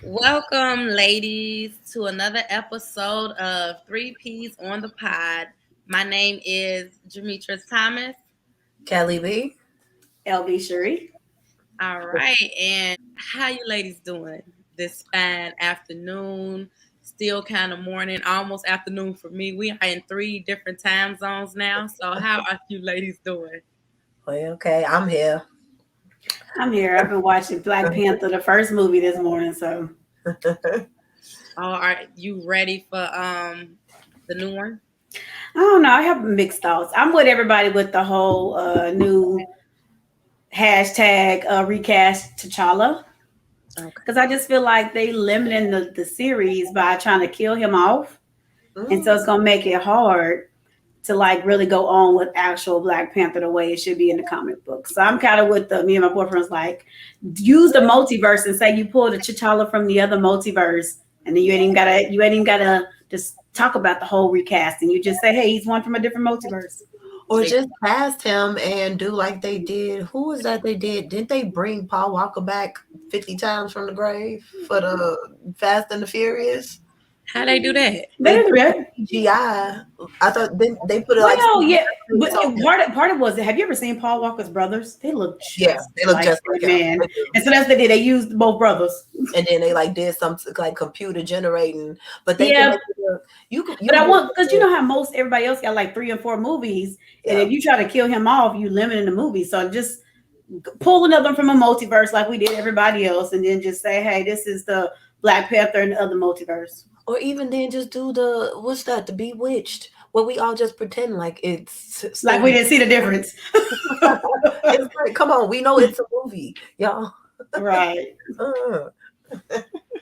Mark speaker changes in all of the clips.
Speaker 1: Welcome, ladies, to another episode of Three Ps on the Pod. My name is Demetrius Thomas.
Speaker 2: Kelly B.
Speaker 3: LB Cherie.
Speaker 1: All right, and how you ladies doing this fine afternoon? Still kind of morning, almost afternoon for me. We are in three different time zones now. So, how are you ladies doing?
Speaker 2: Well, okay, I'm here.
Speaker 3: I'm here. I've been watching Black Panther, the first movie this morning. So
Speaker 1: Are you ready for the new one?
Speaker 3: I don't know. I have mixed thoughts. I'm with everybody with the whole new hashtag recast T'Challa
Speaker 1: Okay.
Speaker 3: because I just feel like they limiting the series by trying to kill him off, and so it's gonna make it hard to like really go on with actual Black Panther the way it should be in the comic book. So I'm kind of with me and my boyfriend's like, use the multiverse and say you pulled a T'Challa from the other multiverse, and then you ain't even gotta just talk about the whole recasting. You just say, hey, he's one from a different multiverse.
Speaker 2: Or just cast him and do like they did. Who was that they did? Didn't they bring Paul Walker back 50 times from the grave for the Fast and the Furious?
Speaker 1: How they do that?
Speaker 3: They didn't do that.
Speaker 2: CGI. I thought they put it
Speaker 3: Well,
Speaker 2: like
Speaker 3: no, yeah, but
Speaker 2: so,
Speaker 3: part of was, have you ever seen Paul Walker's brothers? They look
Speaker 2: yeah, they look just like
Speaker 3: that
Speaker 2: him.
Speaker 3: man. And so that's what they did. They used both brothers.
Speaker 2: And then they like did some like computer generating, but they
Speaker 3: Yeah.
Speaker 2: can make it look, you
Speaker 3: But I want, because you know how most everybody else got like 3 or 4 movies, and
Speaker 2: Yeah.
Speaker 3: if you try to kill him off, you limit the movie. So just pull another one from a multiverse like we did everybody else, and then just say, hey, this is the Black Panther and the other multiverse.
Speaker 2: Or even then just do the Bewitched, where we all just pretend like it's
Speaker 3: Like we didn't see the difference.
Speaker 2: it's like, come on, we know it's a movie, y'all.
Speaker 3: Right.
Speaker 2: Uh,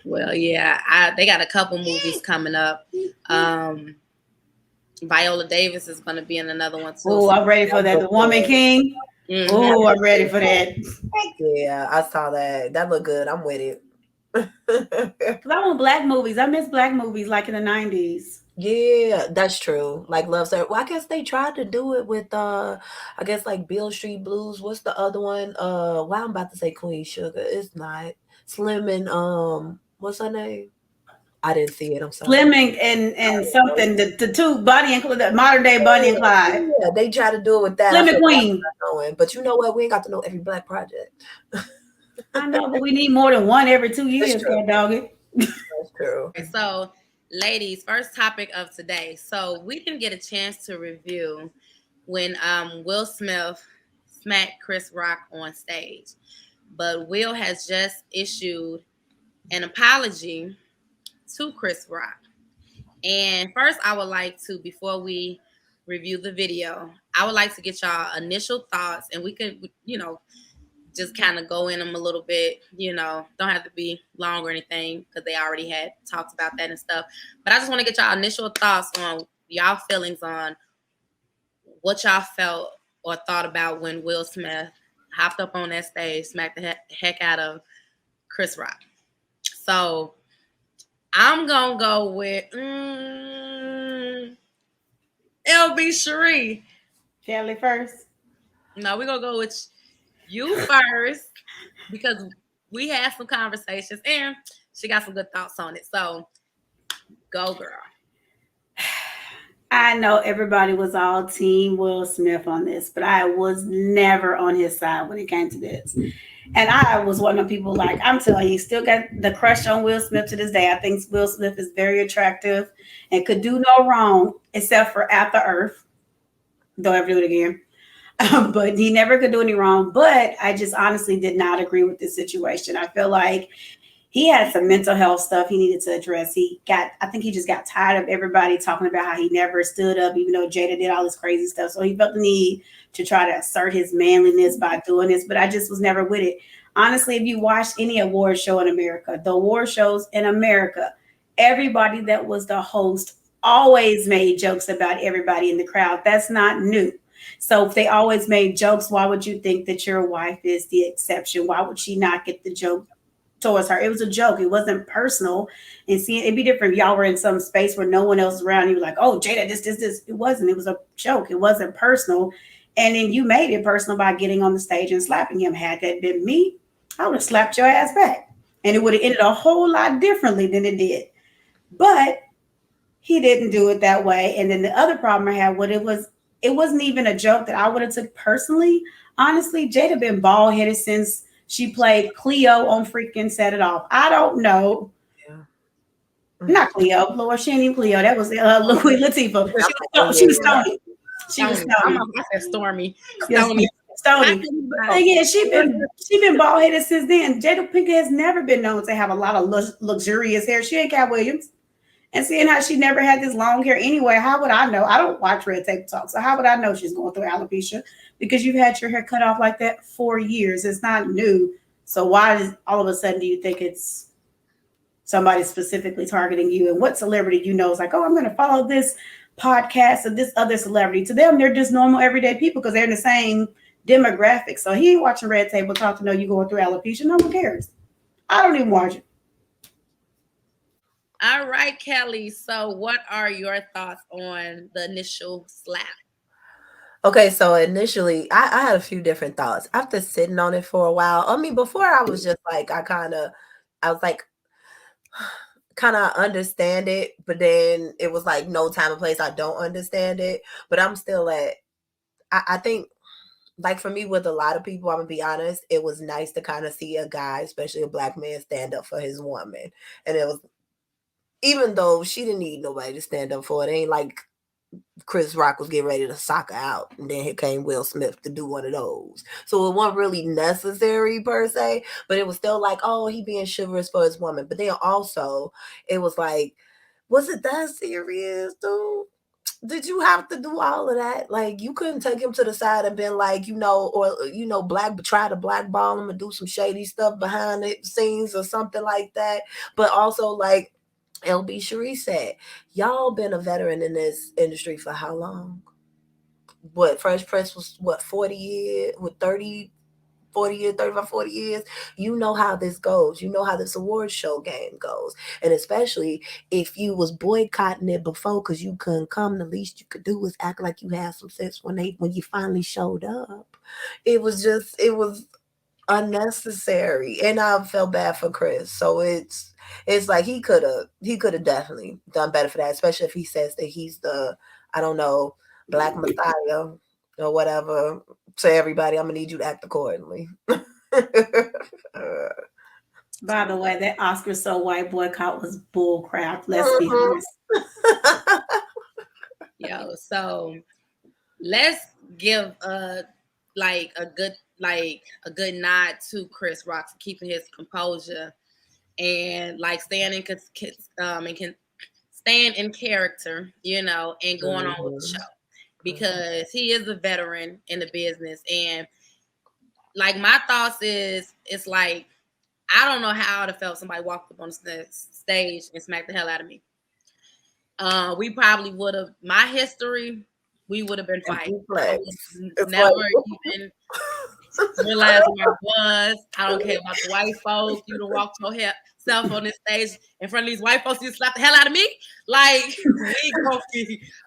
Speaker 1: Well, yeah, they got a couple movies coming up. Viola Davis is going to be in another one too.
Speaker 3: Oh, I'm ready for that. The Woman King.
Speaker 1: Mhm.
Speaker 3: Oh, I'm ready for that.
Speaker 2: Yeah, I saw that. That looked good. I'm with it.
Speaker 3: Because I want black movies. I miss black movies like in the 90s.
Speaker 2: Yeah, that's true. Like Love Story. Well, I guess they tried to do it with I guess like Beale Street Blues. What's the other one? Well, I'm about to say Queen Sugar. It's not. Slim and what's her name? I didn't see it. I'm sorry.
Speaker 3: Slim and something. The two Bonnie and the modern day Bonnie and Clyde.
Speaker 2: Yeah, they try to do it with that.
Speaker 3: Slim
Speaker 2: I
Speaker 3: and
Speaker 2: feel like
Speaker 3: Queen.
Speaker 2: not knowing. But you know what? We ain't got to know every black project.
Speaker 3: I know, but we need more than one every 2 years,
Speaker 2: That's true.
Speaker 3: cat doggy.
Speaker 2: That's true.
Speaker 1: So, ladies, first topic of today. So we didn't get a chance to review when Will Smith smacked Chris Rock on stage, but Will has just issued an apology to Chris Rock. And first, I would like to, before we review the video, I would like to get y'all initial thoughts, and we could, just kind of go in them a little bit, don't have to be long or anything because they already had talked about that and stuff. But I just want to get y'all initial thoughts on y'all feelings on what y'all felt or thought about when Will Smith hopped up on that stage, smacked the heck out of Chris Rock. So I'm going to go with LB Cherie.
Speaker 3: Kelly first.
Speaker 1: No, we're going to go with you first because we had some conversations and she got some good thoughts on it. So go, girl.
Speaker 3: I know everybody was all team Will Smith on this, but I was never on his side when it came to this. And I was one of the people, like, I'm telling you, still got the crush on Will Smith to this day. I think Will Smith is very attractive and could do no wrong except for After Earth. Don't ever do it again. But he never could do any wrong. But I just honestly did not agree with this situation. I feel like he had some mental health stuff he needed to address. I think he just got tired of everybody talking about how he never stood up, even though Jada did all this crazy stuff. So he felt the need to try to assert his manliness by doing this. But I just was never with it. Honestly, if you watch any award show in America, the award shows in America, everybody that was the host always made jokes about everybody in the crowd. That's not new. So if they always made jokes, why would you think that your wife is the exception? Why would she not get the joke towards her? It was a joke. It wasn't personal. And see, it'd be different if y'all were in some space where no one else was around. You were like, oh, Jada, this. It wasn't. It was a joke. It wasn't personal. And then you made it personal by getting on the stage and slapping him. Had that been me, I would have slapped your ass back. and it would have ended a whole lot differently than it did. But he didn't do it that way. And then the other problem I had, it wasn't even a joke that I would have took personally. Honestly, Jada been bald headed since she played Cleo on freaking Set It Off. I don't know.
Speaker 2: Yeah.
Speaker 3: Not Cleo, Lord, she ain't even Cleo. That was Louis Latifah.
Speaker 2: I'm
Speaker 3: She was Stony. She was
Speaker 1: Stony.
Speaker 3: Stony.
Speaker 1: I said Stormy.
Speaker 3: Yes,
Speaker 1: Stony. I
Speaker 3: Stony.
Speaker 1: didn't
Speaker 3: But the
Speaker 1: know.
Speaker 3: thing is, she been bald headed since then. Jada Pinkett has never been known to have a lot of luxurious hair. She ain't Cat Williams. And seeing how she never had this long hair anyway, how would I know? I don't watch Red Table Talk, so how would I know she's going through alopecia? Because you've had your hair cut off like that for years. It's not new. So why does all of a sudden do you think it's somebody specifically targeting you? And what celebrity you know is like, oh, I'm going to follow this podcast of this other celebrity? To them, they're just normal everyday people because they're in the same demographic. So he ain't watching Red Table Talk to know you going through alopecia. No one cares. I don't even watch it.
Speaker 1: All right, Kelly. So, what are your thoughts on the initial slap?
Speaker 2: Okay, so initially, I had a few different thoughts after sitting on it for a while. I mean, before I was just like, I was like, kind of understand it, but then it was like no time and place. I don't understand it, but I'm still at. I think like for me with a lot of people, I'm gonna be honest, it was nice to kind of see a guy, especially a black man, stand up for his woman, and it was even though she didn't need nobody to stand up for it. It ain't like Chris Rock was getting ready to sock her out, and then here came Will Smith to do one of those. So it wasn't really necessary per se, but it was still like, oh, he being chivalrous for his woman. But then also, it was like, was it that serious, dude? Did you have to do all of that? Like, you couldn't take him to the side and been like, or try to blackball him and do some shady stuff behind the scenes or something like that. But also, like LB Cherie said, y'all been a veteran in this industry for how long? What Fresh Prince was what 40 years with 40 years, 35, 40 years. You know how this goes. You know how this award show game goes. And especially if you was boycotting it before because you couldn't come, the least you could do was act like you had some sense when you finally showed up. It was unnecessary. And I felt bad for Chris. So it's like he could have definitely done better for that, especially if he says that he's the, I don't know, Black Messiah or whatever. Say everybody, I'm gonna need you to act accordingly.
Speaker 3: By the way, that Oscar So White boycott was bull crap. Let's be honest.
Speaker 1: Yo, so let's give a good nod to Chris Rock for keeping his composure and like and can stand in character, and going on with the show because he is a veteran in the business. And like my thoughts is, it's like I don't know how I would have felt somebody walked up on the stage and smacked the hell out of me. We probably would have, my history, we would have been fighting. I would never even realize where I was. I don't care about the white folks. You don't walk yourself on this stage in front of these white folks. You slap the hell out of me. Like,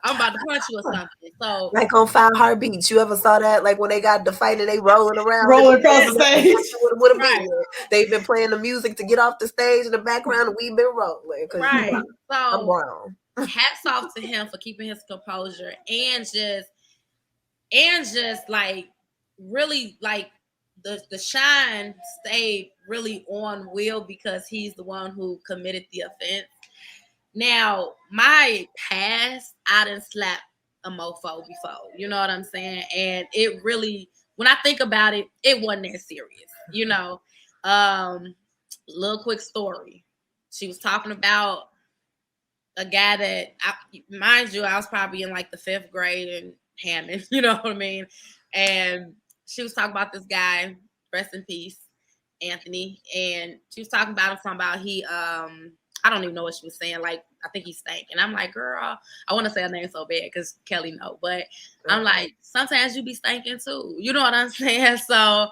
Speaker 1: I'm about to punch you or something. So,
Speaker 2: like on Five Heartbeats, you ever saw that? Like when they got the fight and they rolling around,
Speaker 3: rolling across the stage.
Speaker 2: Right. They've been playing the music to get off the stage in the background, and we've been rolling.
Speaker 1: Right. So
Speaker 2: I'm wrong.
Speaker 1: Hats off to him for keeping his composure and just like really like the shine stayed really on Will because he's the one who committed the offense. Now, my past, I didn't slap a mofo before. You know what I'm saying? And it really, when I think about it, it wasn't that serious. Little quick story. She was talking about a guy that, mind you, I was probably in like the 5th grade in Hammond. You know what I mean? And she was talking about this guy, rest in peace, Anthony. And she was talking about him, I don't even know what she was saying. Like, I think he stank. And I'm like, girl, I want to say her name so bad because Kelly know. But I'm like, sometimes you be stinking too. You know what I'm saying? So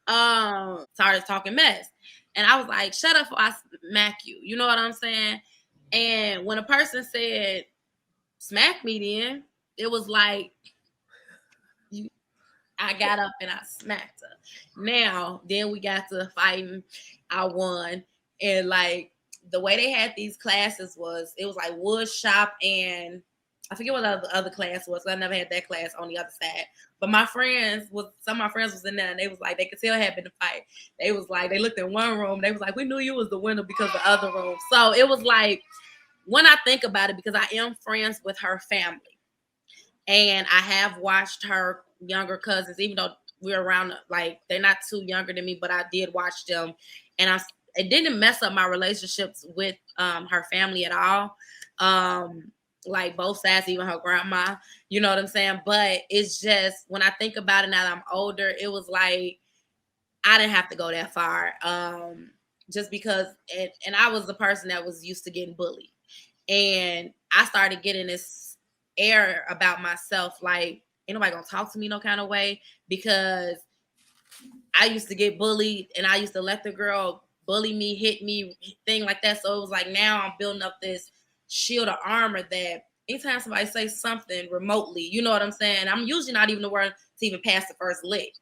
Speaker 1: started talking mess. And I was like, shut up or I smack you. You know what I'm saying? And when a person said, smack me then, it was like, I got up and I smacked her. Now, then we got to fighting. I won. And like the way they had these classes was, it was like wood shop, and I forget what the other class was. I never had that class on the other side. But some of my friends was in there, and they was like, they could tell it had been a fight. They was like, they looked in one room, they was like, we knew you was the winner because the other room. So it was like, when I think about it, because I am friends with her family, and I have watched her younger cousins, even though we're around, like, they're not too younger than me, but I did watch them, and it didn't mess up my relationships with her family at all. Like both sides, even her grandma, you know what I'm saying? But it's just, when I think about it now that I'm older, it was like, I didn't have to go that far. Just because, and I was the person that was used to getting bullied. And I started getting this air about myself, like, ain't nobody gonna talk to me no kind of way, because I used to get bullied, and I used to let the girl bully me, hit me, thing like that. So it was like, now I'm building up this shield of armor that anytime somebody says something remotely, you know what I'm saying? I'm usually not even the word to even pass the first lick.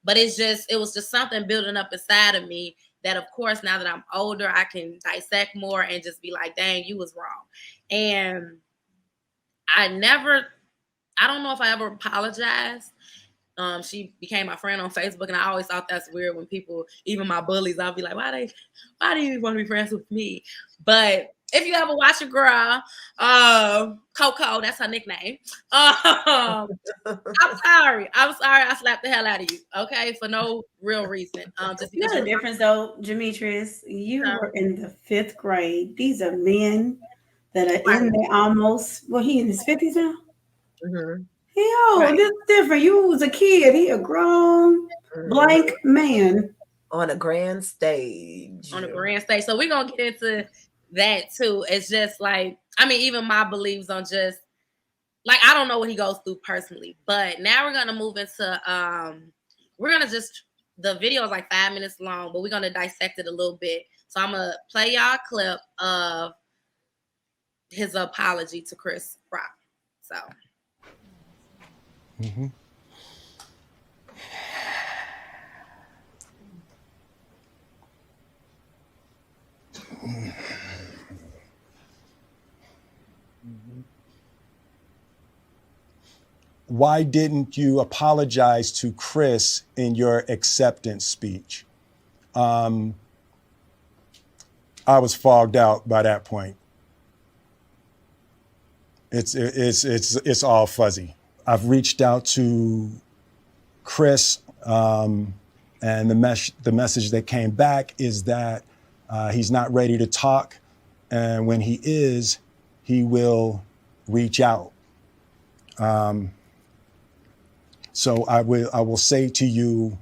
Speaker 1: But it was just something building up inside of me that, of course, now that I'm older, I can dissect more and just be like, dang, you was wrong. And I don't know if I ever apologized. She became my friend on Facebook, and I always thought that's weird when people, even my bullies, I'll be like, why do you want to be friends with me? But if you ever watch a girl, Coco, that's her nickname. I'm sorry I slapped the hell out of you, okay, for no real reason. Just
Speaker 3: You
Speaker 1: because
Speaker 3: know
Speaker 1: you're
Speaker 3: the difference though, Demetrius? You were in the 5th grade. These are men that are
Speaker 1: right.
Speaker 3: in their almost, well, he in his 50s now?
Speaker 2: Mhm.
Speaker 3: Yo,
Speaker 1: Right.
Speaker 3: this different. You was a kid. He a grown
Speaker 2: Mhm.
Speaker 3: blank man.
Speaker 2: On a grand stage.
Speaker 1: On the grand stage. So we're gonna get into that too. It's just like, I mean, even my beliefs on just like, I don't know what he goes through personally, but now we're gonna move into we're gonna just, the video is like 5 minutes long, but we're gonna dissect it a little bit. So I'm gonna play y'all a clip of his apology to Chris Rock. So
Speaker 4: Mm-hmm. Why didn't you apologize to Chris in your acceptance speech? I was fogged out by that point. It's all fuzzy. I've reached out to Chris, and the message that came back is that he's not ready to talk, and when he is, he will reach out. So I will say to you,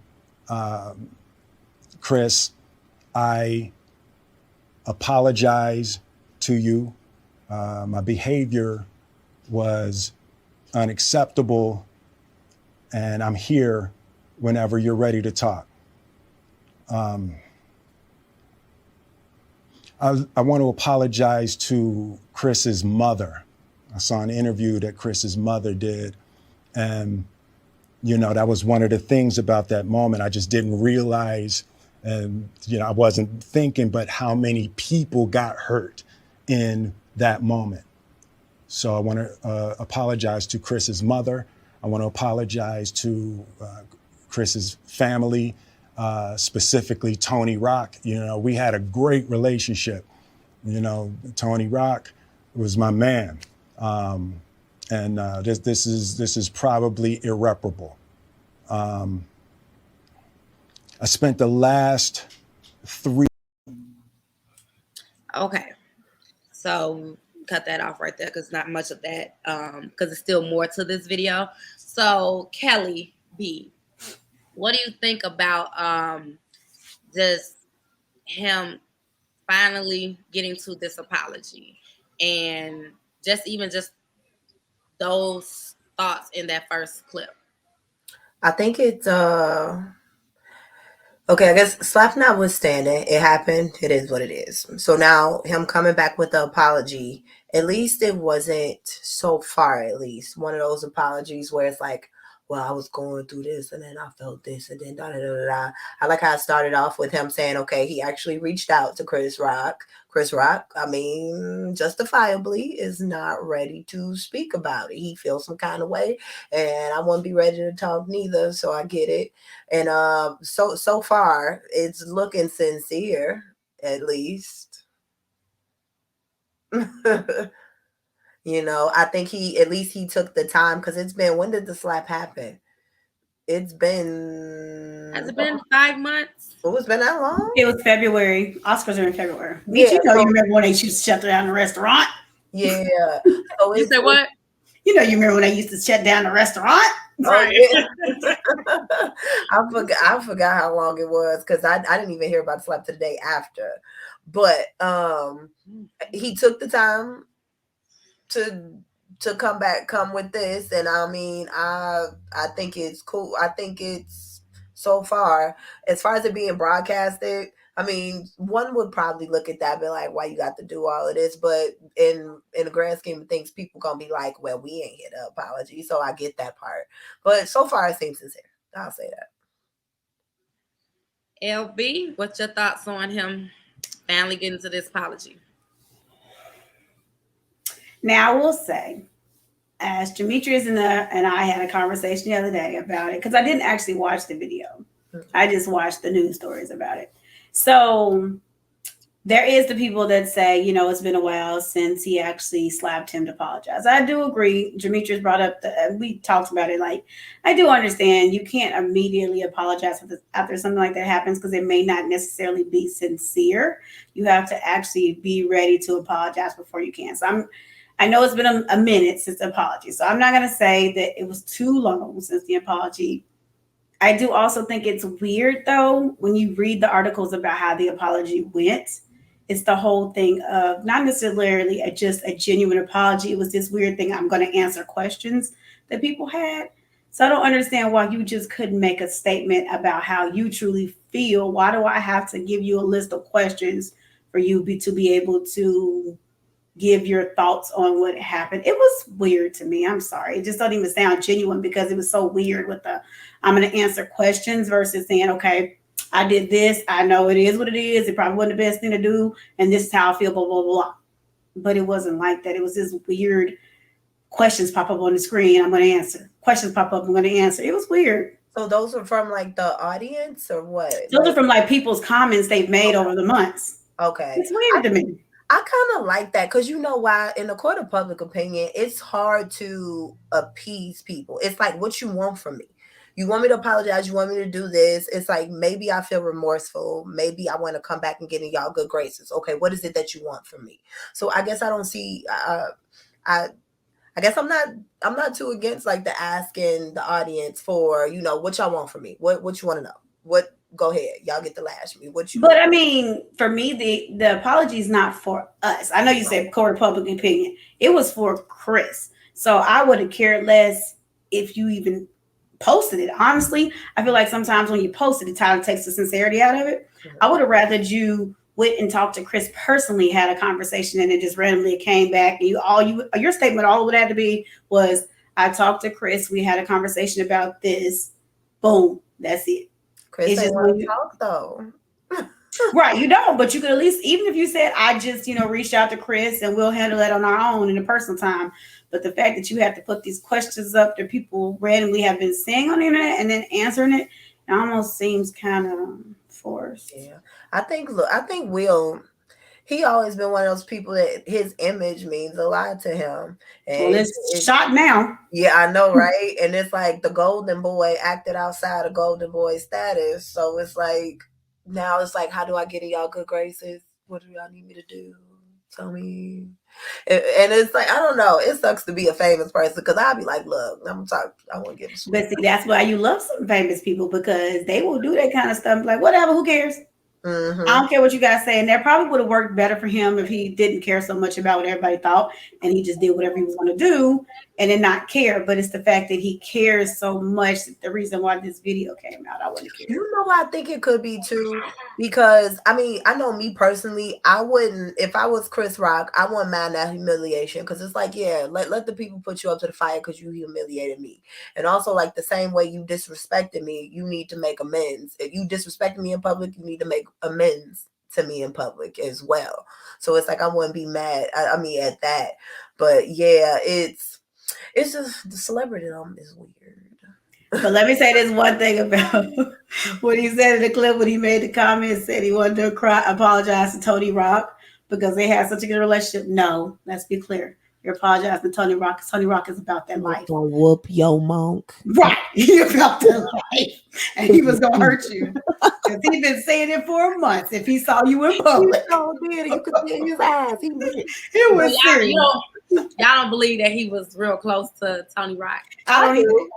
Speaker 4: Chris, I apologize to you. My behavior was unacceptable, and I'm here whenever you're ready to talk. I want to apologize to Chris's mother. I saw an interview that Chris's mother did, and that was one of the things about that moment. I just didn't realize, and I wasn't thinking, but how many people got hurt in that moment. So I want to apologize to Chris's mother. I want to apologize to Chris's family, specifically Tony Rock. We had a great relationship. Tony Rock was my man. And this is probably irreparable. I spent the last 3.
Speaker 1: okay. So cut that off right there, because not much of that, because it's still more to this video. So Kelly B, what do you think about just him finally getting to this apology, and just those thoughts in that first clip?
Speaker 2: I think it's okay, I guess slap notwithstanding, it happened. It is what it is. So now him coming back with the apology, at least it wasn't so far, at least one of those apologies where it's like, well, I was going through this and then I felt this and then da da da da. I like how I started off with him saying, okay, he actually reached out to Chris Rock. Chris Rock, I mean, justifiably is not ready to speak about it. He feels some kind of way, and I won't be ready to talk neither. So I get it. And so far, it's looking sincere, at least. I think he at least he took the time because it's been, when did the slap happen? It's been,
Speaker 1: Has it been 5 months?
Speaker 2: oh, it's been that long?
Speaker 3: It was February. Oscars are in February. Me,
Speaker 2: Yeah,
Speaker 3: you know, you remember when they used to shut down the restaurant?
Speaker 2: yeah. So
Speaker 1: You said what?
Speaker 3: You know, you remember when they used to shut down the restaurant?
Speaker 2: Oh, yeah. I forgot how long it was because I didn't even hear about the slap to the day after. But he took the time to come with this, and I mean, I think it's cool. I think it's, so far as it being broadcasted, I mean, one would probably look at that and be like, why you got to do all of this? But in the grand scheme of things, people gonna be like, well, we ain't hit an apology. So I get that part. But so far it seems sincere. I'll say that.
Speaker 1: LB, what's your thoughts on him finally getting to this apology?
Speaker 3: Now, I will say, as Demetrius and I had a conversation the other day about it, because I didn't actually watch the video. I just watched the news stories about it. So there is the people that say, you know, it's been a while since he actually slapped him to apologize. I do agree. Demetrius brought up, we talked about it. Like, I do understand you can't immediately apologize after something like that happens because it may not necessarily be sincere. You have to actually be ready to apologize before you can. So I know it's been a minute since the apology, so I'm not going to say that it was too long since the apology. I do also think it's weird, though, when you read the articles about how the apology went. It's the whole thing of not necessarily just a genuine apology. It was this weird thing, I'm going to answer questions that people had. So I don't understand why you just couldn't make a statement about how you truly feel. Why do I have to give you a list of questions for you to be able to give your thoughts on what happened? It was weird to me. I'm sorry. It just doesn't even sound genuine because it was so weird with the, I'm going to answer questions versus saying, okay, I did this. I know it is what it is. It probably wasn't the best thing to do. And this is how I feel, blah, blah, blah. But it wasn't like that. It was this weird questions pop up on the screen. I'm going to answer. Questions pop up. I'm going to answer. It was weird.
Speaker 2: So those are from like the audience or what?
Speaker 3: Those are from like people's comments they've made over the months.
Speaker 2: Okay.
Speaker 3: It's weird to me.
Speaker 2: I kind of like that because you know why? In the court of public opinion, it's hard to appease people. It's like, what you want from me? You want me to apologize? You want me to do this? It's like, maybe I feel remorseful. Maybe I want to come back and get in y'all good graces. Okay, what is it that you want from me? So I guess I don't see. I guess I'm not too against like the asking the audience for, you know, what y'all want from me. What you want to know? What? Go ahead, y'all get to lash me. What you?
Speaker 3: But I mean, for me, the apology is not for us. I know you said court of public opinion. It was for Chris. So I would have cared less if you even posted it. Honestly, I feel like sometimes when you post it, it kind of takes the sincerity out of it. Mm-hmm. I would have rather you went and talked to Chris personally, had a conversation, and it just randomly came back. And your statement, all it would have to be was, I talked to Chris. We had a conversation about this. Boom. That's it.
Speaker 2: Chris ain't want to talk though.
Speaker 3: Right, you don't, but you could at least, even if you said, I just, reached out to Chris and we'll handle that on our own in a personal time. But the fact that you have to put these questions up that people randomly have been saying on the internet and then answering it almost seems kind of forced.
Speaker 2: Yeah. I think Will, he always been one of those people that his image means a lot to him.
Speaker 3: And well, it's shot now.
Speaker 2: Yeah, I know, right? And it's like the golden boy acted outside of golden boy status. So it's like, now it's like, how do I get in y'all good graces? What do y'all need me to do? Tell me. And it's like, I don't know. It sucks to be a famous person because I'll be like, look, I'm talking, I want to get
Speaker 3: But see, that's why you love some famous people because they will do that kind of stuff. Like, whatever, who cares? I
Speaker 2: Mm-hmm.
Speaker 3: don't care what you guys say, and that probably would have worked better for him if he didn't care so much about what everybody thought, and he just did whatever he was going to do, and then not care. But it's the fact that he cares so much. That the reason why this video came out, I wouldn't care.
Speaker 2: You know, I think it could be too, because I mean, I know me personally, I wouldn't, if I was Chris Rock, I wouldn't mind that humiliation, because it's like, yeah, let the people put you up to the fire because you humiliated me. And also, like, the same way you disrespected me, you need to make amends. If you disrespected me in public, you need to make amends to me in public as well. So it's like I wouldn't be mad. I mean, at that, but yeah, it's just the celebrity is weird.
Speaker 3: But let me say this one thing about what he said in the clip when he made the comment, said he wanted to apologize to Tony Rock because they had such a good relationship. No, let's be clear. You're apologizing to Tony Rock because Tony Rock is about that
Speaker 2: He was
Speaker 3: life.
Speaker 2: gonna whoop yo monk.
Speaker 3: Right. He about that life. And he was going to hurt you. Because he's been saying it for months if he saw you in
Speaker 2: He
Speaker 3: public.
Speaker 2: so did. You could see in his eyes. He was.
Speaker 3: It
Speaker 1: Well,
Speaker 3: was serious.
Speaker 1: y'all don't believe that he was real close to Tony Rock.
Speaker 3: I don't
Speaker 2: I
Speaker 3: even.
Speaker 2: do.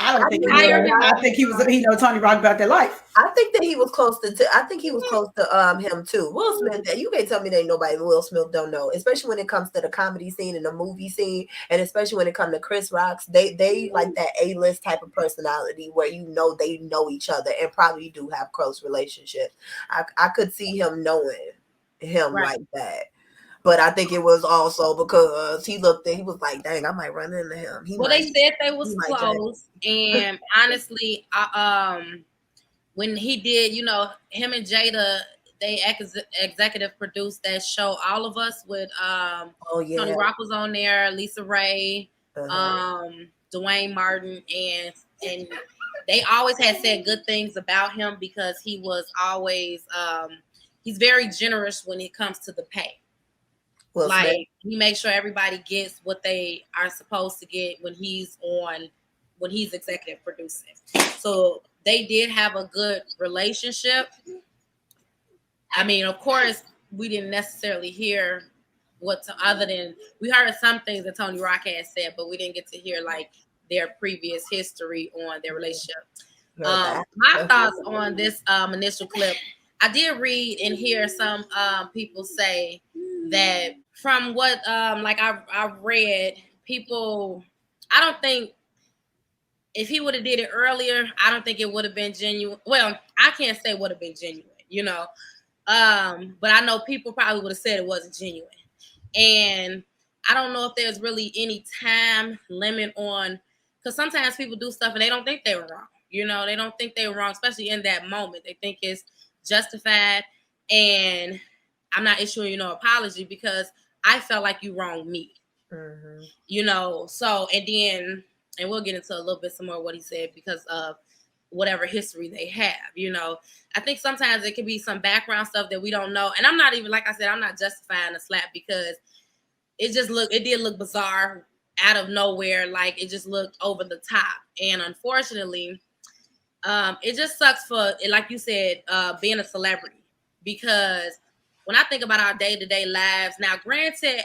Speaker 3: I don't think he
Speaker 1: I
Speaker 3: was. I think he was. He know Tony Rock about their life.
Speaker 2: I think that he was close to. I think he was close to him too. Will Smith. You can't tell me there ain't nobody Will Smith don't know. Especially when it comes to the comedy scene and the movie scene, and especially when it comes to Chris Rock's. They like that A-list type of personality where you know they know each other and probably do have close relationships. I could see him knowing him
Speaker 1: Right.
Speaker 2: like that. But I think it was also because he looked and he was like, dang, I might run into him.
Speaker 1: Well, they said they was
Speaker 2: he might
Speaker 1: close, and honestly, when he did, you know, him and Jada, they executive produced that show, All of Us, with
Speaker 2: Oh yeah.
Speaker 1: Tony Rock was on there, Lisa Ray, Dwayne Martin, and they always had said good things about him because he was always he's very generous when it comes to the pay.
Speaker 2: Will
Speaker 1: Like
Speaker 2: Smith.
Speaker 1: he makes sure everybody gets what they are supposed to get when he's executive producing. So they did have a good relationship. I mean, of course, we didn't necessarily hear other than we heard some things that Tony Rock had said, but we didn't get to hear like their previous history on their relationship. My thoughts on this initial clip, I did read and hear some people say that from what like I read, people, I don't think if he would have did it earlier, I don't think it would have been genuine. Well, I can't say would have been genuine, you know. But I know people probably would have said it wasn't genuine. And I don't know if there's really any time limit on, because sometimes people do stuff and they don't think they were wrong. You know, they don't think they were wrong, especially in that moment. They think it's justified. And I'm not issuing you no apology because I felt like you wronged me.
Speaker 2: Mm-hmm.
Speaker 1: You know, so and we'll get into a little bit some more what he said because of whatever history they have. You know, I think sometimes it can be some background stuff that we don't know. And I'm not even, like I said, I'm not justifying the slap because it did look bizarre out of nowhere. Like it just looked over the top. And unfortunately, it just sucks for, like you said, being a celebrity, because when I think about our day-to-day lives, now granted,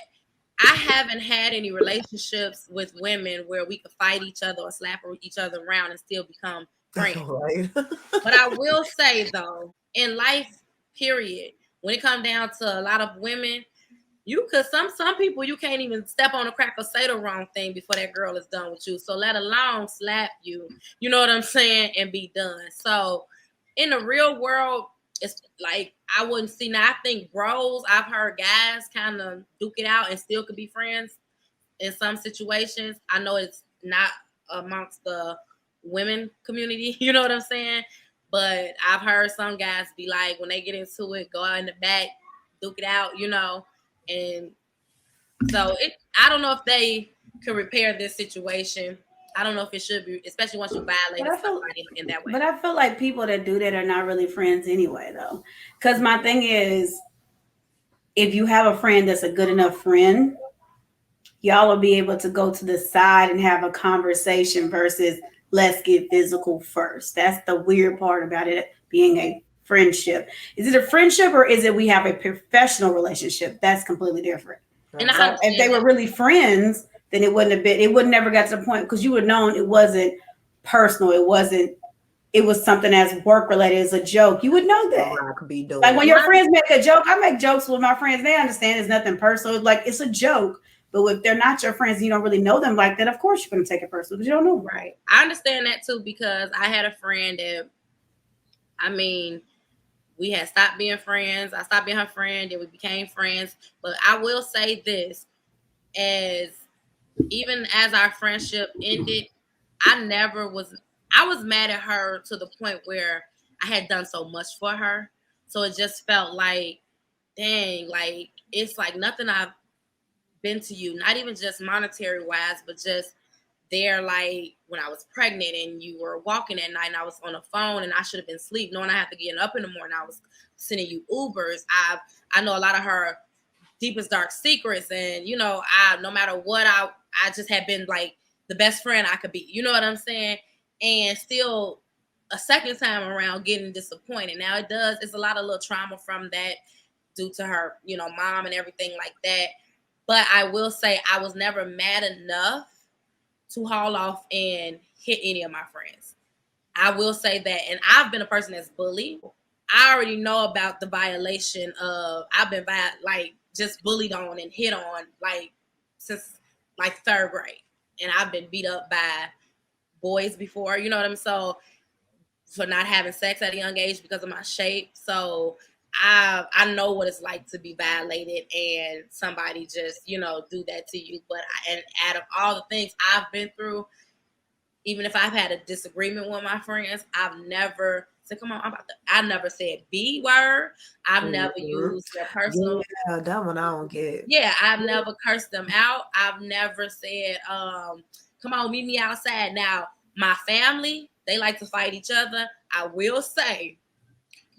Speaker 1: I haven't had any relationships with women where we could fight each other or slap each other around and still become friends.
Speaker 2: Right.
Speaker 1: But I will say though, in life, period, when it comes down to a lot of women, you could some people you can't even step on a crack or say the wrong thing before that girl is done with you. So let alone slap you, you know what I'm saying, and be done. So in the real world, it's like I wouldn't see. Now I think bros, I've heard guys kind of duke it out and still could be friends in some situations. I know it's not amongst the women community, you know what I'm saying? But I've heard some guys be like, when they get into it, go out in the back, duke it out, you know. And so I don't know if they could repair this situation. I don't know if it should be, especially once you violate somebody in that way.
Speaker 3: But I feel like people that do that are not really friends anyway, though. Because my thing is, if you have a friend that's a good enough friend, y'all will be able to go to the side and have a conversation versus let's get physical first. That's the weird part about it being a friendship. Is it a friendship or is it we have a professional relationship? That's completely different.
Speaker 1: And
Speaker 3: so if they were really friends, then it wouldn't have never got to the point because you would have known it wasn't personal. It it was something as work related as a joke, you would know that.
Speaker 2: Rock be doing.
Speaker 3: Like when your friends make a joke, I make jokes with my friends. They understand it's nothing personal. Like it's a joke. But if they're not your friends, you don't really know them like that. Of course, you're going to take it personal because you don't know them.
Speaker 1: Right. I understand that too because I had a friend that, I mean, we had stopped being friends. I stopped being her friend, and we became friends. But I will say this, as even as our friendship ended, I was mad at her to the point where I had done so much for her. So it just felt like, dang, like it's like nothing I've been to you, not even just monetary wise, but just there, like when I was pregnant and you were walking at night and I was on the phone and I should have been asleep, knowing I have to get up in the morning. I was sending you Ubers. I know a lot of her deepest dark secrets, and no matter what, I just had been like the best friend I could be. You know what I'm saying? And still, a second time around, getting disappointed. Now it's a lot of little trauma from that due to her, mom and everything like that. But I will say I was never mad enough to haul off and hit any of my friends. I will say that. And I've been a person that's bullied. I already know about the violation of, I've been just bullied on and hit on since like third grade. And I've been beat up by boys before, you know what I mean? So for not having sex at a young age because of my shape. So I know what it's like to be violated and somebody just, do that to you. But and out of all the things I've been through, even if I've had a disagreement with my friends, I've never said, come on, I never said B word. I've never used their personal.
Speaker 2: Yeah, that one I don't get.
Speaker 1: Yeah, I've never cursed them out. I've never said, come on, meet me outside. Now, my family, they like to fight each other. I will say,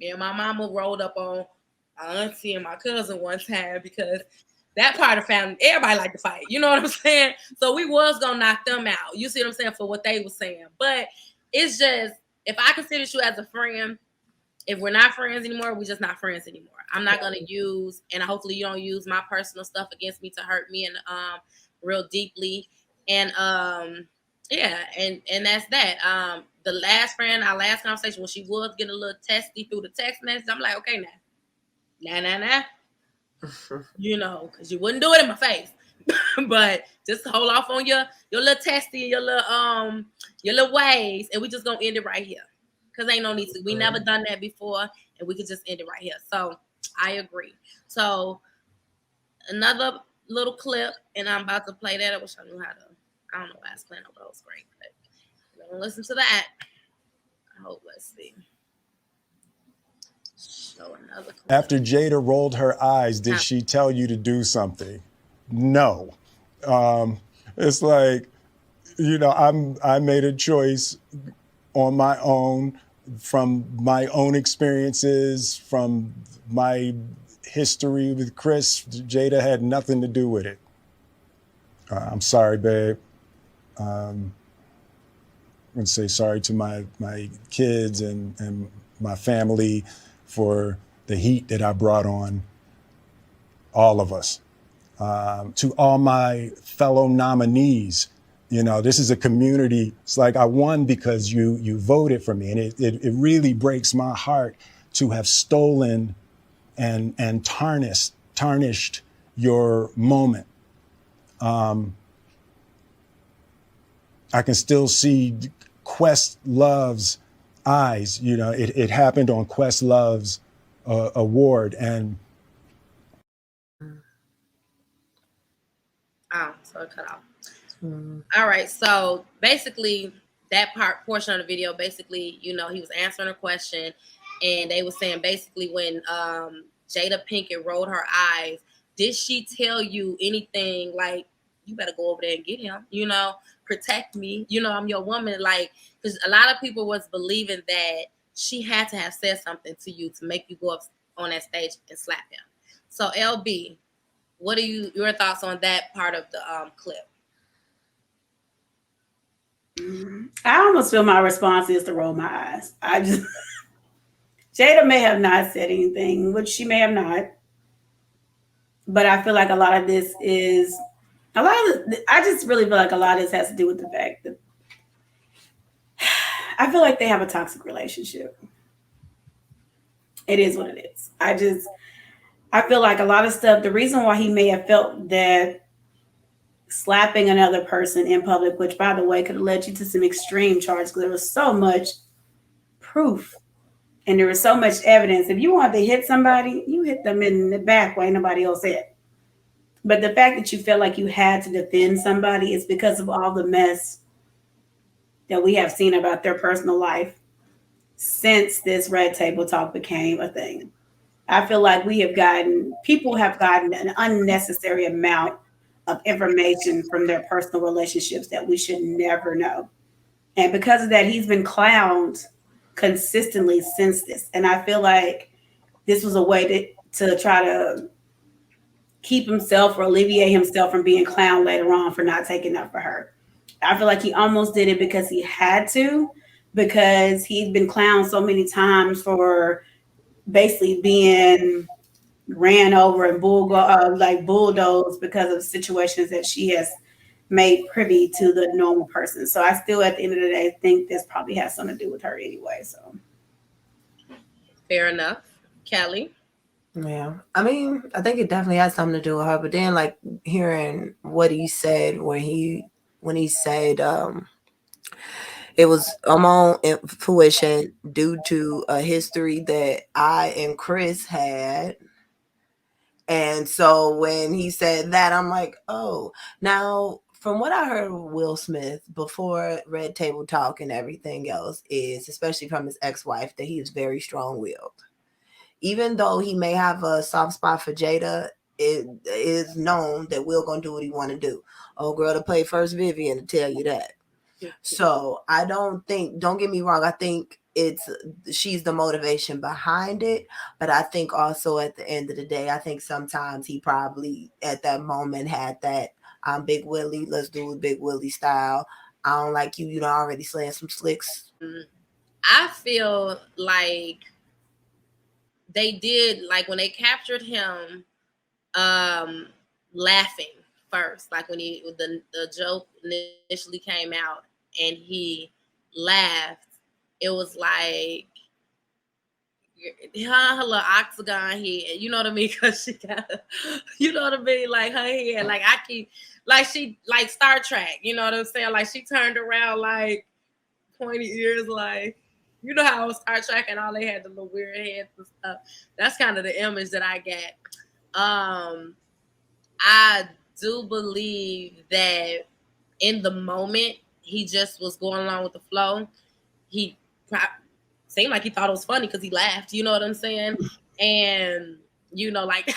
Speaker 1: me and my mama rolled up on my auntie and my cousin one time because that part of the family, everybody like to fight. You know what I'm saying? So we was going to knock them out. You see what I'm saying? For what they were saying. But it's just, if I consider you as a friend, if we're not friends anymore, we're just not friends anymore. I'm not going to use, and hopefully you don't use my personal stuff against me to hurt me and real deeply. And yeah, and that's that. The last friend, our last conversation, when she was getting a little testy through the text message, I'm like, okay, nah. Because you wouldn't do it in my face. But just hold off on your little testy and your little ways, and we just gonna end it right here. Because ain't no need to. We never done that before, and we could just end it right here. So I agree. So another little clip, and I'm about to play that. I wish I knew how to. I don't know why I was playing on those screen, but we're gonna listen to that. I hope. Let's see. Show another clip.
Speaker 4: After Jada rolled her eyes, did she tell you to do something? No. It's like, I made a choice on my own, from my own experiences, from my history with Chris. Jada had nothing to do with it. I'm sorry, babe. I'm going to say sorry to my kids and my family for the heat that I brought on all of us. To all my fellow nominees, this is a community. It's like I won because you voted for me. And it really breaks my heart to have stolen and tarnished your moment. I can still see Questlove's eyes. It happened on Questlove's award. And
Speaker 1: so it cut off. All right. So basically, that portion of the video, basically, he was answering a question, and they were saying basically when Jada Pinkett rolled her eyes, did she tell you anything like, you better go over there and get him, protect me, I'm your woman, like, because a lot of people was believing that she had to have said something to you to make you go up on that stage and slap him. So LB, what are your thoughts on that part of the clip?
Speaker 3: I almost feel my response is to roll my eyes. Jada may have not said anything, which she may have not, but I feel like a lot of this I just really feel like a lot of this has to do with the fact that I feel like they have a toxic relationship. It is what it is. I feel like a lot of stuff, the reason why he may have felt that slapping another person in public, which by the way could have led you to some extreme charges because there was so much proof and there was so much evidence. If you want to hit somebody, you hit them in the back where nobody else hit. But the fact that you felt like you had to defend somebody is because of all the mess that we have seen about their personal life since this red table talk became a thing. I feel like people have gotten an unnecessary amount of information from their personal relationships that we should never know. And because of that, he's been clowned consistently since this. And I feel like this was a way to try to keep himself or alleviate himself from being clowned later on for not taking up for her. I feel like he almost did it because he had to, because he's been clowned so many times for basically being ran over and bulldozed because of situations that she has made privy to the normal person. So I still, at the end of the day, think this probably has something to do with her anyway. So
Speaker 1: Fair enough. Kelly?
Speaker 2: Yeah. I mean, I think it definitely has something to do with her. But then, like, hearing what he said when he said it was on fruition due to a history that I and Chris had. And so when he said that, I'm like, oh, now from what I heard of Will Smith before Red Table Talk and everything else is, especially from his ex-wife, that he is very strong-willed. Even though he may have a soft spot for Jada, it is known that Will gonna do what he want to do. Oh, girl, to play First Vivian to tell you that. So I don't get me wrong, I think she's the motivation behind it, but I think also at the end of the day, I think sometimes he probably at that moment had that I'm Big Willie, let's do it Big Willie style. I don't like you, you know, already slaying some slicks.
Speaker 1: I feel like they did, like when they captured him laughing first, like when the joke initially came out and he laughed, it was like her little octagon head, you know what I mean? Because she got, you know what I mean? Like her head, like I keep, like she, like Star Trek, you know what I'm saying? Like she turned around, like pointy ears, like, you know how on Star Trek and all they had the little weird heads and stuff. That's kind of the image that I get. I do believe that in the moment he just was going along with the flow. He seemed like he thought it was funny because he laughed. You know what I'm saying? And you know, like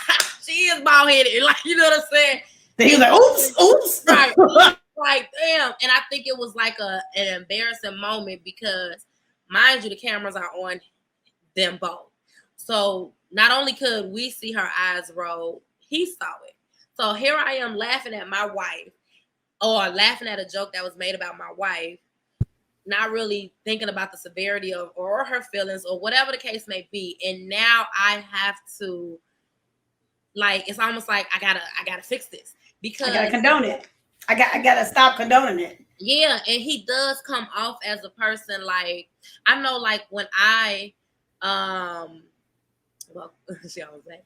Speaker 1: she is bald headed. Like you know what I'm saying?
Speaker 3: he's like, oops.
Speaker 1: Right. Like damn. And I think it was like an embarrassing moment because, mind you, the cameras are on them both. So not only could we see her eyes roll, he saw it. So here I am laughing at my wife, or laughing at a joke that was made about my wife, not really thinking about the severity of or her feelings or whatever the case may be. And now I have to, like, it's almost like I gotta fix this because
Speaker 3: I gotta condone it. I gotta stop condoning it.
Speaker 1: Yeah, and he does come off as a person, like, I know, like when I well, she always say,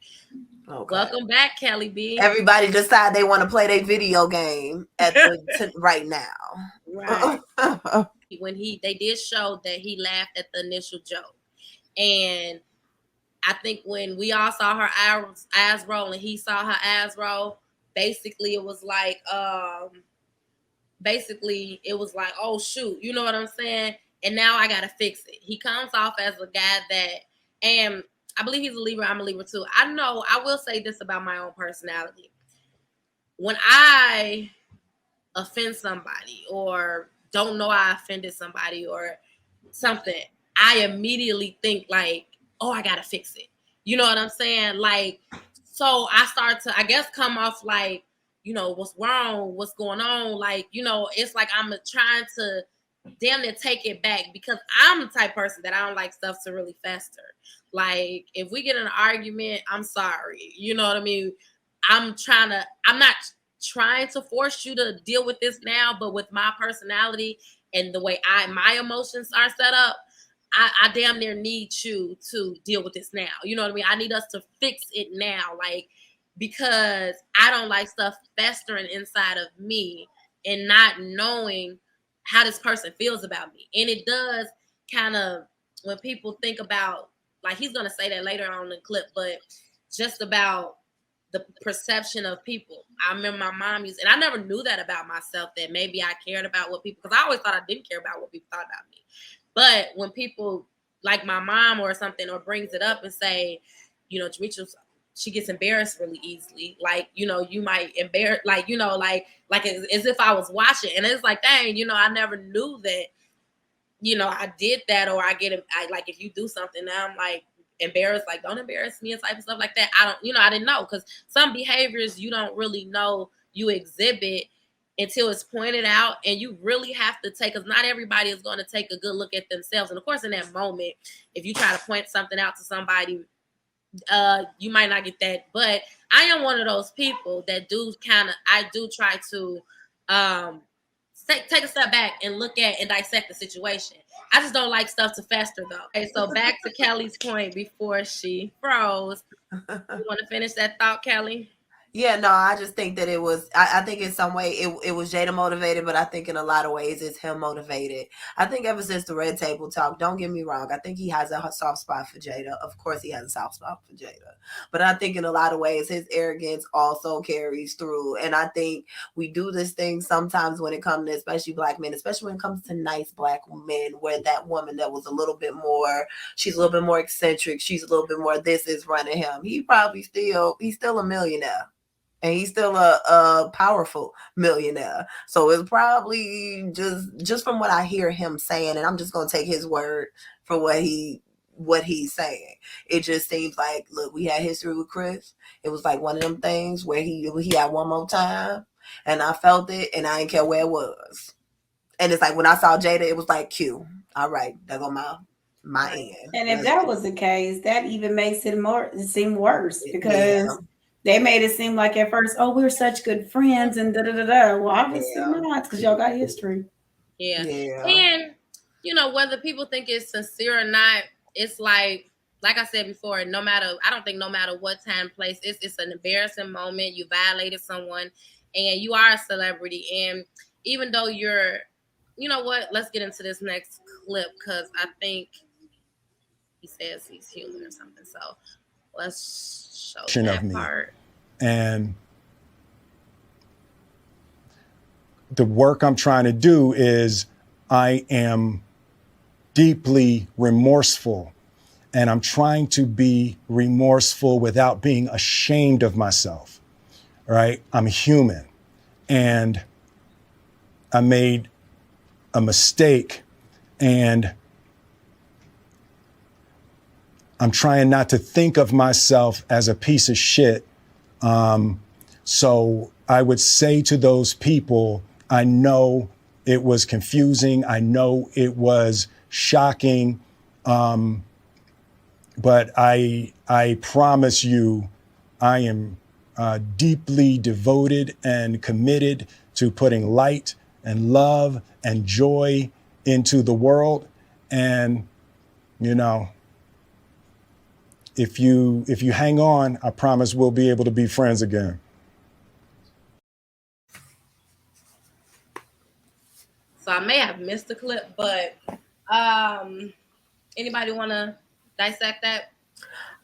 Speaker 1: okay. Welcome back, Kelly B.
Speaker 2: Everybody decide they want to play their video game right now.
Speaker 1: Right. When they did show that he laughed at the initial joke. And I think when we all saw her eyes roll and he saw her eyes roll, basically it was like, oh shoot, you know what I'm saying? And now I gotta fix it. He comes off as a guy that, and I believe he's a Libra, I'm a Libra too. I know, I will say this about my own personality. When I offend somebody or don't know I offended somebody or something, I immediately think like, oh, I gotta fix it. You know what I'm saying? Like, so I start to, I guess, come off like, you know, what's wrong, what's going on? Like, you know, it's like I'm trying to damn near take it back because I'm the type of person that I don't like stuff to really fester. Like, if we get in an argument, I'm sorry. You know what I mean? I'm not trying to force you to deal with this now, but with my personality and the way my emotions are set up, I damn near need you to deal with this now. You know what I mean? I need us to fix it now, like, because I don't like stuff festering inside of me and not knowing how this person feels about me. And it does kind of, when people think about, like, he's gonna say that later on in the clip, but just about the perception of people. I remember my mom used, and I never knew that about myself, that maybe I cared about what people, because I always thought I didn't care about what people thought about me. But when people like my mom or something, or brings it up and say, you know, Demetria, she gets embarrassed really easily. Like, you know, you might embarrass, like, you know, like as if I was watching. And it's like, dang, you know, I never knew that, you know, I did that, or I like, if you do something now, I'm like embarrassed, like, don't embarrass me and type of stuff like that. I don't, you know, I didn't know, because some behaviors you don't really know you exhibit until it's pointed out, and you really have to take, because not everybody is going to take a good look at themselves. And of course, in that moment, if you try to point something out to somebody, you might not get that. But I am one of those people that I do try to take a step back and look at and dissect the situation. I just don't like stuff to fester, though. Okay, so back to Kelly's point before she froze. You want to finish that thought, Kelly?
Speaker 2: Yeah, no, I just think that it was, I think in some way it was Jada motivated, but I think in a lot of ways it's him motivated. I think ever since the Red Table Talk, don't get me wrong, I think he has a soft spot for Jada. Of course he has a soft spot for Jada. But I think in a lot of ways his arrogance also carries through. And I think we do this thing sometimes when it comes to especially black men, especially when it comes to nice black men, where that woman that was a little bit more, she's a little bit more eccentric, she's a little bit more, this is running him. He's still a millionaire. And he's still a powerful millionaire. So it's probably just from what I hear him saying, and I'm just gonna take his word for what he's saying. It just seems like, look, we had history with Chris. It was like one of them things where he had one more time, and I felt it, and I didn't care where it was. And it's like when I saw Jada, it was like Q. All right, that's on my end.
Speaker 3: And if that was the case, that even makes it seem worse,
Speaker 2: Yeah.
Speaker 3: because they made it seem like at first, oh, we're such good friends and da da da da. Well, obviously
Speaker 2: Yeah.
Speaker 3: not, because y'all got history.
Speaker 1: Yeah.
Speaker 2: Yeah.
Speaker 1: And, you know, whether people think it's sincere or not, it's like I said before, I don't think no matter what time, place, it's an embarrassing moment. You violated someone, and you are a celebrity. And even though you know what, let's get into this next clip, because I think he says he's human or something. So let's show
Speaker 4: Of
Speaker 1: that
Speaker 4: me.
Speaker 1: part.
Speaker 4: And the work I'm trying to do is, I am deeply remorseful, and I'm trying to be remorseful without being ashamed of myself, right? I'm human, and I made a mistake, and I'm trying not to think of myself as a piece of shit. So I would say to those people, I know it was confusing. I know it was shocking. But I promise you, I am deeply devoted and committed to putting light and love and joy into the world. And, you know, if you hang on, I promise we'll be able to be friends again.
Speaker 1: So I may have missed the clip, but anybody want to dissect that?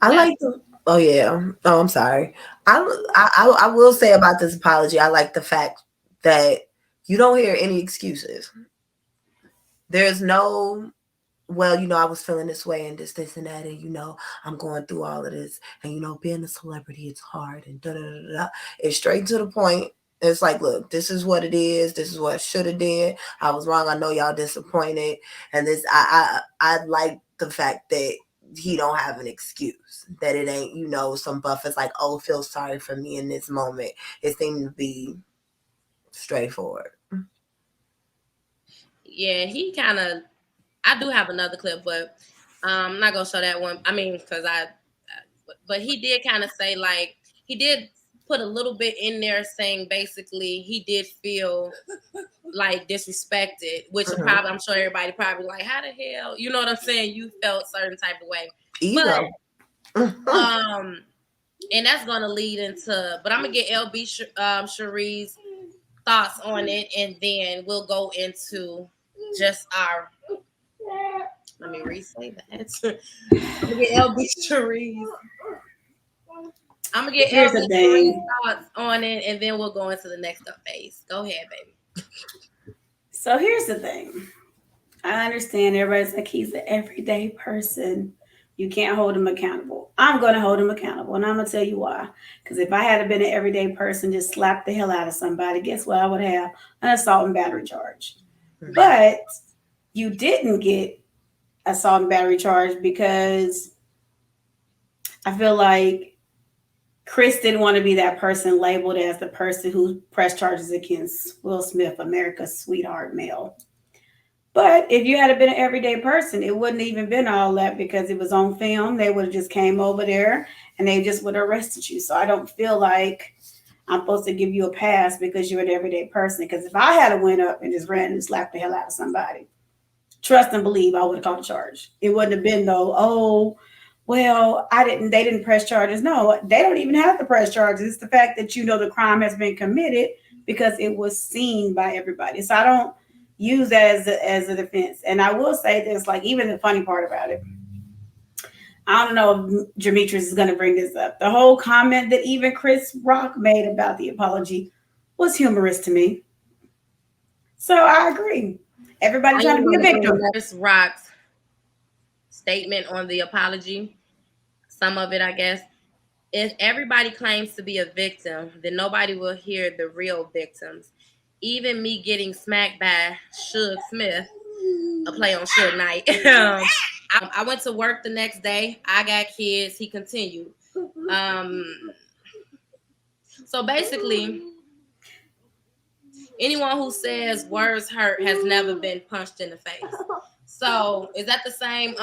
Speaker 2: I like the. Oh yeah. Oh, I'm sorry. I will say about this apology. I like the fact that you don't hear any excuses. There's no, well, you know, I was feeling this way and this and that, and you know, I'm going through all of this, and you know, being a celebrity, it's hard, and da da da da. It's straight to the point. It's like, look, this is what it is. This is what I should have did. I was wrong. I know y'all disappointed, and this, I like the fact that he don't have an excuse. That it ain't, you know, some buffers like, oh, feel sorry for me in this moment. It seemed to be straightforward.
Speaker 1: Yeah, he kind of. I do have another clip, but I'm not gonna show that one. I mean, because but he did kind of say, like, he did put a little bit in there saying basically he did feel like disrespected, which probably I'm sure everybody probably like, how the hell, you know what I'm saying? You felt certain type of way,
Speaker 2: Ego.
Speaker 1: but and that's gonna lead into. But I'm gonna get LB Cherie's thoughts on it, and then we'll go into just our. Let me re-say that. I'm gonna get LB Cherie's. I'm gonna get
Speaker 3: Here's the
Speaker 1: LB Cherie's
Speaker 3: thing.
Speaker 1: thoughts on it, and then we'll go into the next up phase. Go ahead, baby.
Speaker 3: So here's the thing. I understand everybody's like, he's an everyday person. You can't hold him accountable. I'm going to hold him accountable, and I'm going to tell you why. Because if I had been an everyday person, just slapped the hell out of somebody, guess what? I would have an assault and battery charge. But you didn't get assault and battery charge because I feel like Chris didn't want to be that person labeled as the person who pressed charges against Will Smith, America's sweetheart male. But if you had been an everyday person, it wouldn't even been all that because it was on film. They would have just came over there and they just would have arrested you. So I don't feel like I'm supposed to give you a pass because you're an everyday person. Because if I had went up and just ran and slapped the hell out of somebody, trust and believe I would have caught a charge. It wouldn't have been though, oh, well, they didn't press charges. No, they don't even have to press charges. It's the fact that the crime has been committed because it was seen by everybody. So I don't use that as a defense. And I will say this, like, even the funny part about it, I don't know if Demetrius is going to bring this up. The whole comment that even Chris Rock made about the apology was humorous to me. So I agree. Everybody trying to be a victim.
Speaker 1: Chris Rock's statement on the apology, some of it, I guess. If everybody claims to be a victim, then nobody will hear the real victims. Even me getting smacked by Suge Smith, a play on Suge Knight. I went to work the next day. I got kids. He continued. So basically, anyone who says words hurt has never been punched in the face. So is that the same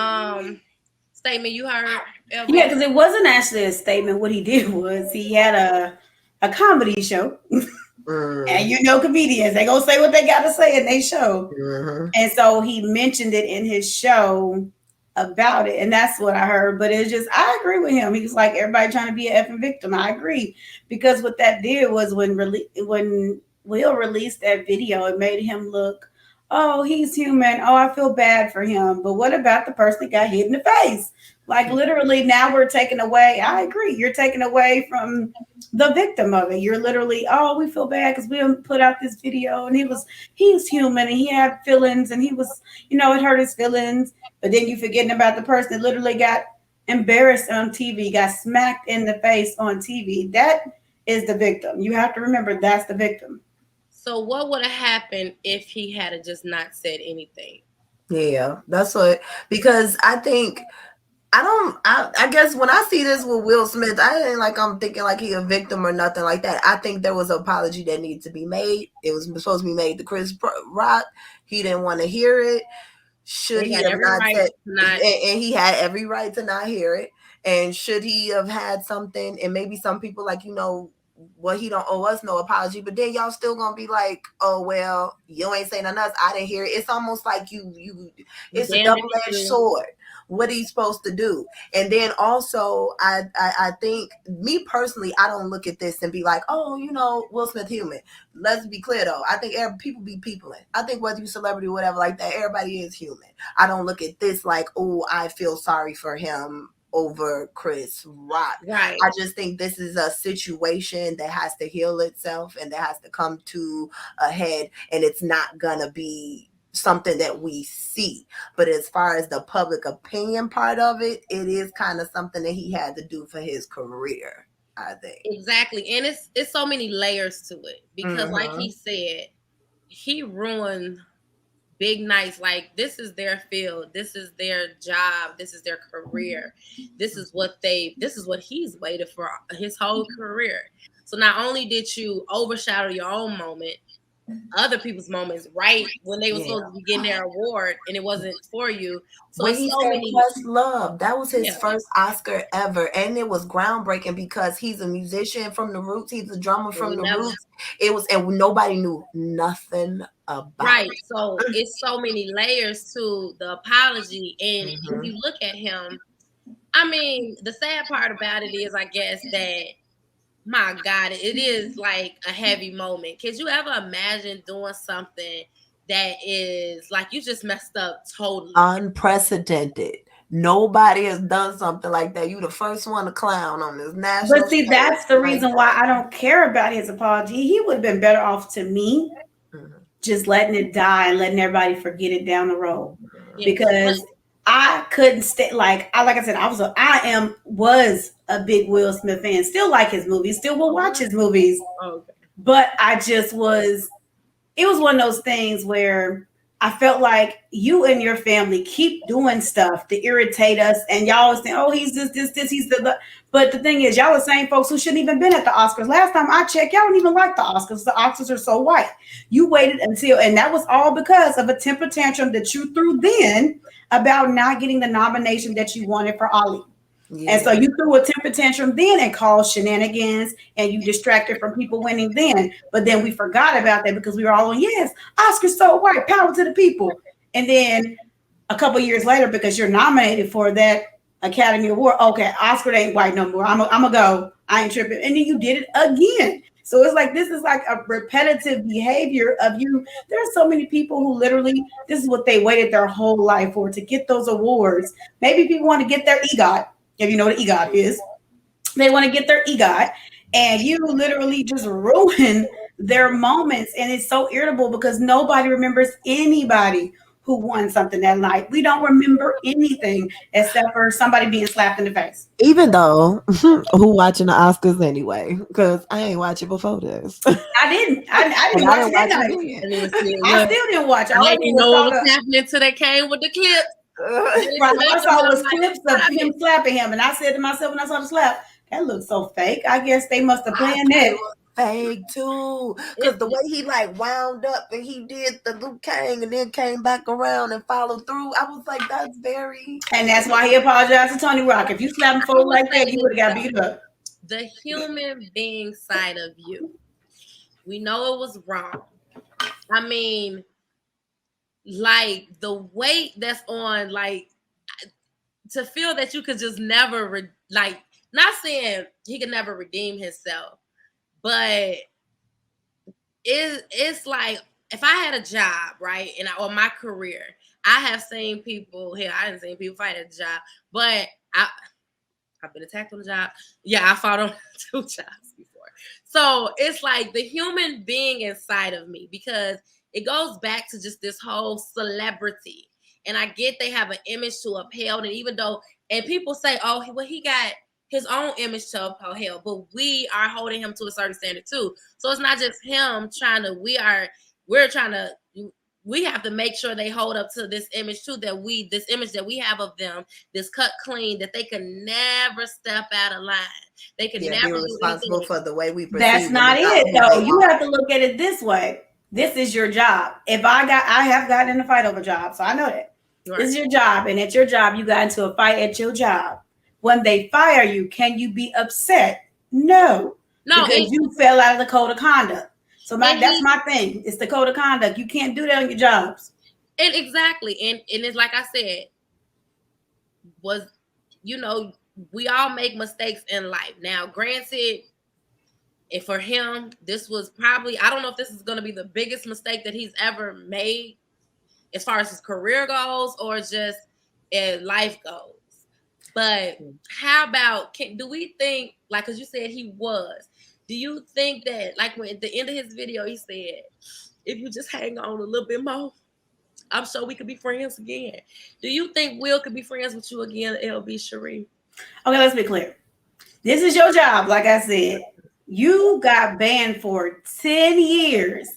Speaker 1: statement you heard?
Speaker 3: Yeah, because it wasn't actually a statement. What he did was he had a comedy show. And comedians, they gonna say what they gotta say in their show. And so he mentioned it in his show about it, and that's what I heard. But it's just, I agree with him. He was like, everybody trying to be an effing victim. I agree, because what that did was when Will released that video, it made him look, oh, he's human. Oh, I feel bad for him. But what about the person that got hit in the face? Like, literally, now we're taking away. I agree. You're taking away from the victim of it. You're literally, oh, we feel bad because we put out this video and he's human and he had feelings and he was, it hurt his feelings. But then you forgetting about the person that literally got embarrassed on TV, got smacked in the face on TV. That is the victim. You have to remember that's the victim.
Speaker 1: So what would have happened if he had just not said anything?
Speaker 2: Yeah, that's what, because I think, I guess when I see this with Will Smith, I ain't like I'm thinking like he a victim or nothing like that. I think there was an apology that needed to be made. It was supposed to be made to Chris Rock. He didn't want to hear it. Should he have not said, and he had every right to not hear it. And should he have had something, and maybe some people like, well, he don't owe us no apology, but then y'all still gonna be like, oh, well, you ain't saying nothing else. I didn't hear it. It's almost like it's a double-edged sword. What he's supposed to do. And then also, I think, me personally, I don't look at this and be like, oh, Will Smith human. Let's be clear though. I think people be peopling. I think whether you're celebrity or whatever like that, everybody is human. I don't look at this like, oh, I feel sorry for him over Chris Rock.
Speaker 1: Right.
Speaker 2: I just think this is a situation that has to heal itself and that has to come to a head, and it's not gonna be something that we see. But as far as the public opinion part of it, it is kind of something that he had to do for his career, I think.
Speaker 1: Exactly. And it's so many layers to it because like he said, he ruined big nights. Like, this is their field, this is their job, this is their career, this is what he's waited for his whole career. So not only did you overshadow your own moment, other people's moments right when they were
Speaker 2: Yeah.
Speaker 1: supposed to be getting their award and it wasn't for you. So
Speaker 2: When
Speaker 1: it's
Speaker 2: he
Speaker 1: so
Speaker 2: said
Speaker 1: many.
Speaker 2: Quest Love, that was his
Speaker 1: Yeah.
Speaker 2: first Oscar ever. And it was groundbreaking because he's a musician from the roots. He's a drummer
Speaker 1: We
Speaker 2: from the
Speaker 1: never.
Speaker 2: roots. It was, and nobody knew nothing about
Speaker 1: Right.
Speaker 2: it.
Speaker 1: So it's so many layers to the apology. And if you look at him, I mean, the sad part about it is, I guess, that my God, it is like a heavy moment. Could you ever imagine doing something that is like you just messed up totally?
Speaker 2: Unprecedented. Nobody has done something like that. You the first one to clown on this national
Speaker 3: But see,
Speaker 2: stage
Speaker 3: that's the
Speaker 2: like
Speaker 3: reason
Speaker 2: that.
Speaker 3: why I don't care about his apology. He would have been better off to me just letting it die and letting everybody forget it down the road.
Speaker 1: Yeah.
Speaker 3: Because I couldn't stay like I said, was a big Will Smith fan. Still like his movies, still will watch his movies.
Speaker 1: Okay.
Speaker 3: But it was one of those things where I felt like you and your family keep doing stuff to irritate us, and y'all always think, "Oh, he's this, he's the." But the thing is, y'all the same folks who shouldn't even been at the Oscars. Last time I checked, y'all don't even like the Oscars. The Oscars are so white. You waited until, and that was all because of a temper tantrum that you threw then about not getting the nomination that you wanted for Ali.
Speaker 2: Yeah.
Speaker 3: And so you threw a temper tantrum then and caused shenanigans, and you distracted from people winning then. But then we forgot about that because we were all on, yes, Oscar's so white, power to the people. And then a couple years later, because you're nominated for that Academy Award, okay, Oscar ain't white no more. I'm gonna go. I ain't tripping. And then you did it again. So it's like this is like a repetitive behavior of you. There are so many people who literally, this is what they waited their whole life for, to get those awards. Maybe people want to get their EGOT. If you know what EGOT is, they want to get their EGOT, and you literally just ruin their moments. And it's so irritable because nobody remembers anybody who won something that night. We don't remember anything except for somebody being slapped in the face.
Speaker 2: Even though who watching the Oscars anyway? Because I ain't watching before this.
Speaker 3: I didn't. I didn't watch it that night. I still didn't watch.
Speaker 1: I didn't know what was happening until they came with the clip.
Speaker 3: Right, I saw was clips of him slapping him, and I said to myself when I saw the slap, that looks so fake. I guess they must have planned that.
Speaker 2: Fake too, because the way he like wound up and he did the Luke Kang and then came back around and followed through, I was like, that's very.
Speaker 3: And that's why he apologized to Tony Rock. If you slap him forward like that, you would have got beat up.
Speaker 1: The human being side of you, we know it was wrong. I mean, like the weight that's on, like to feel that you could just never not saying he could never redeem himself, but it's like if I had a job, right, or my career, I have seen people here. I didn't see people fight at the job, but I've been attacked on the job. Yeah, I fought on 2 jobs before. So it's like the human being inside of me, because it goes back to just this whole celebrity. And I get they have an image to uphold. And even though, and people say, oh, well, he got his own image to uphold, but we are holding him to a certain standard too. So it's not just him trying to, we have to make sure they hold up to this image too, this image that we have of them, this cut clean, that they can never step out of line. They can never
Speaker 2: be responsible for the way we perceive.
Speaker 3: That's not it though. You have to look at it this way. This is your job. I have gotten in a fight over jobs, so I know that. Right. This is your job, and at your job, you got into a fight at your job. When they fire you, can you be upset? No, because you fell out of the code of conduct. So that's my thing. It's the code of conduct. You can't do that on your jobs.
Speaker 1: And exactly, and it's like I said, we all make mistakes in life. Now, granted, and for him, this was probably, I don't know if this is going to be the biggest mistake that he's ever made as far as his career goes or just as life goes. But how about, do we think, like, because you said he was, do you think that, like, when at the end of his video, he said, if you just hang on a little bit more, I'm sure we could be friends again. Do you think Will could be friends with you again, LB Cherie?
Speaker 3: Okay, let's be clear. This is your job, like I said. You got banned for 10 years.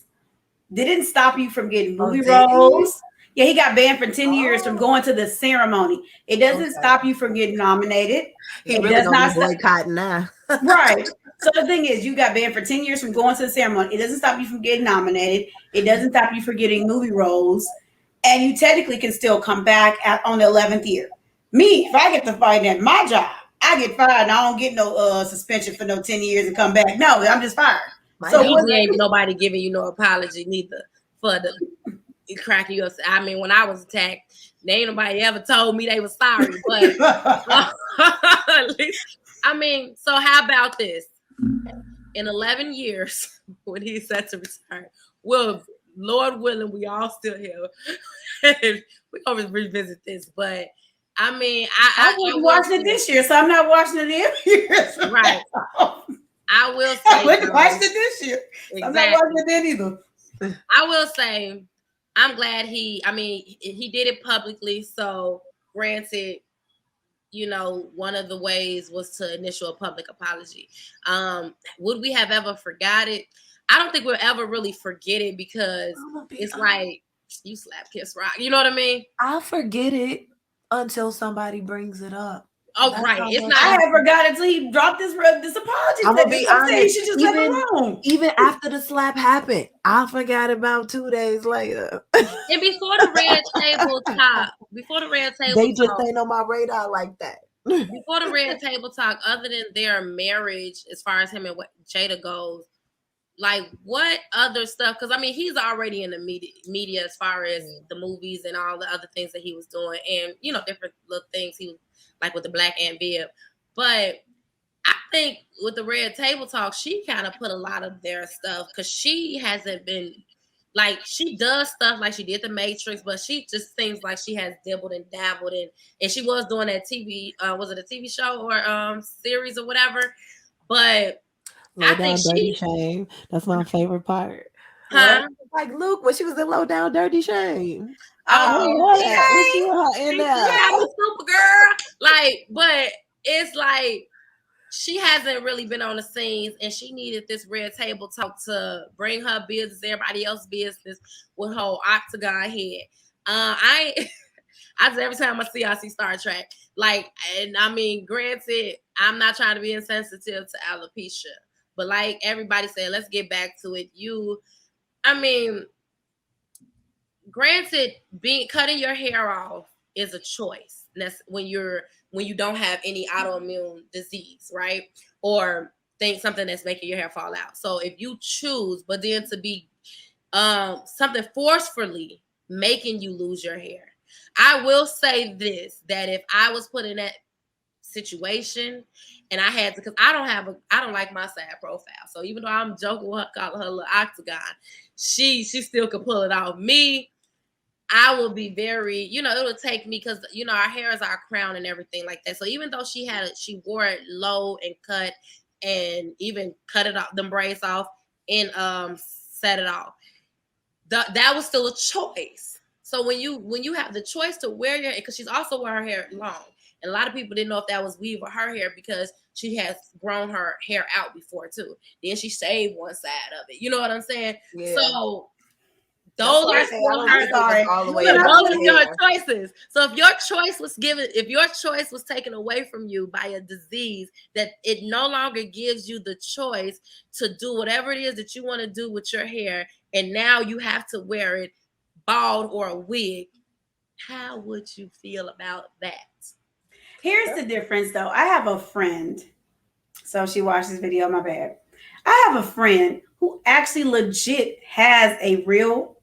Speaker 3: Didn't stop you from getting movie roles. Yeah, he got banned for 10 years from going to the ceremony. It doesn't stop you from getting nominated.
Speaker 2: He really does not boycotting now.
Speaker 3: Right. So the thing is, you got banned for 10 years from going to the ceremony. It doesn't stop you from getting nominated. It doesn't stop you from getting movie roles. And you technically can still come back on the 11th year. Me, if I get to fight at my job, I get fired and I don't get no suspension for no 10 years and come back. No, I'm just fired.
Speaker 1: So usually ain't nobody giving you no apology neither for the cracking you up. I mean, when I was attacked, there ain't nobody ever told me they was sorry. But I mean, so how about this? In 11 years, when he's set to return, well, Lord willing, we all still here. We always revisit this, but I mean,
Speaker 3: I wasn't watching it this year, so I'm not watching it every year.
Speaker 1: Right. I will say
Speaker 3: I wouldn't watch it this year.
Speaker 1: Exactly.
Speaker 3: I'm not watching it then either.
Speaker 1: I will say, I'm glad he did it publicly. So granted, you know, one of the ways was to initial a public apology. Would we have ever forgot it? I don't think we'll ever really forget it because it's like you slap Kiss Rock. You know what I mean?
Speaker 2: I'll forget it until somebody brings it up.
Speaker 1: Oh, that's right. It's not.
Speaker 3: I had forgot it until he dropped this apology.
Speaker 2: I'm gonna be honest.
Speaker 3: You should just let it alone.
Speaker 2: Even after the slap happened, I forgot about 2 days later.
Speaker 1: And before the red table talk,
Speaker 2: they just ain't on my radar like that.
Speaker 1: Before the red table talk, other than their marriage, as far as him and Jada goes, like what other stuff? Because I mean, he's already in the media as far as the movies and all the other things that he was doing, and you know, different little things he was like with the Black Ant Bib. But I think with the red table talk, she kind of put a lot of their stuff because she hasn't been like she does stuff like she did the Matrix, but she just seems like she has dibbled and dabbled in, and she was doing that TV. Was it a TV show or series or whatever? But
Speaker 2: Low Down Dirty Shame. That's my favorite part.
Speaker 1: Huh?
Speaker 2: Like Luke when she was in Low Down Dirty Shame.
Speaker 1: Oh, in there. Super girl. Like, but it's like she hasn't really been on the scenes, and she needed this red table talk to bring her business, everybody else's business with her octagon head. I just every time I see Star Trek. Like, and I mean, granted, I'm not trying to be insensitive to alopecia. But like everybody said, let's get back to it. Granted, cutting your hair off is a choice. That's when you don't have any autoimmune disease, right? Or something that's making your hair fall out. So if you choose, but then to be something forcefully making you lose your hair. I will say this, that if I was put in that situation and I had to, because I don't like my side profile. So even though I'm joking with her, calling her little octagon, she still could pull it off. Me, I will be very, it will take me because, our hair is our crown and everything like that. So even though she wore it low and cut and even cut it off, them braids off and set it off, that was still a choice. So when you have the choice to wear your hair, because she's also wear her hair long. And a lot of people didn't know if that was weave or her hair because she has grown her hair out before too. Then she shaved one side of it. You know what I'm saying? Yeah. So those are still her choices. So if your choice was taken away from you by a disease, that it no longer gives you the choice to do whatever it is that you want to do with your hair, and now you have to wear it bald or a wig, how would you feel about that?
Speaker 3: Here's the difference, though. I have a friend. So she watched this video, my bad. I have a friend who actually legit has a real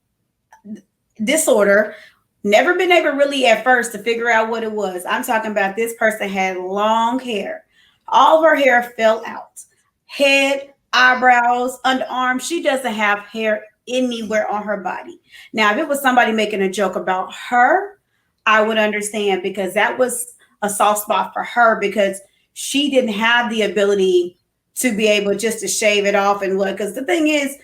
Speaker 3: disorder. Never been able really at first to figure out what it was. I'm talking about this person had long hair. All of her hair fell out. Head, eyebrows, underarms. She doesn't have hair anywhere on her body. Now, if it was somebody making a joke about her, I would understand, because that was a soft spot for her, because she didn't have the ability to be able just to shave it off and what. Because the thing is,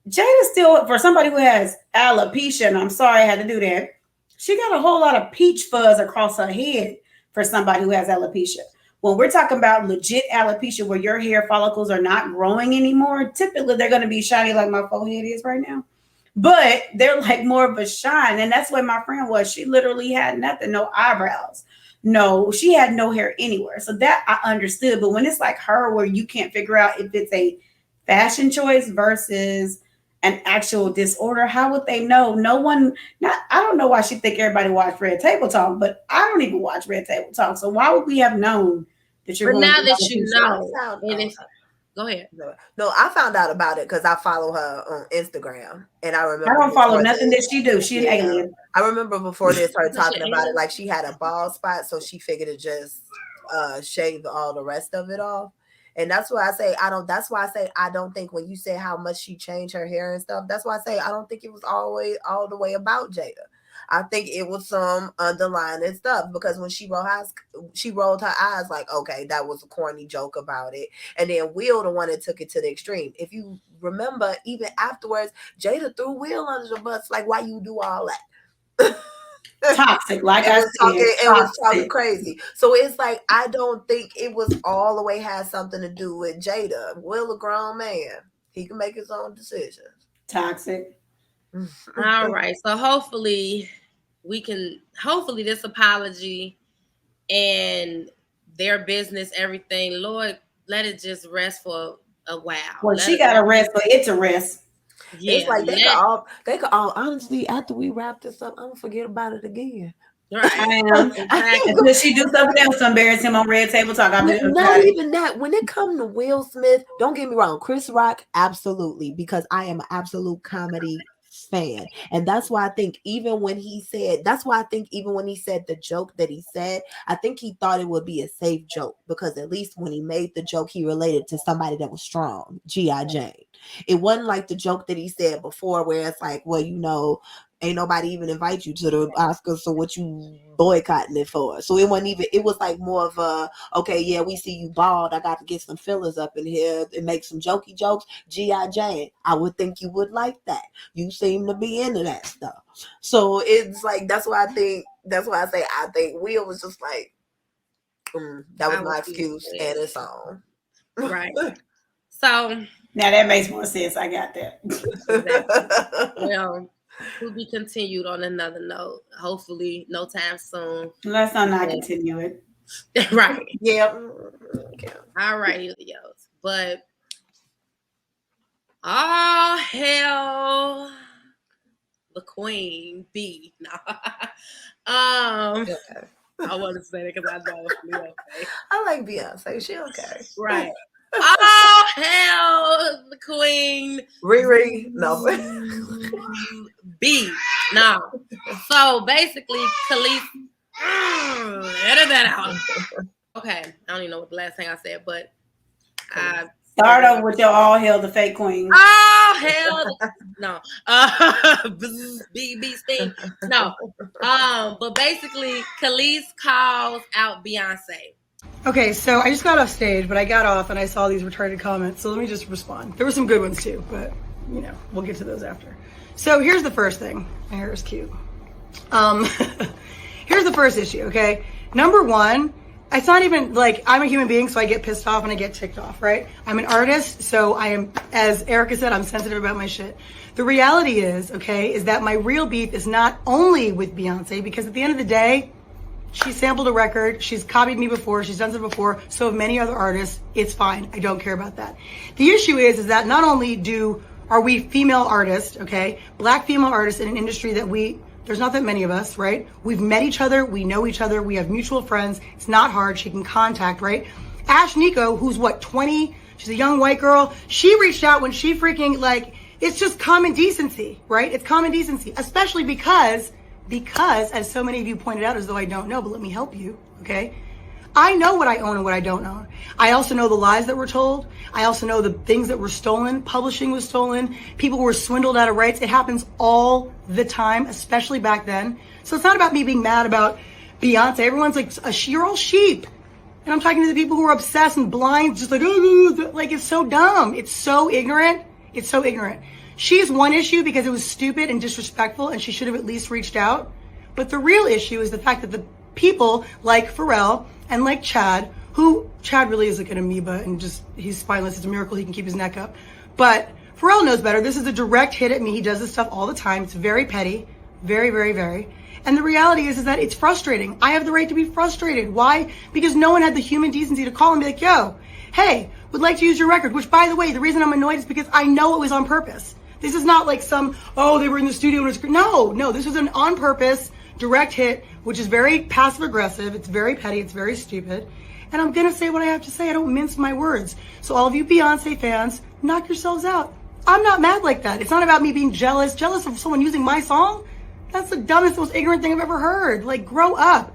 Speaker 3: Jada still, for somebody who has alopecia, and I'm sorry I had to do that, she got a whole lot of peach fuzz across her head for somebody who has alopecia. When we're talking about legit alopecia, where your hair follicles are not growing anymore, typically they're going to be shiny like my forehead is right now. But they're like more of a shine. And that's where my friend was. She literally had nothing, no eyebrows. No, she had no hair anywhere. So that I understood. But when it's like her, where you can't figure out if it's a fashion choice versus an actual disorder, how would they know? No one, not, I don't know why she think everybody watched Red Table Talk, but I don't even watch Red Table Talk. So why would we have known that you're
Speaker 1: But
Speaker 3: going
Speaker 1: now
Speaker 3: through
Speaker 1: that
Speaker 3: all
Speaker 1: you
Speaker 3: this?
Speaker 1: know,
Speaker 2: Sound-
Speaker 1: and if, go ahead.
Speaker 2: No, I found out about it because I follow her on Instagram, and I remember
Speaker 3: I don't follow
Speaker 2: before
Speaker 3: nothing
Speaker 2: this-
Speaker 3: that she do. She an
Speaker 2: Yeah.
Speaker 3: alien.
Speaker 2: I remember before they started
Speaker 1: Is she
Speaker 2: talking about
Speaker 1: alien?
Speaker 2: it, like she had a bald spot, so she figured to just shave all the rest of it off. And that's why I say I don't. That's why I say I don't think when you say how much she changed her hair and stuff. That's why I say I don't think it was always all the way about Jada. I think it was some underlying stuff because when she rolled her eyes like, okay, that was a corny joke about it. And then Will, the one that took it to the extreme. If you remember, even afterwards, Jada threw Will under the bus. Like, why you do all that?
Speaker 3: Toxic, like
Speaker 2: It
Speaker 3: I
Speaker 2: was
Speaker 3: said.
Speaker 2: talking
Speaker 3: Toxic.
Speaker 2: crazy. So it's like I don't think it was all the way had something to do with Jada. Will, a grown man, he can make his own decisions.
Speaker 3: Toxic.
Speaker 1: All right. So hopefully this apology and their business, everything, Lord, let it just rest for a while.
Speaker 3: Well,
Speaker 1: Let
Speaker 3: she
Speaker 1: it-
Speaker 3: got a rest, but it's a rest.
Speaker 1: Yeah,
Speaker 2: It's like they could all honestly after we wrap this up, I'm gonna forget about it again.
Speaker 1: right.
Speaker 3: I am.
Speaker 1: Exactly.
Speaker 3: Until she do something else to embarrass him on Red Table Talk. I'll be
Speaker 2: Not even that. When it comes to Will Smith, don't get me wrong, Chris Rock, absolutely, because I am an absolute comedy fan. And that's why I think even when he said the joke that he said, I think he thought it would be a safe joke because at least when he made the joke, he related to somebody that was strong, G.I. Jane. It wasn't like the joke that he said before where it's like, well, ain't nobody even invite you to the Oscars, so what you boycotting it for? So it wasn't even, it was like more of a, okay, yeah, we see you bald, I got to get some fillers up in here and make some jokey jokes. G.I. Jane, I would think you would like that. You seem to be into that stuff. So it's like, that's why I say I think Will was just like, that was my excuse and it's on.
Speaker 1: Right. So
Speaker 3: now that makes more sense. I got that.
Speaker 1: exactly. Well, to be continued on another note. Hopefully, no time soon.
Speaker 3: Let's not continue it.
Speaker 1: Right.
Speaker 2: Yeah. Okay.
Speaker 1: All right, Leos. But all hell the queen B. No.
Speaker 2: Okay.
Speaker 1: I want to say that because I know it's Beyonce.
Speaker 2: I like Beyonce. She okay.
Speaker 1: Right. All hell the queen
Speaker 2: Riri. No.
Speaker 1: B. No. So basically, Kelis. Edit that out. Okay. I don't even know what the last thing I said, but I
Speaker 3: Start over with your all hail the fake queen.
Speaker 1: oh hell no. B sting. No. But basically Kelis calls out Beyonce.
Speaker 5: Okay, so I just got off stage, but I got off and I saw these retarded comments. So let me just respond. There were some good ones too, but we'll get to those after. So here's the first thing. My hair is cute. Here's the first issue, okay? Number one, it's not even like I'm a human being, so I get pissed off and I get ticked off, right? I'm an artist, so I am, as Erica said, I'm sensitive about my shit. The reality is, okay, is that my real beef is not only with Beyonce, because at the end of the day, she sampled a record, she's copied me before, she's done it before, so have many other artists. It's fine. I don't care about that. The issue is that not only are we female artists, okay, black female artists in an industry that there's not that many of us, right? We've met each other, we know each other, we have mutual friends. It's not hard, she can contact, right? Ash Nico, who's 20? She's a young white girl. She reached out when she freaking, it's just common decency, right? It's common decency, especially because, as so many of you pointed out, as though I don't know, but let me help you, okay? I know what I own and what I don't own. I also know the lies that were told. I also know the things that were stolen. Publishing was stolen. People were swindled out of rights. It happens all the time, especially back then. So it's not about me being mad about Beyonce. Everyone's like, you're all sheep. And I'm talking to the people who are obsessed and blind, just it's so dumb. It's so ignorant. It's so ignorant. She has one issue because it was stupid and disrespectful and she should have at least reached out. But the real issue is the fact that the people like Pharrell and like Chad really is like an amoeba and he's spineless. It's a miracle he can keep his neck up. But Pharrell knows better. This is a direct hit at me. He does this stuff all the time. It's very petty, Very, very, very. And the reality is that it's frustrating. I have the right to be frustrated. Why? Because no one had the human decency to call and be like, yo, hey, would like to use your record. Which, by the way, the reason I'm annoyed is because I know it was on purpose. This is not like they were in the studio and it was, no, this was an on purpose direct hit, which is very passive aggressive. It's very petty. It's very stupid. And I'm going to say what I have to say. I don't mince my words. So all of you Beyonce fans, knock yourselves out. I'm not mad like that. It's not about me being jealous of someone using my song. That's the dumbest, most ignorant thing I've ever heard. Like, grow up.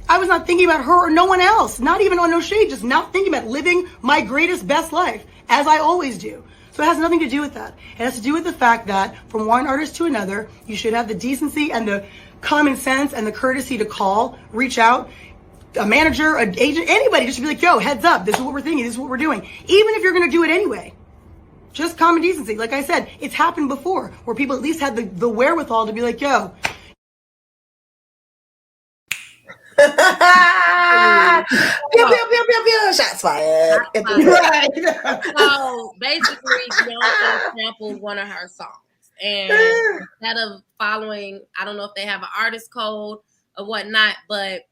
Speaker 5: I was not thinking about her or no one else. Not even on no shade, just not thinking about living my greatest, best life, as I always do. So it has nothing to do with that. It has to do with the fact that from one artist to another, you should have the decency and the common sense and the courtesy to call, reach out, a manager, an agent, anybody, just be like, yo, heads up, this is what we're thinking, this is what we're doing. Even if you're going to do it anyway. Just common decency. Like I said, it's happened before where people at least had the wherewithal to be like, yo.
Speaker 2: Pew, pew, pew, pew, pew. Shots fired.
Speaker 3: Right.
Speaker 1: So basically, Beyonce sampled one of her songs. And instead of following, I don't know if they have an artist code or whatnot, but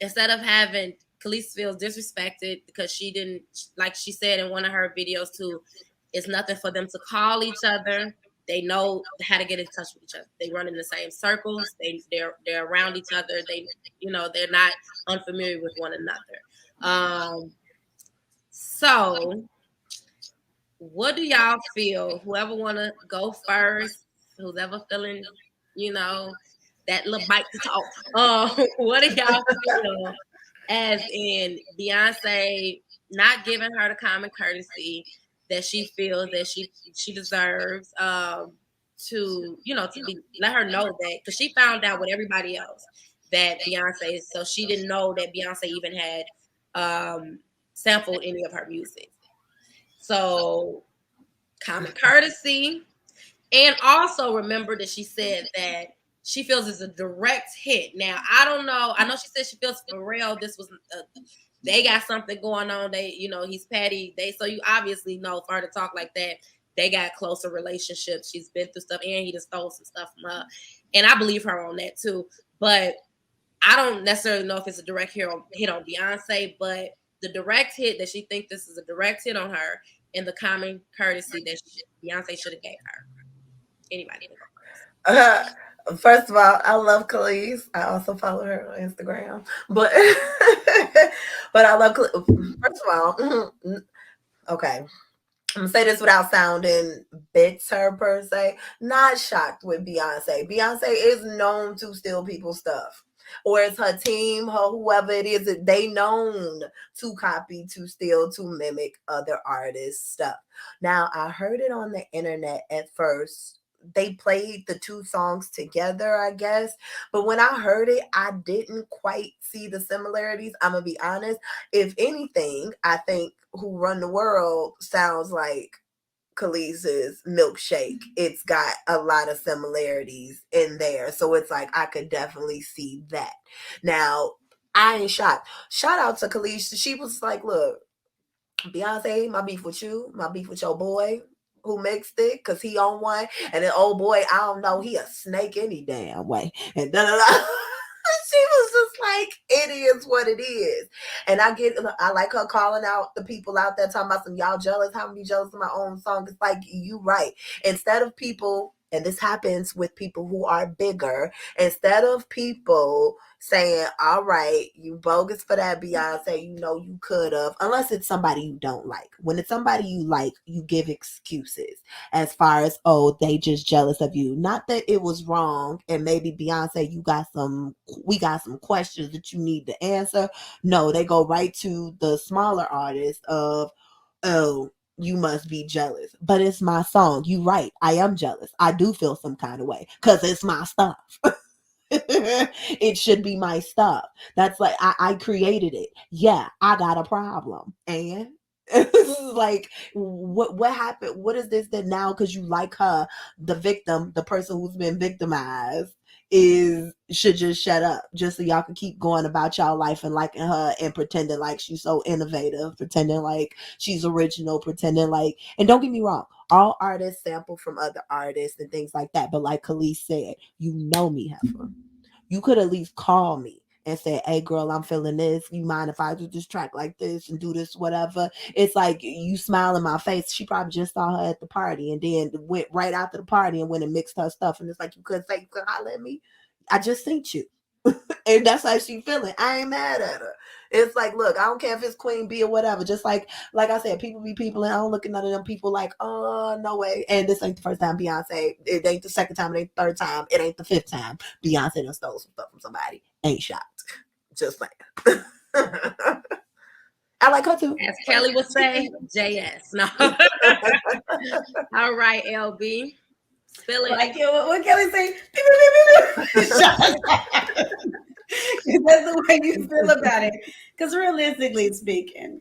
Speaker 1: instead of having Kelis feels disrespected because she didn't, like she said in one of her videos too, it's nothing for them to call each other. They know how to get in touch with each other. They run in the same circles. They're around each other. They're not unfamiliar with one another. So what do y'all feel? Whoever want to go first, who's ever feeling, that little bite to talk. What do y'all feel as in Beyonce not giving her the common courtesy that she feels that she deserves, to let her know that, because she found out with everybody else that Beyonce, so she didn't know that Beyonce even had sampled any of her music. So common courtesy, and also remember that she said that she feels it's a direct hit. Now I don't know. I know she said she feels for real. This was they got something going on. They, he's petty. So you obviously know for her to talk like that, they got closer relationships. She's been through stuff, and he just stole some stuff from her. And I believe her on that too. But I don't necessarily know if it's a direct hit on Beyonce, but the direct hit that she thinks this is a direct hit on her, and the common courtesy that Beyonce should have gave her. Anybody?
Speaker 2: First of all, I love Kelis. I also follow her on Instagram. But I love Kelis. First of all, okay. I'm gonna say this without sounding bitter per se. Not shocked with Beyonce. Beyonce is known to steal people's stuff. Or it's her team, whoever it is, they known to copy, to steal, to mimic other artists' stuff. Now, I heard it on the internet at first. They played the two songs together, I guess. But when I heard it, I didn't quite see the similarities. I'm going to be honest. If anything, I think Who Run the World sounds like Kelis's Milkshake. It's got a lot of similarities in there. So it's like, I could definitely see that. Now, I ain't shocked. Shout out to Kelis. She was like, look, Beyonce, my beef with you, my beef with your boy who mixed it, because he on one, and then old boy, I don't know, he a snake any damn way, and da-da-da. She was just like, it is what it is. And I like her calling out the people out there talking about some, y'all jealous, how me jealous of my own song. It's like, you right. Instead of people, and this happens with people who are bigger, instead of people saying, all right, you bogus for that, Beyonce, you could have, unless it's somebody you don't like. When it's somebody you like, you give excuses as far as, oh, they just jealous of you. Not that it was wrong, and maybe Beyonce, we got some questions that you need to answer. No, they go right to the smaller artist of, oh, you must be jealous. But it's my song. You right. I am jealous. I do feel some kind of way because it's my stuff. It should be my stuff. That's like, I created it. Yeah, I got a problem. And like, what happened? What is this that now, because you like her, the victim, the person who's been victimized, should just shut up just so y'all can keep going about y'all life and liking her and pretending like she's so innovative, pretending like she's original, pretending like, and don't get me wrong, All artists sample from other artists and things like that. But like Kelis said, you know me, heifer. You could at least call me and say, hey girl, I'm feeling this. You mind if I do this track like this and do this, whatever? It's like you smile in my face. She probably just saw her at the party and then went right after the party and went and mixed her stuff. And it's like, you couldn't say, you couldn't holler at me. I just sent you. And that's how she feeling. I ain't mad at her. It's like, look, I don't care if it's Queen Bee or whatever. Just like I said, people be people, and I don't look at none of them people like, oh, no way. And this ain't the first time Beyonce. It ain't the second time. It ain't the third time. It ain't the fifth time Beyonce done stole some stuff from somebody. Ain't shocked. Just like, I like her too.
Speaker 1: As Kelly would say, JS. No. All right, LB. Spill it.
Speaker 3: Like what Kelly say? That's the way you feel about it. Because realistically speaking,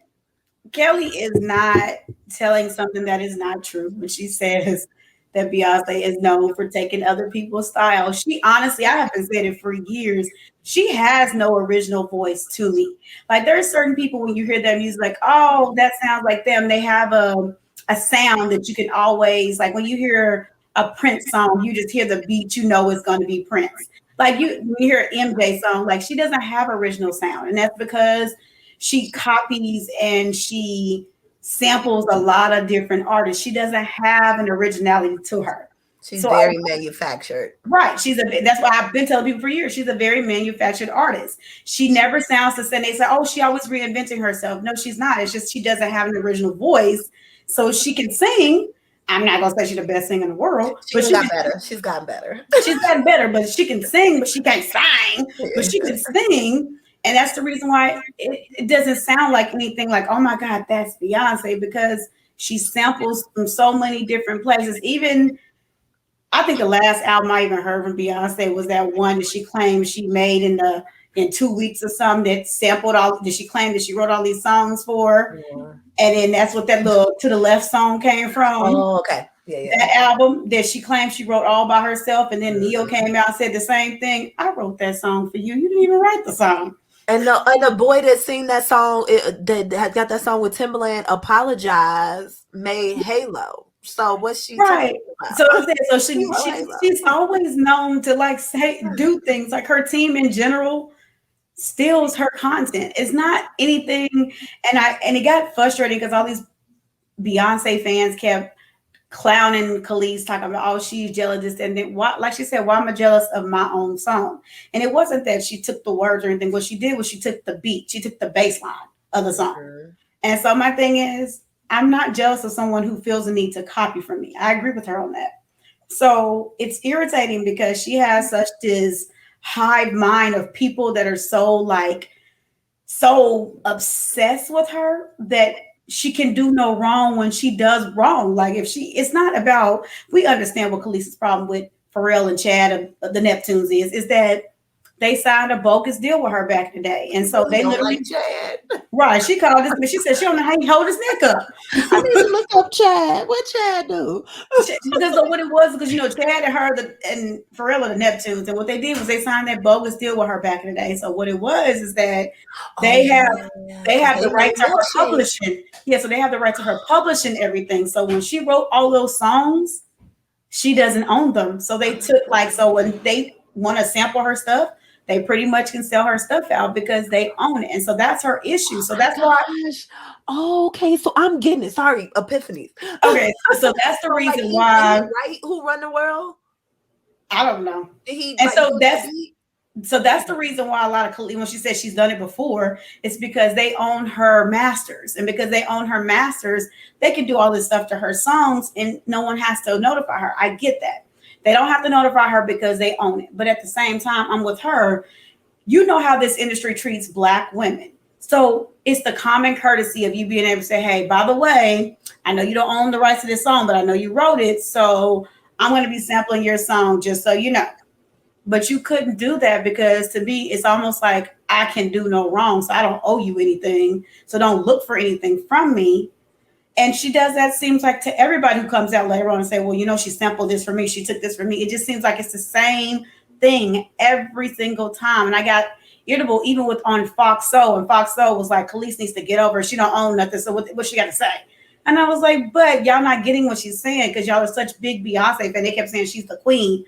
Speaker 3: Kelly is not telling something that is not true when she says that Beyonce is known for taking other people's style. She honestly, I haven't said it for years. She has no original voice to me. Like there are certain people when you hear their music, like, oh, that sounds like them. They have a sound that you can always, like when you hear a Prince song, you just hear the beat, you know it's going to be Prince. Like when you hear an MJ song, like she doesn't have original sound. And that's because she copies and she samples a lot of different artists. She doesn't have an originality to her.
Speaker 2: She's very manufactured.
Speaker 3: Right. That's why I've been telling people for years, she's a very manufactured artist. She never sounds the same. They say, oh, she always reinventing herself. No, she's not. It's just she doesn't have an original voice. So she can sing. I'm not gonna say she's the best singer in the world.
Speaker 2: She's gotten better. She's gotten better.
Speaker 3: She's gotten better, but she can sing, but she can't sing. But she can sing. And that's the reason why it doesn't sound like anything like, oh my God, that's Beyonce, because she samples from so many different places. Even I think the last album I even heard from Beyonce was that one that she claimed she made in 2 weeks or something that sampled all that she claimed that she wrote all these songs for. Yeah. And then that's what that little To the Left song came from.
Speaker 2: Oh, okay. Yeah.
Speaker 3: That album that she claimed she wrote all by herself. And then Neo came out and said the same thing. I wrote that song for you. You didn't even write the song.
Speaker 2: And the boy that sing that song, that had got that song with Timberland, Apologize, made Halo. So what's she
Speaker 3: right? So I'm saying, so she's always known to like do things. Like her team in general steals her content. It's not anything, and it got frustrating because all these Beyonce fans kept clowning Kelis, talking about, oh, she's jealous, and then why, like she said, why am I jealous of my own song? And it wasn't that she took the words or anything. What she did was she took the beat, she took the bass line of the song. Mm-hmm. And so my thing is, I'm not jealous of someone who feels the need to copy from me. I agree with her on that. So it's irritating because she has such this hive mind of people that are so obsessed with her that she can do no wrong when she does wrong. Like it's not about, we understand what Kelis's problem with Pharrell and Chad of the Neptunes is that they signed a bogus deal with her back in the day. And so they literally,
Speaker 2: like Chad.
Speaker 3: Right. She called this, but she said she don't know how he hold his neck up.
Speaker 2: I need to look up Chad. What Chad do?
Speaker 3: Because what it was, because Chad and her and Pharrell are the Neptunes, and what they did was they signed that bogus deal with her back in the day. So what it was is that they have the right to her publishing. Yeah, so they have the right to her publishing everything. So when she wrote all those songs, she doesn't own them. So they took so when they want to sample her stuff, they pretty much can sell her stuff out because they own it. And so that's her issue. So that's why.
Speaker 2: Okay, so I'm getting it. Sorry, epiphanies.
Speaker 3: Okay, so that's the reason why.
Speaker 2: Right? Who run the world?
Speaker 3: I don't know. So that's the reason why a lot of Kelis, when she says she's done it before, it's because they own her masters. And because they own her masters, they can do all this stuff to her songs and no one has to notify her. I get that. They don't have to notify her because they own it. But at the same time, I'm with her. You know how this industry treats Black women. So it's the common courtesy of you being able to say, hey, by the way, I know you don't own the rights to this song, but I know you wrote it. So I'm going to be sampling your song just so you know. But you couldn't do that because to me, it's almost like I can do no wrong. So I don't owe you anything. So don't look for anything from me. And she does that, seems like, to everybody who comes out later on and say, well, she sampled this for me. She took this for me. It just seems like it's the same thing every single time. And I got irritable even on Fox Soul. And Fox Soul was like, Kelis needs to get over. She don't own nothing. So what she got to say? And I was like, but y'all not getting what she's saying because y'all are such big Beyonce fan. They kept saying she's the queen.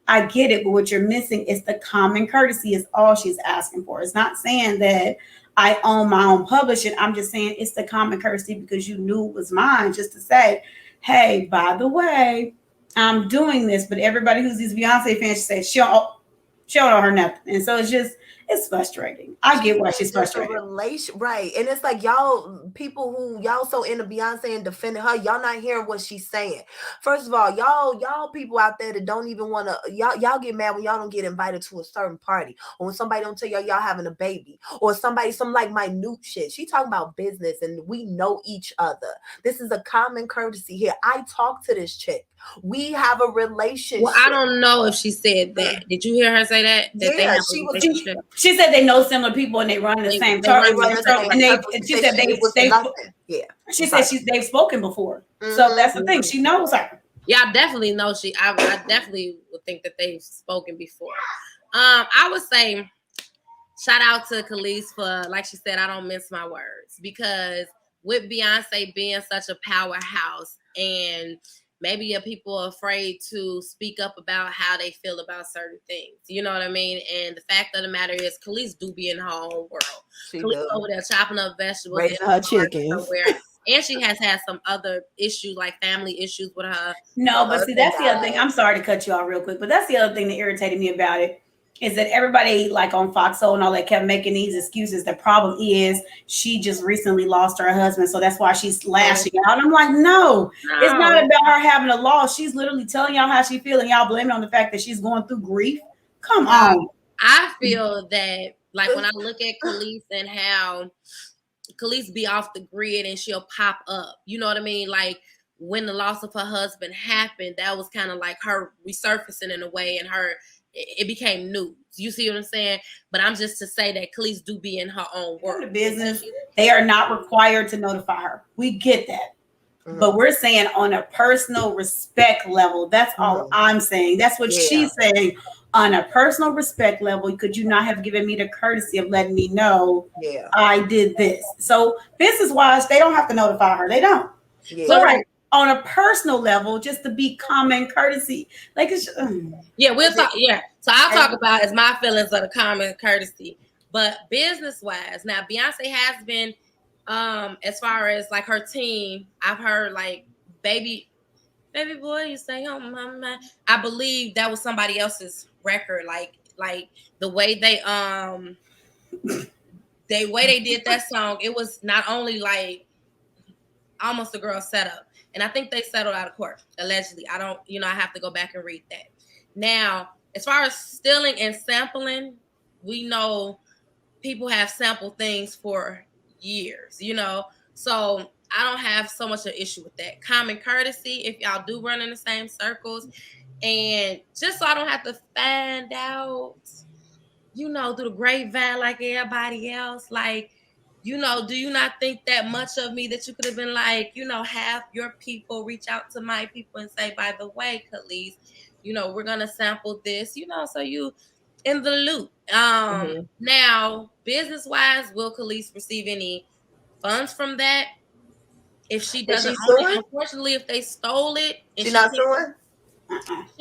Speaker 3: I get it, but what you're missing is the common courtesy is all she's asking for. It's not saying that I own my own publishing. I'm just saying it's the common courtesy because you knew it was mine just to say, hey, by the way, I'm doing this. But everybody who's these Beyonce fans say she don't owe her nothing. And so it's frustrating. I get why she's frustrated.
Speaker 2: Right. And it's like y'all people who y'all so into Beyonce and defending her, y'all not hearing what she's saying. First of all, y'all people out there that don't even want to y'all get mad when y'all don't get invited to a certain party, or when somebody don't tell y'all having a baby, or some like minute shit. She talking about business and we know each other. This is a common courtesy here. I talk to this chick. We have a relationship.
Speaker 1: Well, I don't know if she said that. Did you hear her say that?
Speaker 2: Yeah,
Speaker 3: she said they know similar people and they run the same circle. And she said She said they've spoken before. Mm-hmm. So that's the thing. She knows her.
Speaker 1: Yeah, I definitely know I definitely would think that they've spoken before. I would say shout out to Kelis for, like she said, I don't mince my words, because with Beyonce being such a powerhouse and maybe people are afraid to speak up about how they feel about certain things. You know what I mean? And the fact of the matter is, Kelis do be in her own world. Kelis over there chopping up vegetables,
Speaker 2: raising her chickens.
Speaker 1: And she has had some other issues, like family issues with her.
Speaker 3: No, but see, that's the other thing. I'm sorry to cut you off real quick, but that's the other thing that irritated me about it. Is that everybody like on Fox Soul and all that kept making these excuses. The problem is she just recently lost her husband. So that's why she's lashing out. I'm like, no, it's not about her having a loss. She's literally telling y'all how she feels and y'all blame it on the fact that she's going through grief. Come on.
Speaker 1: I feel that, like, when I look at Kelis and how Kelis be off the grid and she'll pop up, you know what I mean? Like, when the loss of her husband happened, that was kind of like her resurfacing in a way, and it became news. You see what I'm saying? But I'm just to say that Kelis do be in her own world.
Speaker 3: The business, they are not required to notify her. We get that. Mm-hmm. But we're saying on a personal respect level, that's all I'm saying. That's what she's saying. On a personal respect level, could you not have given me the courtesy of letting me know I did this? So business-wise, they don't have to notify her. They don't. Yeah. So right. On a personal level, just to be common courtesy, like it's
Speaker 1: we'll talk. Yeah, so I'll talk about as my feelings of the common courtesy, but business wise, now Beyonce has been, as far as like her team, I've heard like baby boy, you say oh my mind. I believe that was somebody else's record, like the way they did that song. It was not only like almost a girl setup. And I think they settled out of court, allegedly. I don't, I have to go back and read that. Now, as far as stealing and sampling, we know people have sampled things for years, So I don't have so much an issue with that. Common courtesy, if y'all do run in the same circles. And just so I don't have to find out, through the grapevine like everybody else, like, do you not think that much of me that you could have been like, have your people reach out to my people and say, by the way, Kelis, we're going to sample this, so you in the loop. Now, business-wise, will Kelis receive any funds from that? If she doesn't, unfortunately, if they stole it.
Speaker 2: She's not suing?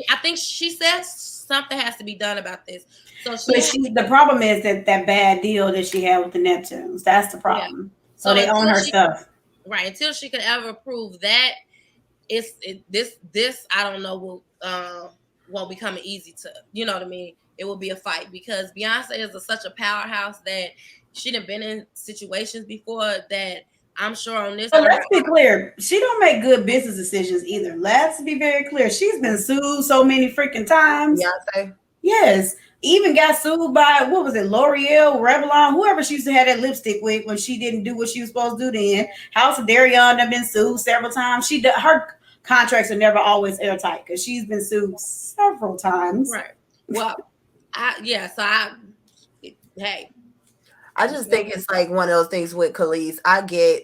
Speaker 1: I think she says something has to be done about this. So
Speaker 3: the problem is that bad deal that she had with the Neptunes. That's the problem. Yeah. So they own her stuff.
Speaker 1: Right. Until she could ever prove that, this I don't know won't become easy to, you know what I mean? It will be a fight because Beyonce is such a powerhouse that she done been in situations before that I'm sure on this.
Speaker 3: But let's be clear. She don't make good business decisions either. Let's be very clear. She's been sued so many freaking times.
Speaker 2: Beyonce?
Speaker 3: Yes. Even got sued by, what was it, L'Oreal, Revlon, whoever she used to have that lipstick with when she didn't do what she was supposed to do then. House of Darion have been sued several times. Her contracts are never always airtight because she's been sued several times.
Speaker 1: Right. Well, I
Speaker 2: just think it's like one of those things with Kelis. I get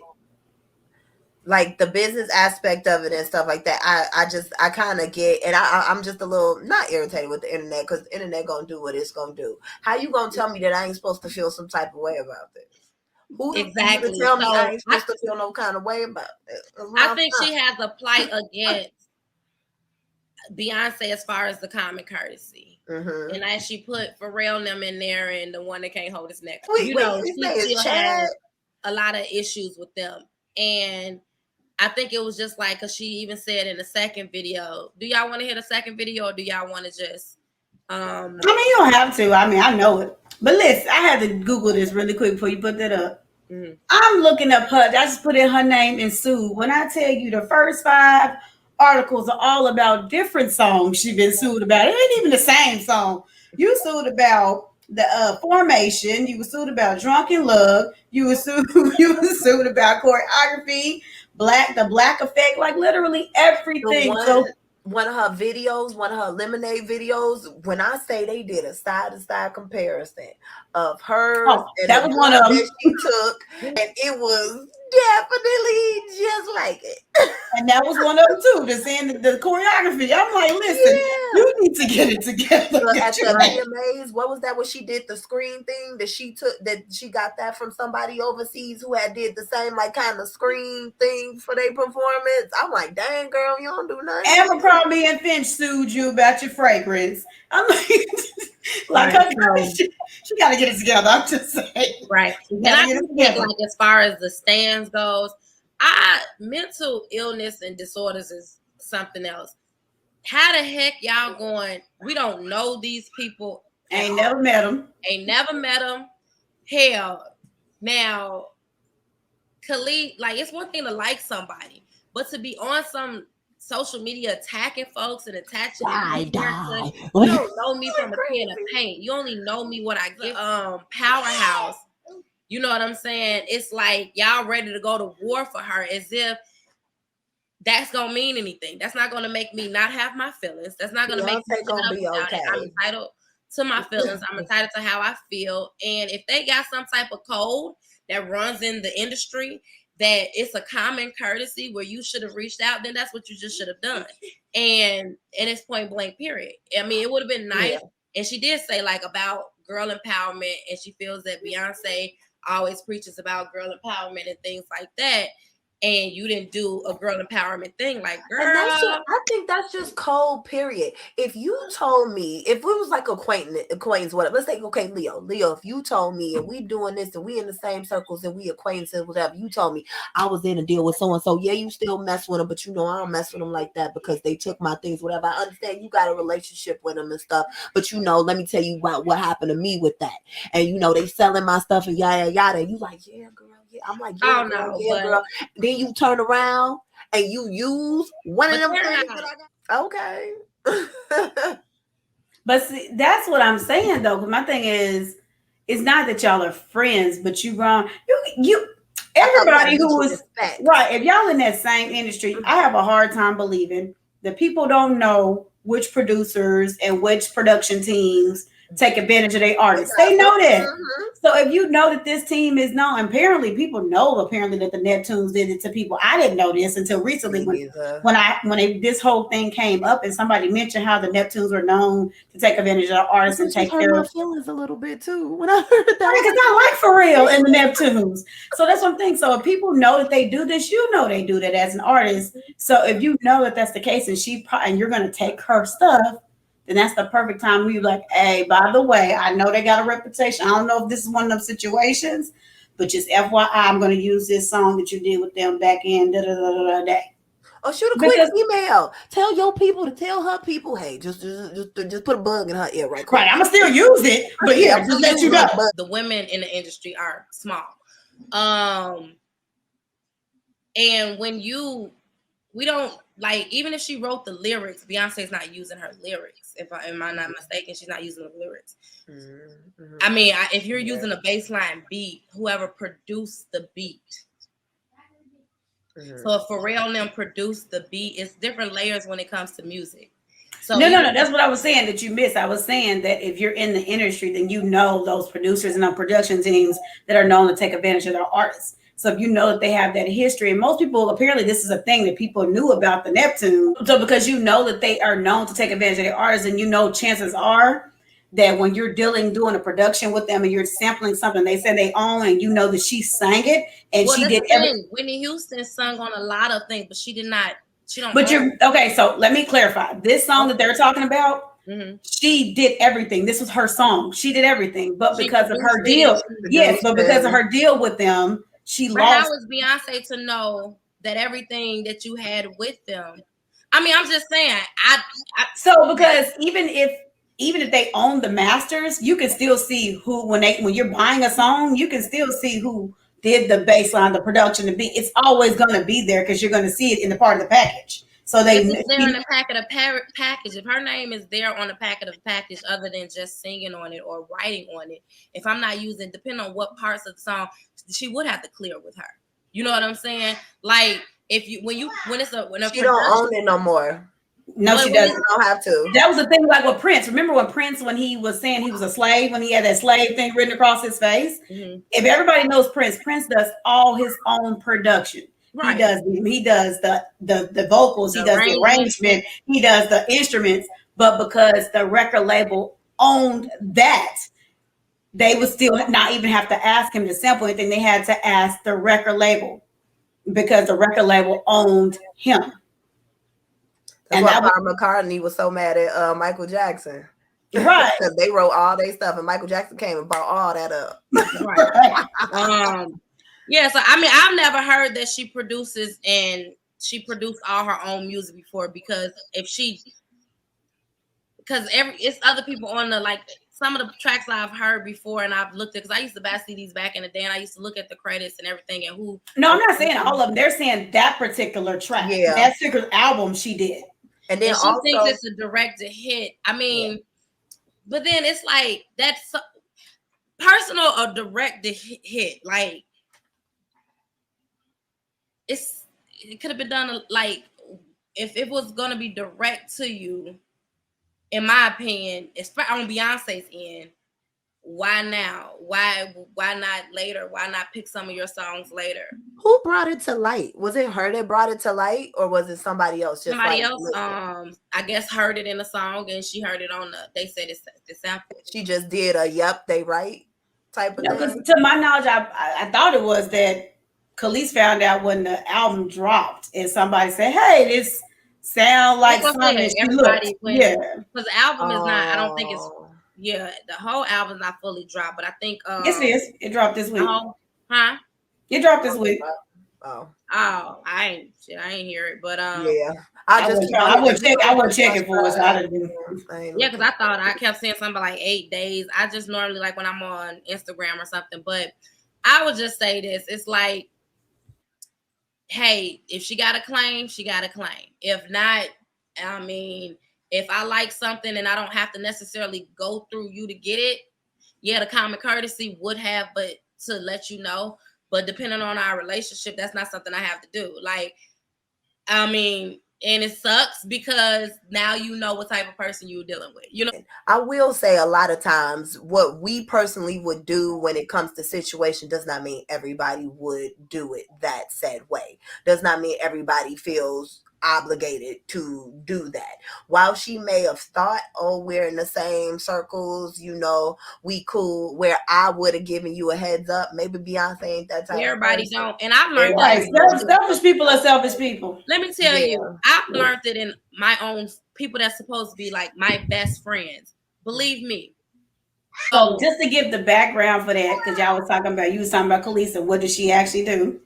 Speaker 2: like the business aspect of it and stuff like that. I kind of get, and I'm just a little not irritated with the internet because the internet gonna do what it's gonna do. How you gonna tell me that I ain't supposed to feel some type of way about this? Who to
Speaker 1: Exactly.
Speaker 2: tell me I
Speaker 1: So
Speaker 2: ain't supposed to feel no kind of way about it?
Speaker 1: I think she has a plight against Beyonce as far as the common courtesy.
Speaker 2: Mm-hmm.
Speaker 1: And as she put Pharrell and them in there and the one that can't hold his neck.
Speaker 2: Wait,
Speaker 1: she still has a lot of issues with them. And I think it was just like, because she even said in the second video, do y'all want to hear the second video or do y'all want to just
Speaker 3: I mean, you don't have to. I mean, I know it. But listen, I had to Google this really quick before you put that up. Mm-hmm. I'm looking up her. I just put in her name and sued. When I tell you the first 5 articles are all about different songs she's been sued about. It ain't even the same song. You sued about the Formation. You were sued about Drunken Love. You were sued about choreography, the Black Effect, like literally everything.
Speaker 2: One of her videos, one of her Lemonade videos, when I say they did a side-to-side comparison of hers and
Speaker 3: that was one of them
Speaker 2: that she took, and it was definitely just like it.
Speaker 3: And that was one of them too, the saying the choreography. I'm like, listen, you need to get it together.
Speaker 2: So at the VMAs, what was that when she did the screen thing that she got that from somebody overseas who had did the same like kind of screen thing for their performance? I'm like, dang girl, you don't do nothing.
Speaker 3: Abercrombie and Finch sued you about your fragrance. I'm like, she got to get it together. I'm just saying,
Speaker 1: right. And I think like as far as the stands goes, mental illness and disorders is something else. How the heck y'all going? We don't know these people.
Speaker 3: Ain't never met them.
Speaker 1: Hell, now, Kelis, like it's one thing to like somebody, but to be on some social media attacking folks and attaching you don't know me from a can of paint. You only know me what I get. Powerhouse. You know what I'm saying? It's like y'all ready to go to war for her as if that's gonna mean anything. That's not gonna make me not have my feelings. That's not gonna make me
Speaker 2: be okay.
Speaker 1: I'm entitled to my feelings. I'm entitled to how I feel. And if they got some type of code that runs in the industry that it's a common courtesy where you should have reached out, then that's what you just should have done. And it's point blank, period. I mean, it would have been nice. Yeah. And she did say like about girl empowerment, and she feels that Beyonce always preaches about girl empowerment and things like that. And you didn't do a girl empowerment thing, like girl.
Speaker 2: I think that's just cold, period. If you told me, if it was like acquaintance, whatever, let's say, okay, Leo, if you told me and we doing this and we in the same circles and we acquaintances, whatever, you told me I was in a deal with so-and-so, yeah, you still mess with them, but you know, I don't mess with them like that because they took my things, whatever. I understand you got a relationship with them and stuff, but you know, let me tell you what happened to me with that. And you know, they selling my stuff and yada, yada. And you like, yeah, girl. Yeah. I'm like, yeah, girl. Then you turn around and you use one of them things that I got. Okay.
Speaker 3: But see, that's what I'm saying though. Because my thing is, it's not that y'all are friends, but you wrong. You everybody who is right. If y'all in that same industry, I have a hard time believing that people don't know which producers and which production teams take advantage of their artists. They know that. Mm-hmm. So if you know that this team is known, apparently people know that the Neptunes did it to people. I didn't know this until recently when this whole thing came up and somebody mentioned how the Neptunes were known to take advantage of artists and take their
Speaker 2: feelings a little bit too when I heard that.
Speaker 3: Because I like Pharrell and the Neptunes. So that's one thing. So if people know that they do this, you know they do that as an artist. So if you know that that's the case and you're going to take her stuff, then that's the perfect time where you're like, hey, by the way, I know they got a reputation. I don't know if this is one of those situations, but just FYI, I'm going to use this song that you did with them back in day.
Speaker 2: Or shoot a quick email. Tell your people to tell her people, hey, just put a bug in her ear right quick.
Speaker 3: Right, I'm going to still use it, but yeah, just let you know.
Speaker 1: The women in the industry are small. And when we don't, like, even if she wrote the lyrics, Beyonce's not using her lyrics. Am I not mistaken? She's not using the lyrics. Mm-hmm. I mean, if you're using a baseline beat, whoever produced the beat. Mm-hmm. So if Pharrell and them produced the beat, it's different layers when it comes to music. So
Speaker 3: no. That's what I was saying that you missed. I was saying that if you're in the industry, then you know those producers and production teams that are known to take advantage of their artists. So if you know that they have that history, and most people, apparently this is a thing that people knew about the Neptune. So because you know that they are known to take advantage of their artists, and you know chances are that when you're doing a production with them and you're sampling something they said they own and you know that she sang it and
Speaker 1: Well,
Speaker 3: she
Speaker 1: that's
Speaker 3: did
Speaker 1: the thing. Whitney Houston sung on a lot of things, but she did not. She don't.
Speaker 3: But you're okay. So let me clarify. This song that they're talking about,
Speaker 1: Mm-hmm.
Speaker 3: she did everything. This was her song. She did everything, but
Speaker 1: She
Speaker 3: because of her
Speaker 1: produced
Speaker 3: deal,
Speaker 1: it.
Speaker 3: yes, but because of her deal with them, she
Speaker 1: But how
Speaker 3: lost.
Speaker 1: is Beyonce to know that everything that you had with them? I mean, I'm just saying.
Speaker 3: So because even if they own the masters, you can still see who when you're buying a song, you can still see who did the bass line, the production, the beat. It's always going to be there because you're going to see it in the part of the package. So
Speaker 1: If it's there in the package, if her name is there on the packet of the package, other than just singing on it or writing on it, if I'm not using, depending on what parts of the song, she would have to clear with her. You know what I'm saying? Like if you when it's a
Speaker 2: she don't own it no more.
Speaker 3: No, she doesn't.
Speaker 2: Don't have to.
Speaker 3: That was the thing, like with Prince. Remember when he was saying he was a slave, when he had that slave thing written across his face?
Speaker 1: Mm-hmm.
Speaker 3: If everybody knows Prince does all his own production. Right. He does the vocals, he does the arrangement, he does the instruments, but because the record label owned that, they would still not even have to ask him to sample anything. They had to ask the record label because the record label owned him.
Speaker 2: That's why Paul McCartney was so mad at Michael Jackson.
Speaker 3: Right.
Speaker 2: Because they wrote all their stuff and Michael Jackson came and brought all that up. Right.
Speaker 1: Yeah, so I mean, I've never heard that she produces and she produced all her own music before because it's other people on the, like, some of the tracks I've heard before and I've looked at, because I used to buy CDs back in the day and I used to look at the credits and everything and who.
Speaker 3: No, I'm not saying all of them. They're saying that particular track, that particular album she did.
Speaker 2: And then
Speaker 1: she also thinks it's a direct hit. I mean, but then it's like that's personal or direct hit. Like it could have been done like if it was gonna be direct to you. In my opinion, especially on Beyonce's end, why now? Why not later? Why not pick some of your songs later?
Speaker 2: Who brought it to light? Was it her that brought it to light, or was it somebody else?
Speaker 1: Somebody else, I guess, heard it in a song and she heard it on they said it's the sample.
Speaker 2: She just did a "yep, they right" type of thing.
Speaker 3: To my knowledge, I thought it was that Kelis found out when the album dropped and somebody said, "Hey, this sound like something."
Speaker 1: Everybody, because the album is not. I don't think it's. Yeah, the whole album's not fully dropped, but I think
Speaker 3: yes, it is. It dropped this week.
Speaker 1: Huh?
Speaker 3: It dropped this week.
Speaker 1: I ain't hear it, but
Speaker 2: yeah.
Speaker 3: I would check it for us.
Speaker 1: Yeah, because I kept saying something like 8 days. I just normally, like when I'm on Instagram or something, but I would just say this. It's like, hey, if she got a claim, she got a claim. If not, I mean, if I like something and I don't have to necessarily go through you to get it, yeah, the common courtesy would have, but to let you know. But depending on our relationship, that's not something I have to do. Like, I mean, and it sucks because now you know what type of person you're dealing with. You know,
Speaker 2: I will say a lot of times what we personally would do when it comes to situation does not mean everybody would do it that said way. Does not mean everybody feels obligated to do that. While she may have thought, oh, we're in the same circles, you know, we cool, where I would have given you a heads up, maybe Beyonce ain't that type.
Speaker 1: Everybody of don't. And I've learned
Speaker 3: that selfish people are selfish people.
Speaker 1: Let me tell you, I've learned it in my own people that's supposed to be like my best friends. Believe me.
Speaker 3: So just to give the background for that, because y'all was talking about Kelis and what does she actually do?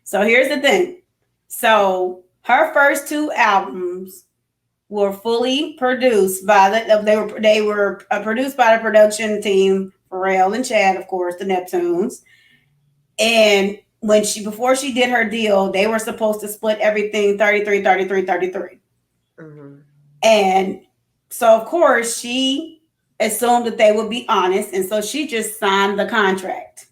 Speaker 3: So here's the thing. So her first 2 albums were fully produced by they were produced by the production team, Pharrell and Chad, of course, the Neptunes. And before she did her deal, they were supposed to split everything 33, 33, 33. Mm-hmm. And so, of course, she assumed that they would be honest, and so she just signed the contract.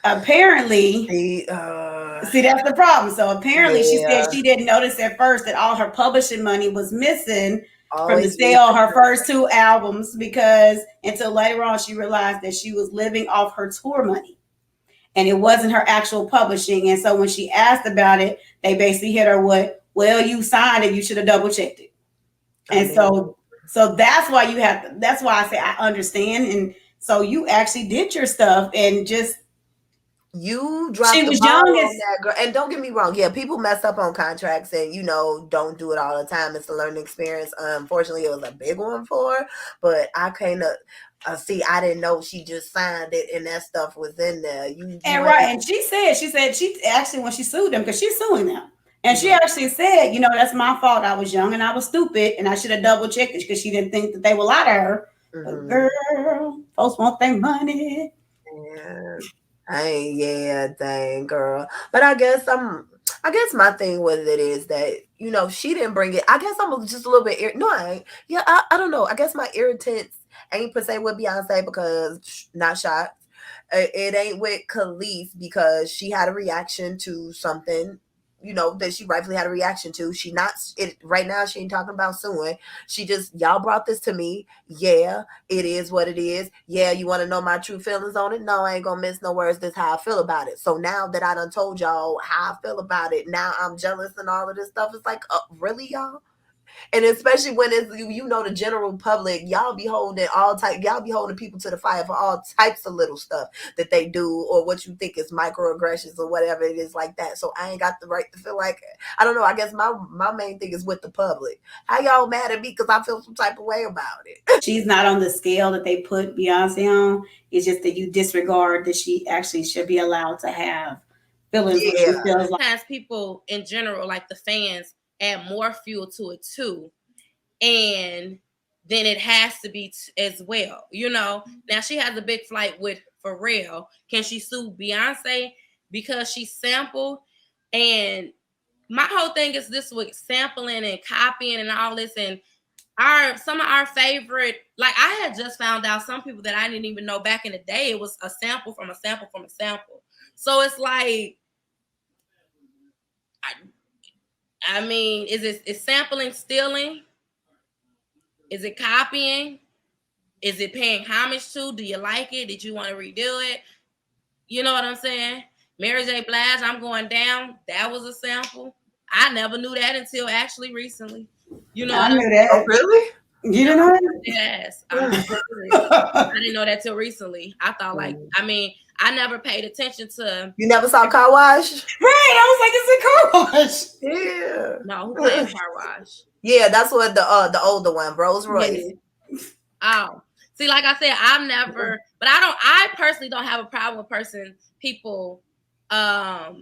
Speaker 3: Apparently, see, that's the problem. So apparently she said she didn't notice at first that all her publishing money was missing from the sale of her first 2 albums, because until later on she realized that she was living off her tour money and it wasn't her actual publishing. And so when she asked about it, they basically hit her with, well, you signed it, you should have double checked it. And so So that's why you have to, that's why I say I understand. And so you actually did your stuff and just,
Speaker 2: You
Speaker 3: she
Speaker 2: dropped the
Speaker 3: was
Speaker 2: ball
Speaker 3: young
Speaker 2: on
Speaker 3: as,
Speaker 2: that girl. And don't get me wrong, yeah, people mess up on contracts and don't do it all the time. It's a learning experience. Unfortunately, it was a big one for her, but I kind of see. I didn't know she just signed it and that stuff was in there.
Speaker 3: and
Speaker 2: You
Speaker 3: right.
Speaker 2: ain't.
Speaker 3: And she said she actually, when she sued them, because she's suing them. And she
Speaker 2: Mhm.
Speaker 3: actually said, that's my fault. I was young and I was stupid and I should have double checked it because she didn't think that they would lie to her. But
Speaker 2: Mhm.
Speaker 3: girl, folks want their money.
Speaker 2: Yeah. Yeah, dang girl. But I guess my thing with it is that, she didn't bring it. I guess I'm just a little bit no, I ain't. Yeah, I don't know. I guess my irritants ain't per se with Beyonce because not shocked. It ain't with Kelis because she had a reaction to something, that she rightfully had a reaction to. She not it right now, she ain't talking about suing. She just, y'all brought this to me. Yeah, it is what it is. Yeah, you want to know my true feelings on it? No, I ain't gonna miss no words. This how I feel about it. So now that I done told y'all how I feel about it, now I'm jealous and all of this stuff. It's like, really, y'all? And especially when it's the general public, y'all be holding people to the fire for all types of little stuff that they do or what you think is microaggressions or whatever it is like that. So I ain't got the right to feel like, I don't know. I guess my main thing is with the public. How y'all mad at me because I feel some type of way about it?
Speaker 3: She's not on the scale that they put Beyonce on. It's just that you disregard that she actually should be allowed to have feelings when she
Speaker 2: Yeah.
Speaker 3: feels like.
Speaker 1: Sometimes people in general, like the fans, add more fuel to it too, and then it has to be as well. Now she has a big flight with Pharrell. Can she sue Beyonce because she sampled? And my whole thing is this with sampling and copying and all this, and some of our favorite, like I had just found out some people that I didn't even know back in the day it was a sample from a sample from a sample. So it's like, I mean, is sampling stealing? Is it copying? Is it paying homage to? Do you like it? Did you want to redo it? You know what I'm saying? Mary J. Blige, I'm Going Down. That was a sample. I never knew that until actually recently. You know
Speaker 3: I
Speaker 1: what I'm
Speaker 3: knew
Speaker 1: saying?
Speaker 2: Oh,
Speaker 3: that.
Speaker 2: really?
Speaker 3: You didn't know
Speaker 1: Yes, I'm
Speaker 3: that?
Speaker 1: serious. I didn't know that till recently. I thought I never paid attention to.
Speaker 2: You never saw Car Wash?
Speaker 3: Right. I was like, it's a car wash.
Speaker 2: Yeah.
Speaker 1: No, who played Car Wash?
Speaker 2: Yeah, that's what the older one, Rolls Royce.
Speaker 3: Yeah.
Speaker 1: Oh, see, like I said, but I personally don't have a problem with people. I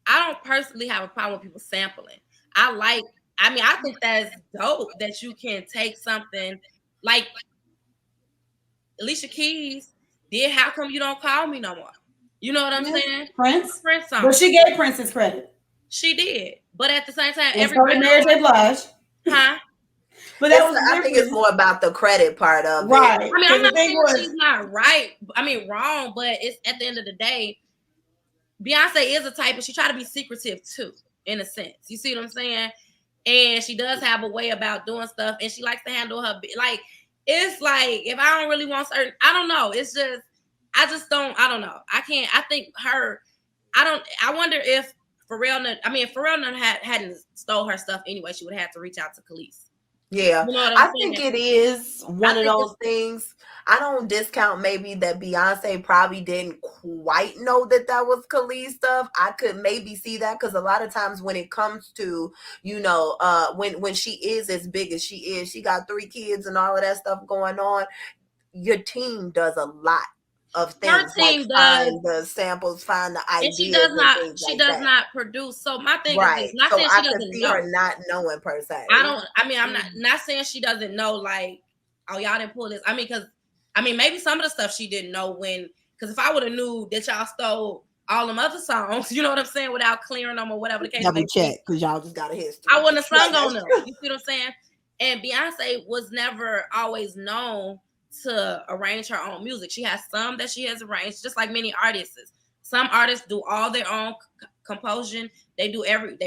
Speaker 1: don't personally have a problem with people sampling. I think that's dope that you can take something like Alicia Keys did. How come you don't call me no more? You know what I'm
Speaker 3: Yeah.
Speaker 1: saying?
Speaker 3: Prince.
Speaker 1: Prince
Speaker 3: But
Speaker 1: song.
Speaker 3: she gave Prince his credit.
Speaker 1: She did, but at the same time,
Speaker 3: And so
Speaker 1: everybody,
Speaker 3: did Mary J. Blige.
Speaker 1: huh?
Speaker 3: But that was the
Speaker 2: I think it's
Speaker 3: difference.
Speaker 2: more about the credit part of it.
Speaker 3: Right.
Speaker 1: I mean,
Speaker 3: Because
Speaker 1: I'm
Speaker 3: the
Speaker 1: not
Speaker 3: thing
Speaker 1: saying
Speaker 3: was,
Speaker 1: she's not right. I mean, wrong, but it's at the end of the day, Beyonce is a type, and she try to be secretive too, in a sense. You see what I'm saying? And she does have a way about doing stuff, and she likes to handle her like. It's like if I don't really want certain, I don't know. It's just I just don't. I don't know. I can't. I think her. I don't. I wonder if Pharrell. I mean, if Pharrell hadn't stole her stuff anyway, she would have had to reach out to Kelis.
Speaker 2: Yeah,
Speaker 1: You know what I'm
Speaker 2: I
Speaker 1: saying?
Speaker 2: think it is
Speaker 1: I
Speaker 2: one of
Speaker 1: think
Speaker 2: those things. I don't discount maybe that Beyonce probably didn't quite know that was Khalees stuff. I could maybe see that because a lot of times when it comes to, when she is as big as she got 3 kids and all of that stuff going on. Your team does a lot of
Speaker 1: her
Speaker 2: things like
Speaker 1: team does,
Speaker 2: find the samples, find the
Speaker 1: and she
Speaker 2: ideas
Speaker 1: does
Speaker 2: and
Speaker 1: not.
Speaker 2: things
Speaker 1: She
Speaker 2: like
Speaker 1: does
Speaker 2: that.
Speaker 1: not produce. So my thing is this:
Speaker 2: Right.
Speaker 1: not
Speaker 2: So
Speaker 1: saying
Speaker 2: I
Speaker 1: she
Speaker 2: could
Speaker 1: doesn't
Speaker 2: see her
Speaker 1: know.
Speaker 2: not knowing per se.
Speaker 1: I don't. I mean, I'm not saying she doesn't know. Like, oh, y'all didn't pull this. I mean, because maybe some of the stuff she didn't know because if I would have knew that y'all stole all them other songs, you know what I'm saying, without clearing them or whatever the case may
Speaker 2: Double
Speaker 1: be,
Speaker 2: check because y'all just got a history.
Speaker 1: I wouldn't have sung
Speaker 2: Like,
Speaker 1: on them. You see what I'm saying? And Beyonce was never always known to arrange her own music. She has some that she has arranged, just like many artists. Some artists do all their own composition. They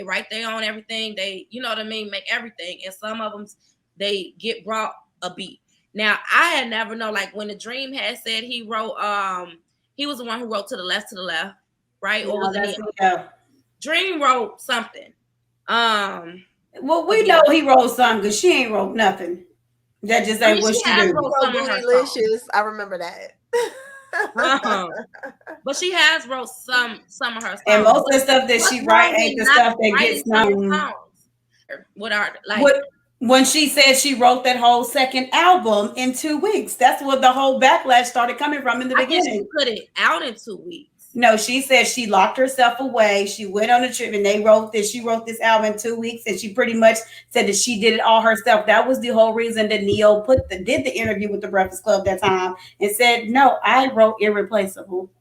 Speaker 1: write their own everything. They, you know what I mean, make everything. And some of them, they get brought a beat. Now, I had never known, like when the Dream had said he wrote, he was the one who wrote To the Left, right? Or was it
Speaker 3: yeah.
Speaker 1: Dream wrote something.
Speaker 3: Well,
Speaker 1: for
Speaker 3: we know he
Speaker 1: Beyonce.
Speaker 3: wrote something because she ain't wrote nothing. That just
Speaker 1: I
Speaker 3: ain't
Speaker 1: mean,
Speaker 3: what
Speaker 1: she
Speaker 3: she
Speaker 1: has
Speaker 3: do.
Speaker 2: She
Speaker 1: wrote
Speaker 2: wrote
Speaker 1: some of her songs.
Speaker 2: Bootylicious. I remember that.
Speaker 1: Uh-huh. But she has wrote some of her
Speaker 3: And
Speaker 1: songs.
Speaker 3: most of the stuff that
Speaker 1: What's
Speaker 3: she write
Speaker 1: wrong
Speaker 3: ain't
Speaker 1: with
Speaker 3: the
Speaker 1: not
Speaker 3: stuff that
Speaker 1: writing
Speaker 3: gets
Speaker 1: some of the
Speaker 3: known.
Speaker 1: songs? What are like?
Speaker 3: What when she said she wrote that whole second album in 2 weeks. That's what the whole backlash started coming from in the
Speaker 1: I think she
Speaker 3: beginning.
Speaker 1: put it out in 2 weeks.
Speaker 3: No, she said she locked herself away. She went on a trip and they wrote this. She wrote this album in 2 weeks, and she pretty much said that she did it all herself. That was the whole reason that Neo did the interview with the Breakfast Club that time and said, "No, I wrote Irreplaceable."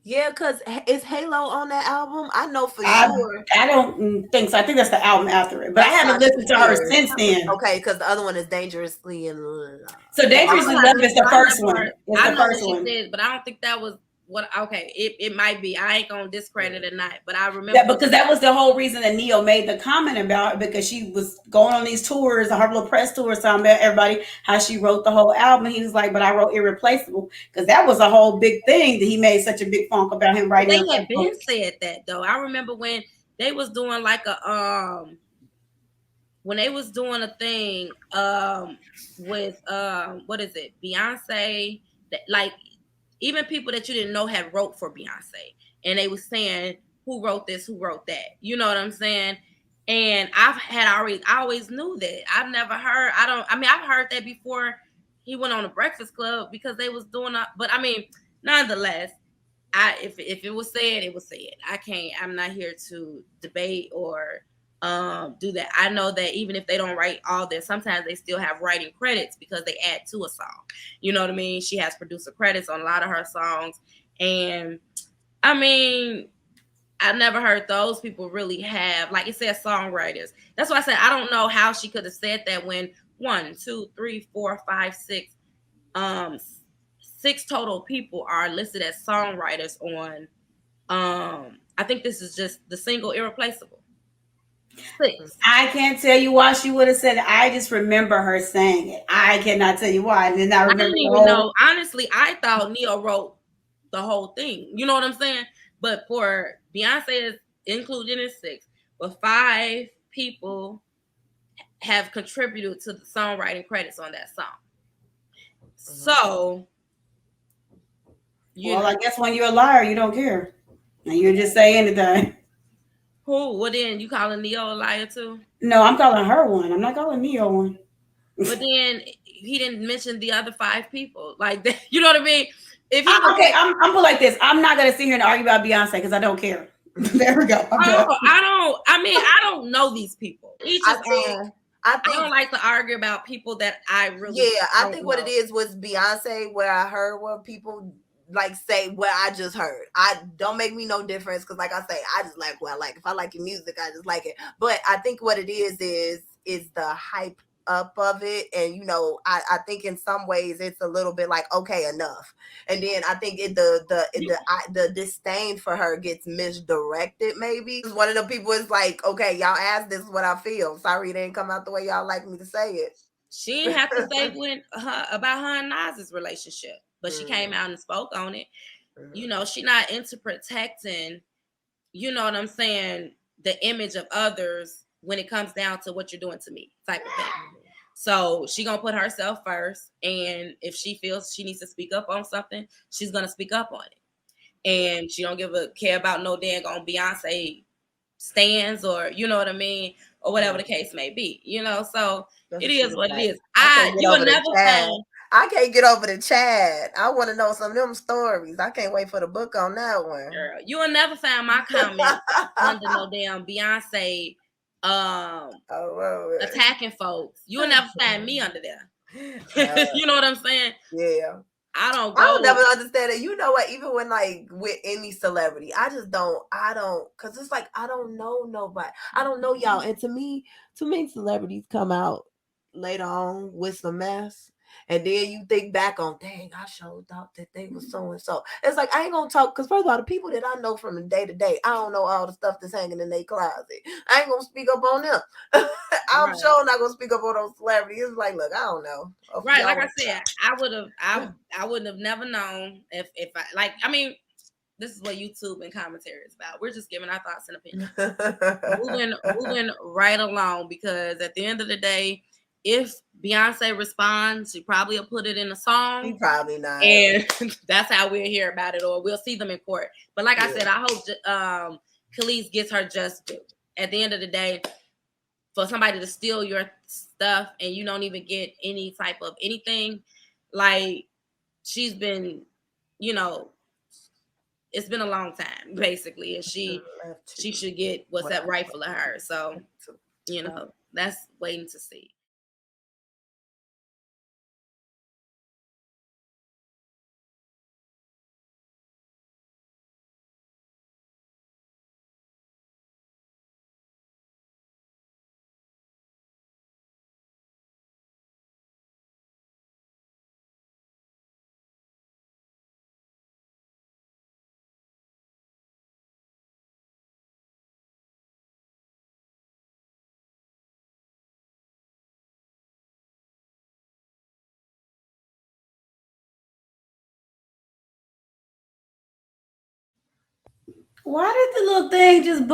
Speaker 2: Yeah, because is Halo on that album? I know for
Speaker 3: I
Speaker 2: sure.
Speaker 3: I don't think so. I think that's the album after it, but I
Speaker 2: That's
Speaker 3: haven't
Speaker 2: Sasha
Speaker 3: listened to her
Speaker 2: Fierce.
Speaker 3: since then.
Speaker 2: Okay, because the other one is Dangerously in Love.
Speaker 3: So
Speaker 1: I
Speaker 3: Dangerously
Speaker 1: don't have
Speaker 3: Love
Speaker 1: this,
Speaker 3: is the
Speaker 1: but
Speaker 3: first one. It's
Speaker 1: I
Speaker 3: the
Speaker 1: know what
Speaker 3: first
Speaker 1: she
Speaker 3: one.
Speaker 1: said, but I don't think that was what. Okay, it might be. I ain't gonna discredit it or not, but I
Speaker 3: Yeah,
Speaker 1: remember.
Speaker 3: because that was the whole reason that Neo made the comment about it, because she was going on these tours, her little press tours, talking about everybody how she wrote the whole album. He was like, "But I wrote Irreplaceable," because that was a whole big thing that he made such a big funk about him
Speaker 1: But
Speaker 3: writing
Speaker 1: they had
Speaker 3: Irreplaceable.
Speaker 1: been said that though. I remember when they was doing like a when they was doing a thing with what is it, Beyonce, that like even people that you didn't know had wrote for Beyonce, and they was saying who wrote this, who wrote that. You know what I'm saying? And I always knew that. I've never heard. I mean, I've heard that before he went on the Breakfast Club because they was doing a. But I mean, nonetheless, if it was said, it was said. I can't. I'm not here to debate or do that. I know that even if they don't write all this, sometimes they still have writing credits because they add to a song. You know what I mean? She has producer credits on a lot of her songs, and I mean, I've never heard those people really have, like it says, songwriters. That's why I said I don't know how she could have said that when 1, 2, 3, 4, 5, 6, um, 6 total people are listed as songwriters on. I think this is just the single Irreplaceable. 6.
Speaker 3: I can't tell you why she would have said it. I just remember her saying it. I cannot tell you why. And then I
Speaker 1: I
Speaker 3: remember
Speaker 1: didn't
Speaker 3: the
Speaker 1: even
Speaker 3: whole.
Speaker 1: know. Honestly, I thought Neo wrote the whole thing. You know what I'm saying? But for Beyonce is included in 6, but 5 people have contributed to the songwriting credits on that song. So,
Speaker 3: Well, I guess when you're a liar, you don't care. And you just say anything.
Speaker 1: who? Well, then you calling Neo a liar too?
Speaker 3: No, I'm calling her one. I'm not calling Neo one.
Speaker 1: But then he didn't mention the other 5 people. Like, you know what I mean? If he was
Speaker 3: Okay, I'm put like this. I'm not gonna sit here and argue about Beyonce because I don't care. There we go.
Speaker 1: I don't know these people. Each is own.
Speaker 2: I
Speaker 1: I don't like to argue about people that I really
Speaker 2: I
Speaker 1: don't
Speaker 2: think
Speaker 1: know.
Speaker 2: what it is was Beyonce, where I heard what people like say what I just heard. I don't make me no difference because, like I say, I just like what I like. If I like your music, I just like it. But I think what it is the hype up of it, and I think in some ways it's a little bit like okay, enough, and then I think the disdain for her gets misdirected. Maybe one of the people is like, okay, y'all asked, this is what I feel. Sorry, it didn't come out the way y'all like me to say it.
Speaker 1: She didn't have to say about her and Nas's relationship, but she came out and spoke on it. She's not into protecting, you know what I'm saying, the image of others when it comes down to what you're doing to me type of thing. So she gonna put herself first, and if she feels she needs to speak up on something, she's gonna speak up on it. And she don't give a care about no dang on Beyonce stands, or you know what I mean, or whatever the case may be. So it is what it is. You will never find.
Speaker 2: I can't get over the Chad. I want to know some of them stories. I can't wait for the book on that one.
Speaker 1: Girl, you will never find my comment under no damn Beyonce attacking folks. You will never find me under there. You know what I'm saying?
Speaker 2: Yeah.
Speaker 1: I don't
Speaker 2: never understand it. You know what? Even when like with any celebrity, I don't, because it's like I don't know nobody. I don't know y'all. And to me, too many celebrities come out later on with some mess. And then you think back on, dang, I sure thought that they was so and so. It's like I ain't gonna talk, because first of all, the people that I know from the day to day, I don't know all the stuff that's hanging in their closet. I ain't gonna speak up on them. I'm sure not gonna speak up on those celebrities. It's like, look, I don't know.
Speaker 1: Right, like I said, I wouldn't have never known if I like. I mean, this is what YouTube and commentary is about. We're just giving our thoughts and opinions.
Speaker 2: Moving
Speaker 1: moving right along, because at the end of the day, if Beyonce responds, she probably will put it in a song.
Speaker 2: Probably not.
Speaker 1: And that's how we'll hear about it, or we'll see them in court. But like I said, I hope Kelis gets her just due. At the end of the day, for somebody to steal your stuff and you don't even get any type of anything, like, she's been, it's been a long time, basically, and she should get what's that rightful of her. So, that's waiting to see.
Speaker 3: Why did the little thing just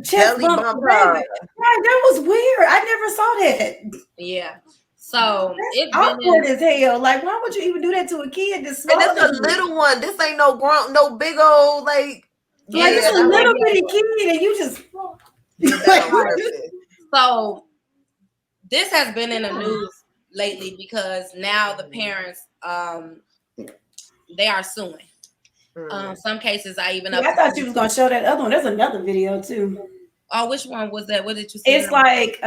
Speaker 3: chest
Speaker 2: Belly
Speaker 3: bump?
Speaker 2: bump
Speaker 3: Right,
Speaker 2: her.
Speaker 3: that was weird. I never saw that.
Speaker 1: Yeah. So it's
Speaker 3: awkward as hell. Like, why would you even do that to a kid? This
Speaker 2: And it's a little one. This ain't no grown, no big old
Speaker 3: like it's a little bitty kid, and you just.
Speaker 1: So this has been in the news lately because now the parents they are suing. Some cases I even.
Speaker 3: I thought you was gonna show that other one. There's another video too.
Speaker 1: Oh, which one was that? What did you see?
Speaker 3: It's like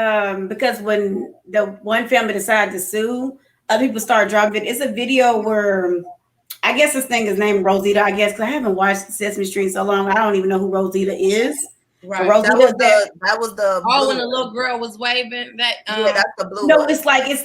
Speaker 3: because when the one family decided to sue, other people started dropping it. It's a video where I guess this thing is named Rosita. I guess because I haven't watched Sesame Street so long, I don't even know who Rosita is.
Speaker 1: Right.
Speaker 2: That was the
Speaker 1: oh, when the little girl was waving that.
Speaker 2: Yeah, that's the blue.
Speaker 3: No,
Speaker 2: one.
Speaker 3: it's like it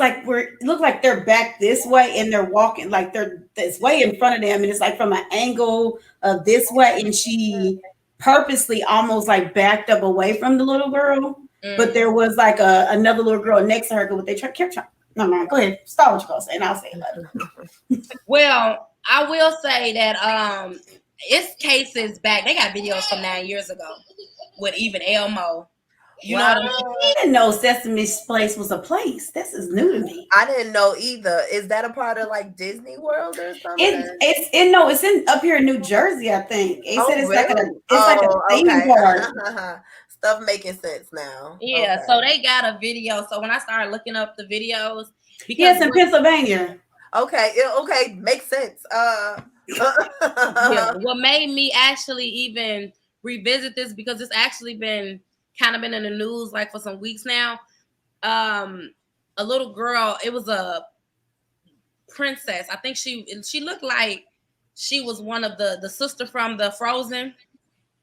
Speaker 3: look like they're back this way and they're walking like they're this way in front of them, and it's like from an angle of this way, and she purposely almost like backed up away from the little girl, but there was like another little girl next to her. But they kept trying. No, go ahead. Start what you're gonna say, and I'll say it later.
Speaker 1: Well, I will say that it's cases back. They got videos from 9 years ago with even Elmo. You know what I mean?
Speaker 3: I didn't know Sesame Place was a place. This is new to me.
Speaker 2: I didn't know either. Is that a part of like Disney World or something?
Speaker 3: It's in up here in New Jersey, I think. It said it's really? like a theme park.
Speaker 2: Stuff making sense now.
Speaker 1: Yeah, so they got a video. So when I started looking up the videos,
Speaker 3: yes, in Pennsylvania.
Speaker 2: Okay, makes sense.
Speaker 1: Yeah, what made me actually even revisit this, because it's actually been in the news like for some weeks now. A little girl, it was a princess. I think she looked like she was one of the sister from the Frozen,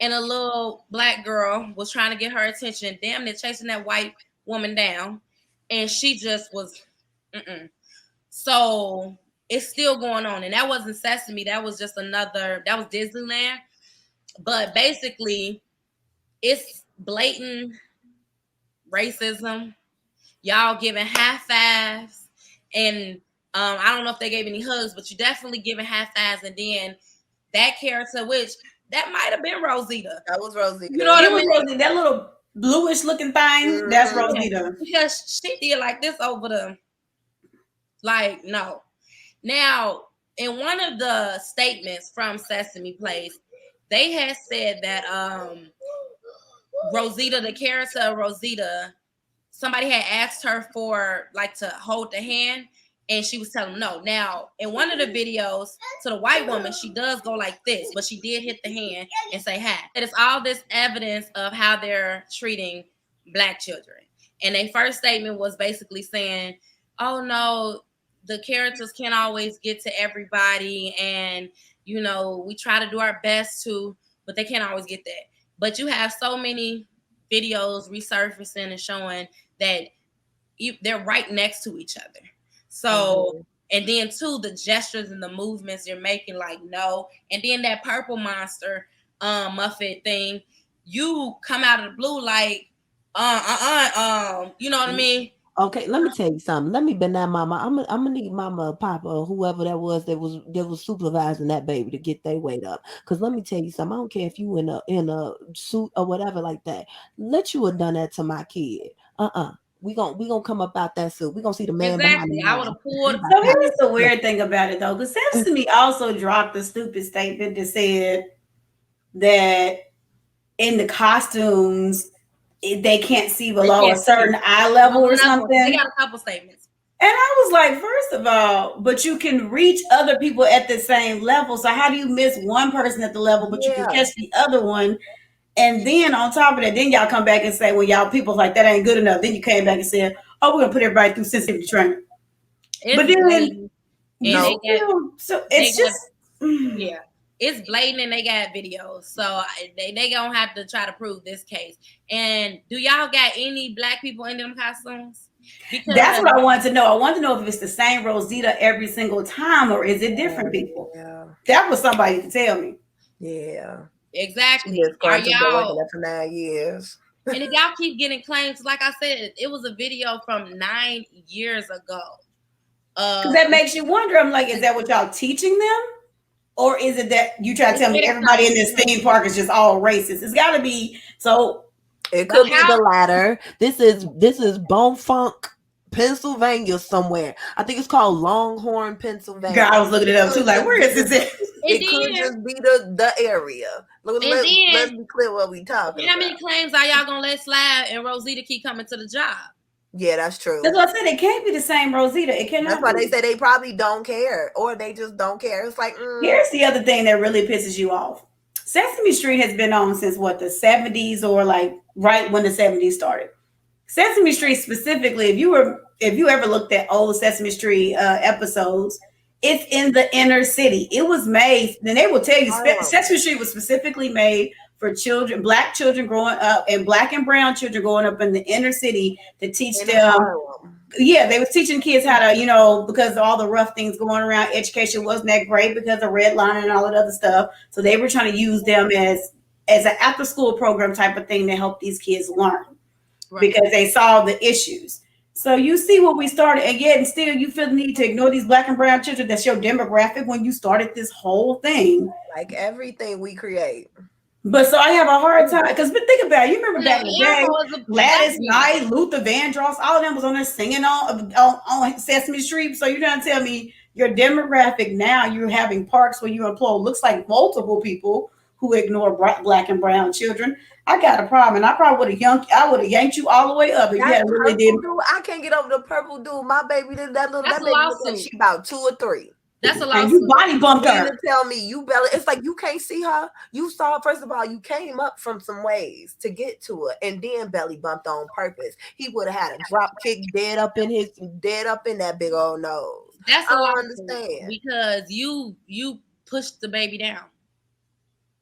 Speaker 1: and a little black girl was trying to get her attention, damn near chasing that white woman down, and she just was So it's still going on, and that wasn't Sesame, that was just that was Disneyland. But basically it's blatant racism, y'all giving high fives, and I don't know if they gave any hugs, but you definitely giving high fives. And then that character, which that might have been Rosita.
Speaker 2: That was Rosita.
Speaker 1: You know what I mean?
Speaker 3: Rosita, that little bluish looking thing, that's Rosita.
Speaker 1: Because she did like this over the, like, no. Now, in one of the statements from Sesame Place, they had said that Rosita, the character of Rosita, somebody had asked her for like to hold the hand, and she was telling them no. Now, in one of the videos to the white woman, she does go like this, but she did hit the hand and say hi. It is all this evidence of how they're treating Black children. And their first statement was basically saying, oh no, the characters can't always get to everybody, and we try to do our best to, but they can't always get that. But you have so many videos resurfacing and showing that they're right next to each other. So, and then too, the gestures and the movements you're making, like no, and then that purple monster Muffet thing, you come out of the blue like you know what I mean?
Speaker 2: Okay, let me tell you something. Let me bend that mama. I'm gonna need mama, papa, or whoever that was supervising that baby to get their weight up. Cause let me tell you something. I don't care if you in a suit or whatever like that. Let you have done that to my kid. We gonna come up out that suit. We gonna see the man behind
Speaker 1: Exactly.
Speaker 2: the
Speaker 1: I would
Speaker 2: mask.
Speaker 1: have pulled.
Speaker 3: So here's the weird thing about it though, because Sesame also dropped a stupid statement that said that in the costumes they can't see
Speaker 1: They
Speaker 3: below a
Speaker 1: can't see.
Speaker 3: certain eye level or
Speaker 1: They
Speaker 3: something.
Speaker 1: got a couple statements.
Speaker 3: And I was like, first of all, but you can reach other people at the same level. So how do you miss one person at the level, but you can
Speaker 2: Yeah,
Speaker 3: catch the other one? And then on top of that, then y'all come back and say, well, y'all people like that ain't good enough. Then you came back and said, oh, we're gonna put everybody through sensitivity training. But
Speaker 1: It's
Speaker 3: then
Speaker 1: blatant, and
Speaker 3: you
Speaker 2: no,
Speaker 3: still, so
Speaker 1: they
Speaker 3: it's
Speaker 1: got
Speaker 3: just mm.
Speaker 1: yeah, it's blatant, and they got videos. So they gonna have to try to prove this case. And do y'all got any black people in them costumes?
Speaker 3: That's
Speaker 1: Because
Speaker 3: what I wanted to know. I want to know if it's the same Rosita every single time or is it different people?
Speaker 2: yeah,
Speaker 3: That was somebody to tell me.
Speaker 2: yeah. She
Speaker 1: exactly, are
Speaker 2: disgruntled. Been working
Speaker 1: y'all?
Speaker 2: there for 9 years.
Speaker 1: And if y'all keep getting claims, like I said, it was a video from 9 years ago.
Speaker 3: Because that makes you wonder. I'm like, is that what y'all teaching them? Or is it that you try to tell me
Speaker 1: It's
Speaker 3: everybody in this theme park is just all racist? It's got to be. So,
Speaker 2: It
Speaker 1: But
Speaker 2: could be
Speaker 1: how?
Speaker 2: the latter. This is Bone Funk, Pennsylvania somewhere. I think it's called Longhorn,
Speaker 3: girl,
Speaker 2: Pennsylvania.
Speaker 3: I was looking it
Speaker 2: It
Speaker 3: up too.
Speaker 2: could
Speaker 3: Like,
Speaker 2: just
Speaker 3: where
Speaker 2: be
Speaker 3: is this at?
Speaker 1: And
Speaker 2: it could
Speaker 1: then,
Speaker 2: just be the area. Look,
Speaker 1: and
Speaker 2: let's
Speaker 1: then,
Speaker 2: be clear what we talking
Speaker 1: how many
Speaker 2: about.
Speaker 1: claims are y'all gonna let slide and Rosita keep coming to the job?
Speaker 2: Yeah, that's true.
Speaker 3: That's what I said. It can't be the same Rosita. It
Speaker 2: That's
Speaker 3: cannot
Speaker 2: why they
Speaker 3: be.
Speaker 2: say they probably don't care, or they just don't care. It's like,
Speaker 3: Here's the other thing that really pisses you off. Sesame Street has been on since what, the 70s, or like right when the 70s started. Sesame Street specifically, if you ever looked at old Sesame Street episodes, it's in the inner city. It was made, and they will tell you
Speaker 2: Harlem.
Speaker 3: Sesame Street was specifically made for children, black children growing up, and black and brown children growing up in the inner city to teach
Speaker 2: In
Speaker 3: them.
Speaker 2: Harlem.
Speaker 3: Yeah, they was teaching kids how to, because of all the rough things going around, education wasn't that great because of redlining and all that other stuff. So they were trying to use them as an after school program type of thing to help these kids learn
Speaker 1: Right.
Speaker 3: because they saw the issues. So you see what we started, and yet and still you feel the need to ignore these black and brown children. That's your demographic when you started this whole thing.
Speaker 2: Like everything we create.
Speaker 3: But so I have a hard time because, but think about it. You remember back in the day,
Speaker 1: Elmo is a black
Speaker 3: Gladys
Speaker 1: dude.
Speaker 3: Knight, Luther Vandross, all of them was on there singing on Sesame Street. So you're trying to tell me your demographic now? You're having parks where you employ looks like multiple people who ignore black and brown children. I got a problem, and I would have yanked you all the way up if you
Speaker 2: That
Speaker 3: had really
Speaker 2: purple
Speaker 3: did.
Speaker 2: dude, I can't get over the purple dude. My baby,
Speaker 1: That's
Speaker 2: that
Speaker 1: a
Speaker 2: baby look like
Speaker 1: lawsuit.
Speaker 2: she about 2 or 3.
Speaker 1: That's a
Speaker 3: And you
Speaker 1: lawsuit.
Speaker 3: body bumped
Speaker 2: You mean
Speaker 3: her.
Speaker 2: to tell me you belly? It's like you can't see her. You saw, first of all, you came up from some ways to get to her, and then belly bumped on purpose. He would have had a drop kick dead up in that big old nose.
Speaker 1: That's
Speaker 2: I
Speaker 1: a
Speaker 2: don't
Speaker 1: lawsuit
Speaker 2: understand.
Speaker 1: because you pushed the baby down.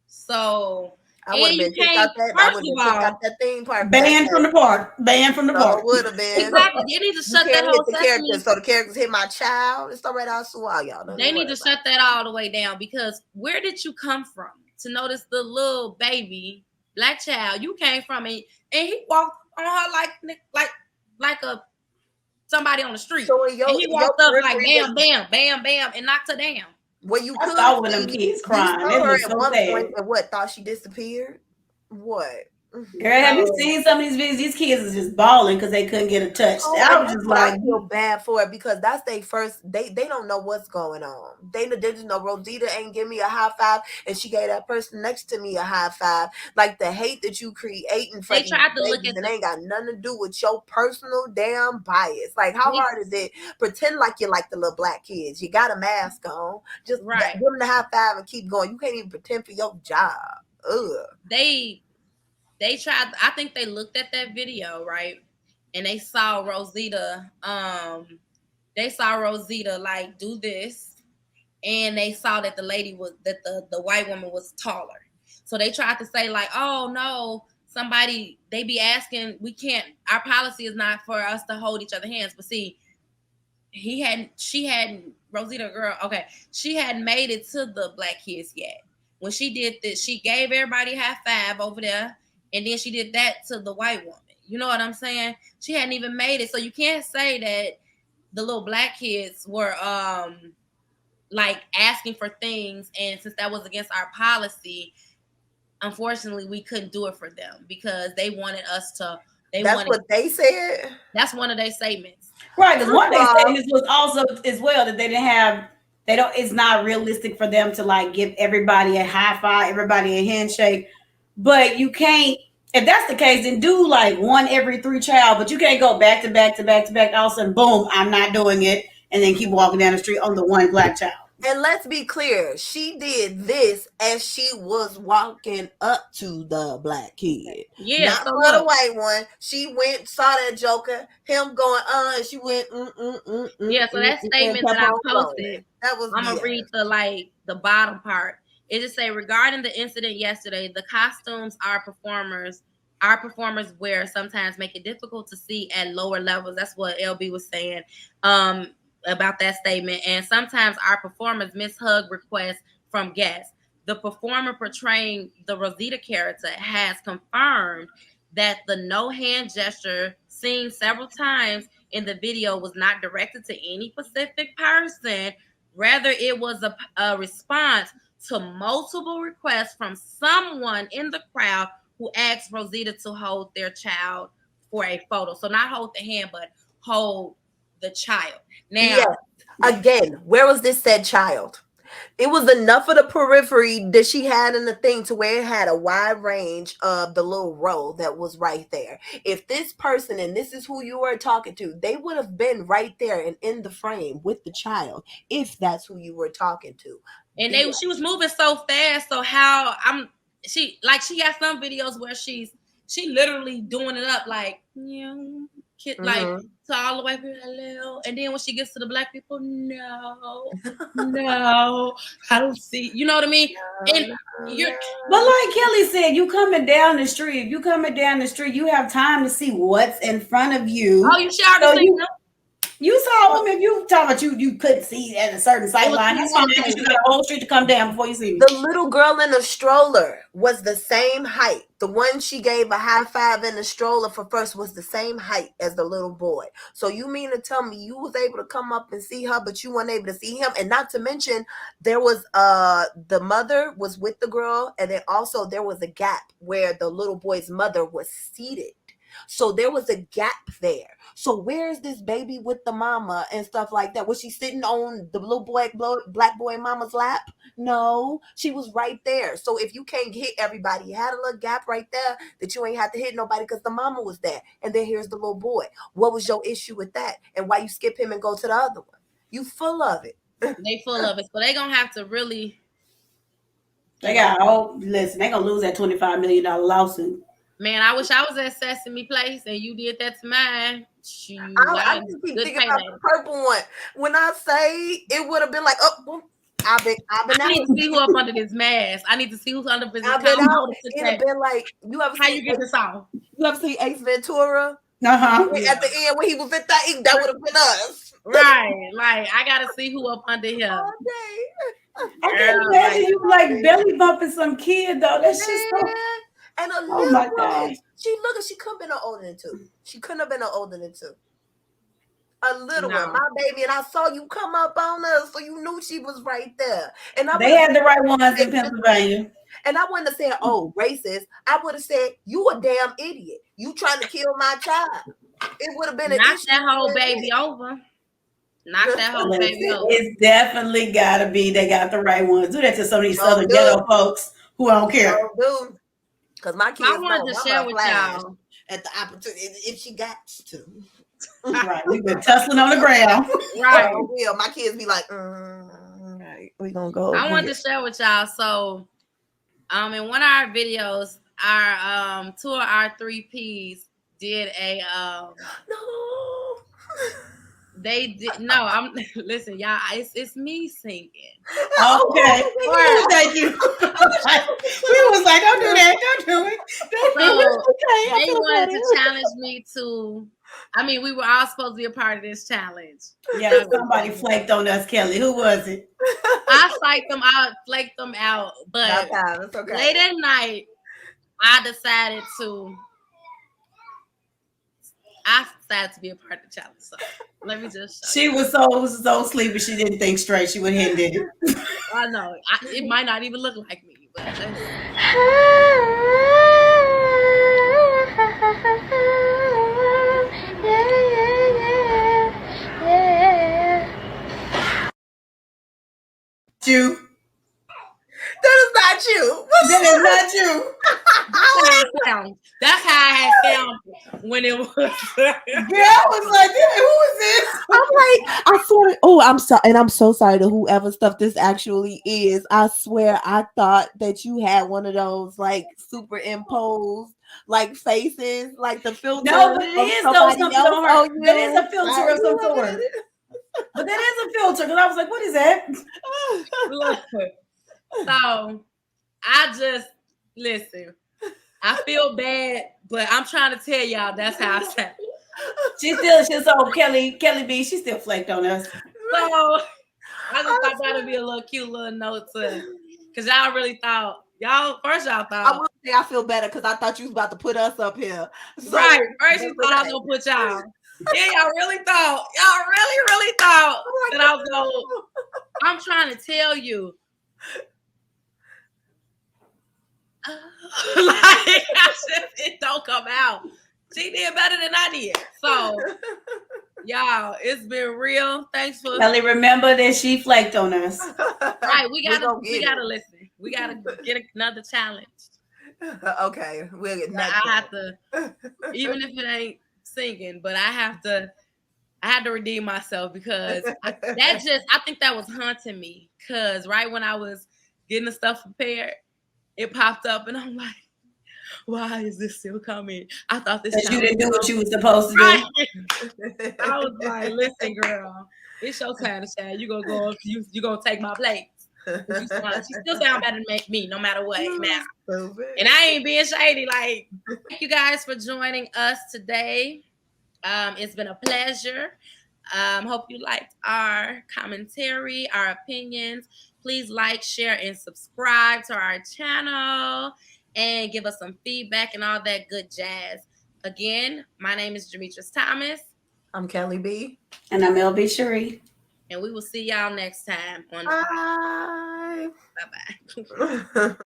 Speaker 1: So
Speaker 2: I would
Speaker 1: and
Speaker 2: have
Speaker 1: you
Speaker 2: been kicked out
Speaker 1: can't.
Speaker 2: that. I
Speaker 1: First
Speaker 2: would
Speaker 1: of
Speaker 2: have been kicked out
Speaker 1: all,
Speaker 2: that theme park that
Speaker 3: Banned from
Speaker 2: day.
Speaker 3: the park. Banned from the
Speaker 2: So
Speaker 3: park.
Speaker 2: would have been.
Speaker 1: exactly. They need to
Speaker 2: You
Speaker 1: shut that
Speaker 2: can't hit
Speaker 1: whole
Speaker 2: the
Speaker 1: Sesame.
Speaker 2: characters, so the characters hit my child. It's all right. I'll sue all y'all. Don't
Speaker 1: They
Speaker 2: even
Speaker 1: need
Speaker 2: worry
Speaker 1: to
Speaker 2: about
Speaker 1: shut that all the way down because where did you come from to notice the little baby black child you came from and he walked on her like a somebody on the street.
Speaker 2: So in
Speaker 1: And he
Speaker 2: your
Speaker 1: walked up like
Speaker 2: periphery,
Speaker 1: bam, bam, bam, bam, and knocked her down.
Speaker 2: where you
Speaker 3: I
Speaker 2: could
Speaker 3: saw one of them
Speaker 2: see,
Speaker 3: kids
Speaker 2: you
Speaker 3: crying.
Speaker 2: saw
Speaker 3: It
Speaker 2: her
Speaker 3: looked
Speaker 2: at
Speaker 3: so
Speaker 2: one
Speaker 3: sad.
Speaker 2: point and what, thought she disappeared? What?
Speaker 3: Girl, have you
Speaker 1: So
Speaker 3: seen some of these videos? These kids is just bawling because they couldn't get a touch.
Speaker 2: Oh,
Speaker 3: I
Speaker 2: and
Speaker 3: was
Speaker 2: that's
Speaker 3: just
Speaker 2: what I
Speaker 3: like,
Speaker 2: feel bad for, because that's they first. They don't know what's going on. They just know Rosita ain't give me a high five, and she gave that person next to me a high five. Like the hate that you creating for
Speaker 1: they
Speaker 2: these
Speaker 1: tried to look
Speaker 2: babies,
Speaker 1: at
Speaker 2: and
Speaker 1: the
Speaker 2: ain't got nothing to do with your personal damn bias. Like how
Speaker 1: they,
Speaker 2: hard is it? Pretend like you like the little black kids. You got a mask on. Just
Speaker 1: right.
Speaker 2: give them the high five and keep going. You can't even pretend for your job. Ugh.
Speaker 1: They tried. I think they looked at that video, right? And they saw Rosita like do this, and they saw that the white woman was taller. So they tried to say like, oh no, somebody they be asking, we can't, our policy is not for us to hold each other's hands. But see, she hadn't Rosita girl, okay, she hadn't made it to the black kids yet. When she did this, she gave everybody a high five over there, and then she did that to the white woman. You know what I'm saying? She hadn't even made it. So you can't say that the little black kids were like asking for things, and since that was against our policy, unfortunately we couldn't do it for them because they wanted us to.
Speaker 2: That's what they said.
Speaker 1: That's one of their statements.
Speaker 3: Right, because one of their statements was also as well that it's not realistic for them to like give everybody a high five, everybody a handshake. But you can't, if that's the case, then do like one every 3 child, but you can't go back to back to back to back, all of a sudden, boom, I'm not doing it, and then keep walking down the street on the one black child.
Speaker 2: And let's be clear, she did this as she was walking up to the black kid.
Speaker 1: Yeah,
Speaker 2: not
Speaker 1: so
Speaker 2: for the white one. She went, saw that joker, him going, and she went,
Speaker 1: yeah, so that statement that I posted,
Speaker 2: that was
Speaker 1: I'm gonna read the bottom part. It just say, regarding the incident yesterday, the costumes our performers wear sometimes make it difficult to see at lower levels. That's what LB was saying about that statement. And sometimes our performers miss hug requests from guests. The performer portraying the Rosita character has confirmed that the no hand gesture seen several times in the video was not directed to any specific person. Rather, it was a response to multiple requests from someone in the crowd who asked Rosita to hold their child for a photo. So not hold the hand, but hold the child. Now,
Speaker 2: yes. Again, where was this said child? It was enough of the periphery that she had in the thing to where it had a wide range of the little row that was right there. If this person, and this is who you were talking to, they would have been right there and in the frame with the child, if that's who you were talking to.
Speaker 1: And she was moving so fast. So she got some videos where she literally doing it up like, like to all the white people, hello. And then when she gets to the black people, no, I don't see. You know what I mean?
Speaker 3: But like Kelly said, you coming down the street. If you coming down the street, you have time to see what's in front of you.
Speaker 1: Oh, you should
Speaker 3: You saw them. If you talking about you couldn't see at a certain sight line, that's fine. You got a whole street to come down before you see me.
Speaker 2: The little girl in the stroller was the same height. The one she gave a high five in the stroller for first was the same height as the little boy. So you mean to tell me you was able to come up and see her, but you weren't able to see him? And not to mention, there was the mother was with the girl, and then also there was a gap where the little boy's mother was seated. So there was a gap there. So where is this baby with the mama and stuff like that? Was she sitting on the little black boy mama's lap? No, she was right there. So if you can't hit everybody, you had a little gap right there that you ain't have to hit nobody because the mama was there. And then here's the little boy. What was your issue with that? And why you skip him and go to the other one? You full of it.
Speaker 1: They full of it. So they gonna have to really.
Speaker 3: Listen, they gonna lose that $25 million lawsuit.
Speaker 1: Man, I wish I was at SesamePlace and you did that to mine.
Speaker 2: I just keep thinking about the purple one. When I say it would have been like, I've been
Speaker 1: I need to see who up under this mask. I need to see who's under this mask.
Speaker 2: It'd have been like, you ever
Speaker 1: how you get this off?
Speaker 2: You ever see Ace Ventura?
Speaker 3: Uh-huh.
Speaker 2: At the end when he was at that would have been us.
Speaker 1: Right. Like I gotta see who up under here.
Speaker 2: All day.
Speaker 3: I can't imagine you like belly bumping some kid though. That's just so.
Speaker 2: And a
Speaker 3: oh my God.
Speaker 2: She couldn't have been no older than 2. She couldn't have been no older than 2. A little one, my baby, and I saw you come up on us, so you knew she was right there. And
Speaker 3: they had the right ones in Pennsylvania.
Speaker 2: And I wouldn't have said, "Oh, racist." I would have said, "You a damn idiot. You trying to kill my child." It would have been
Speaker 1: knock that whole baby over. Knock that whole baby over.
Speaker 3: It's definitely gotta be. They got the right ones. Do that to some of these southern ghetto folks who don't care.
Speaker 2: Because my kids,
Speaker 1: I wanted to share with y'all
Speaker 2: at the opportunity if she got to.
Speaker 3: Right, we've been tussling on the ground.
Speaker 1: Right,
Speaker 2: my kids be like, right, we gonna go.
Speaker 1: I wanted to share with y'all. So, in one of our videos, our 2 of our 3 Ps did a
Speaker 2: no.
Speaker 1: They did no. I'm listen, y'all. It's me singing.
Speaker 3: Okay, thank you. We was like, don't do that. Don't do it. Don't do it. Okay,
Speaker 1: they wanted to challenge me to. I mean, we were all supposed to be a part of this challenge.
Speaker 3: Yeah, somebody flaked on us, Kelly. Who was it?
Speaker 1: I flaked them out. But
Speaker 2: okay.
Speaker 1: Late at night, I decided to decided to be a part of the challenge. So let me just show
Speaker 3: She
Speaker 1: you.
Speaker 3: was so sleepy she didn't think straight. She went ahead and did it.
Speaker 1: I know it might not even look like me, but let's.
Speaker 3: You.
Speaker 2: That is not you.
Speaker 3: That is not you.
Speaker 1: That's how I had found it when it was.
Speaker 3: Girl, I was like, who is this?
Speaker 2: I'm like, I swear. Oh, I'm sorry, and I'm so sorry to whoever stuff this actually is. I swear, I thought that you had one of those like superimposed like faces, like the filter.
Speaker 3: No, but it is though
Speaker 2: somebody
Speaker 3: something
Speaker 2: else
Speaker 3: on her.
Speaker 2: on
Speaker 3: That
Speaker 2: yours.
Speaker 3: is a filter of some
Speaker 2: I-
Speaker 3: sort. But that is a filter because I was like, what is that?
Speaker 1: Look, so I just listen. I feel bad, but I'm trying to tell y'all that's how I sound.
Speaker 3: She's so Kelly B, she still flaked on us.
Speaker 1: So I just thought that'd be a little cute little note to, because y'all really thought y'all
Speaker 2: I
Speaker 1: thought
Speaker 2: will say I feel better because I thought you was about to put us up here. So,
Speaker 1: right. First you thought I was gonna put y'all. Yeah, y'all really thought that I was gonna. I'm trying to tell you. Like it don't come out. She did better than I did. So y'all, it's been real. Thanks for
Speaker 3: Kelly, remember that she flaked on us.
Speaker 1: right. We gotta listen. We gotta get another challenge.
Speaker 2: Okay, we'll get
Speaker 1: I have to, even if it ain't singing, but I had to redeem myself because I think that was haunting me. Cause right when I was getting the stuff prepared, it popped up and I'm like, why is this still coming? I thought this
Speaker 3: you didn't do what you were supposed to do.
Speaker 1: Right. I was like, listen, girl, it's your time to shine. You gonna take my place. She still sound better than me, no matter what. Now. And I ain't being shady. Like, thank you guys for joining us today. It's been a pleasure. Hope you liked our commentary, our opinions. Please like, share, and subscribe to our channel and give us some feedback and all that good jazz. Again, my name is Demetrius Thomas.
Speaker 2: I'm Kelly B.
Speaker 3: And I'm LB Cherie.
Speaker 1: And we will see y'all next time on
Speaker 2: Bye.
Speaker 1: Bye-bye.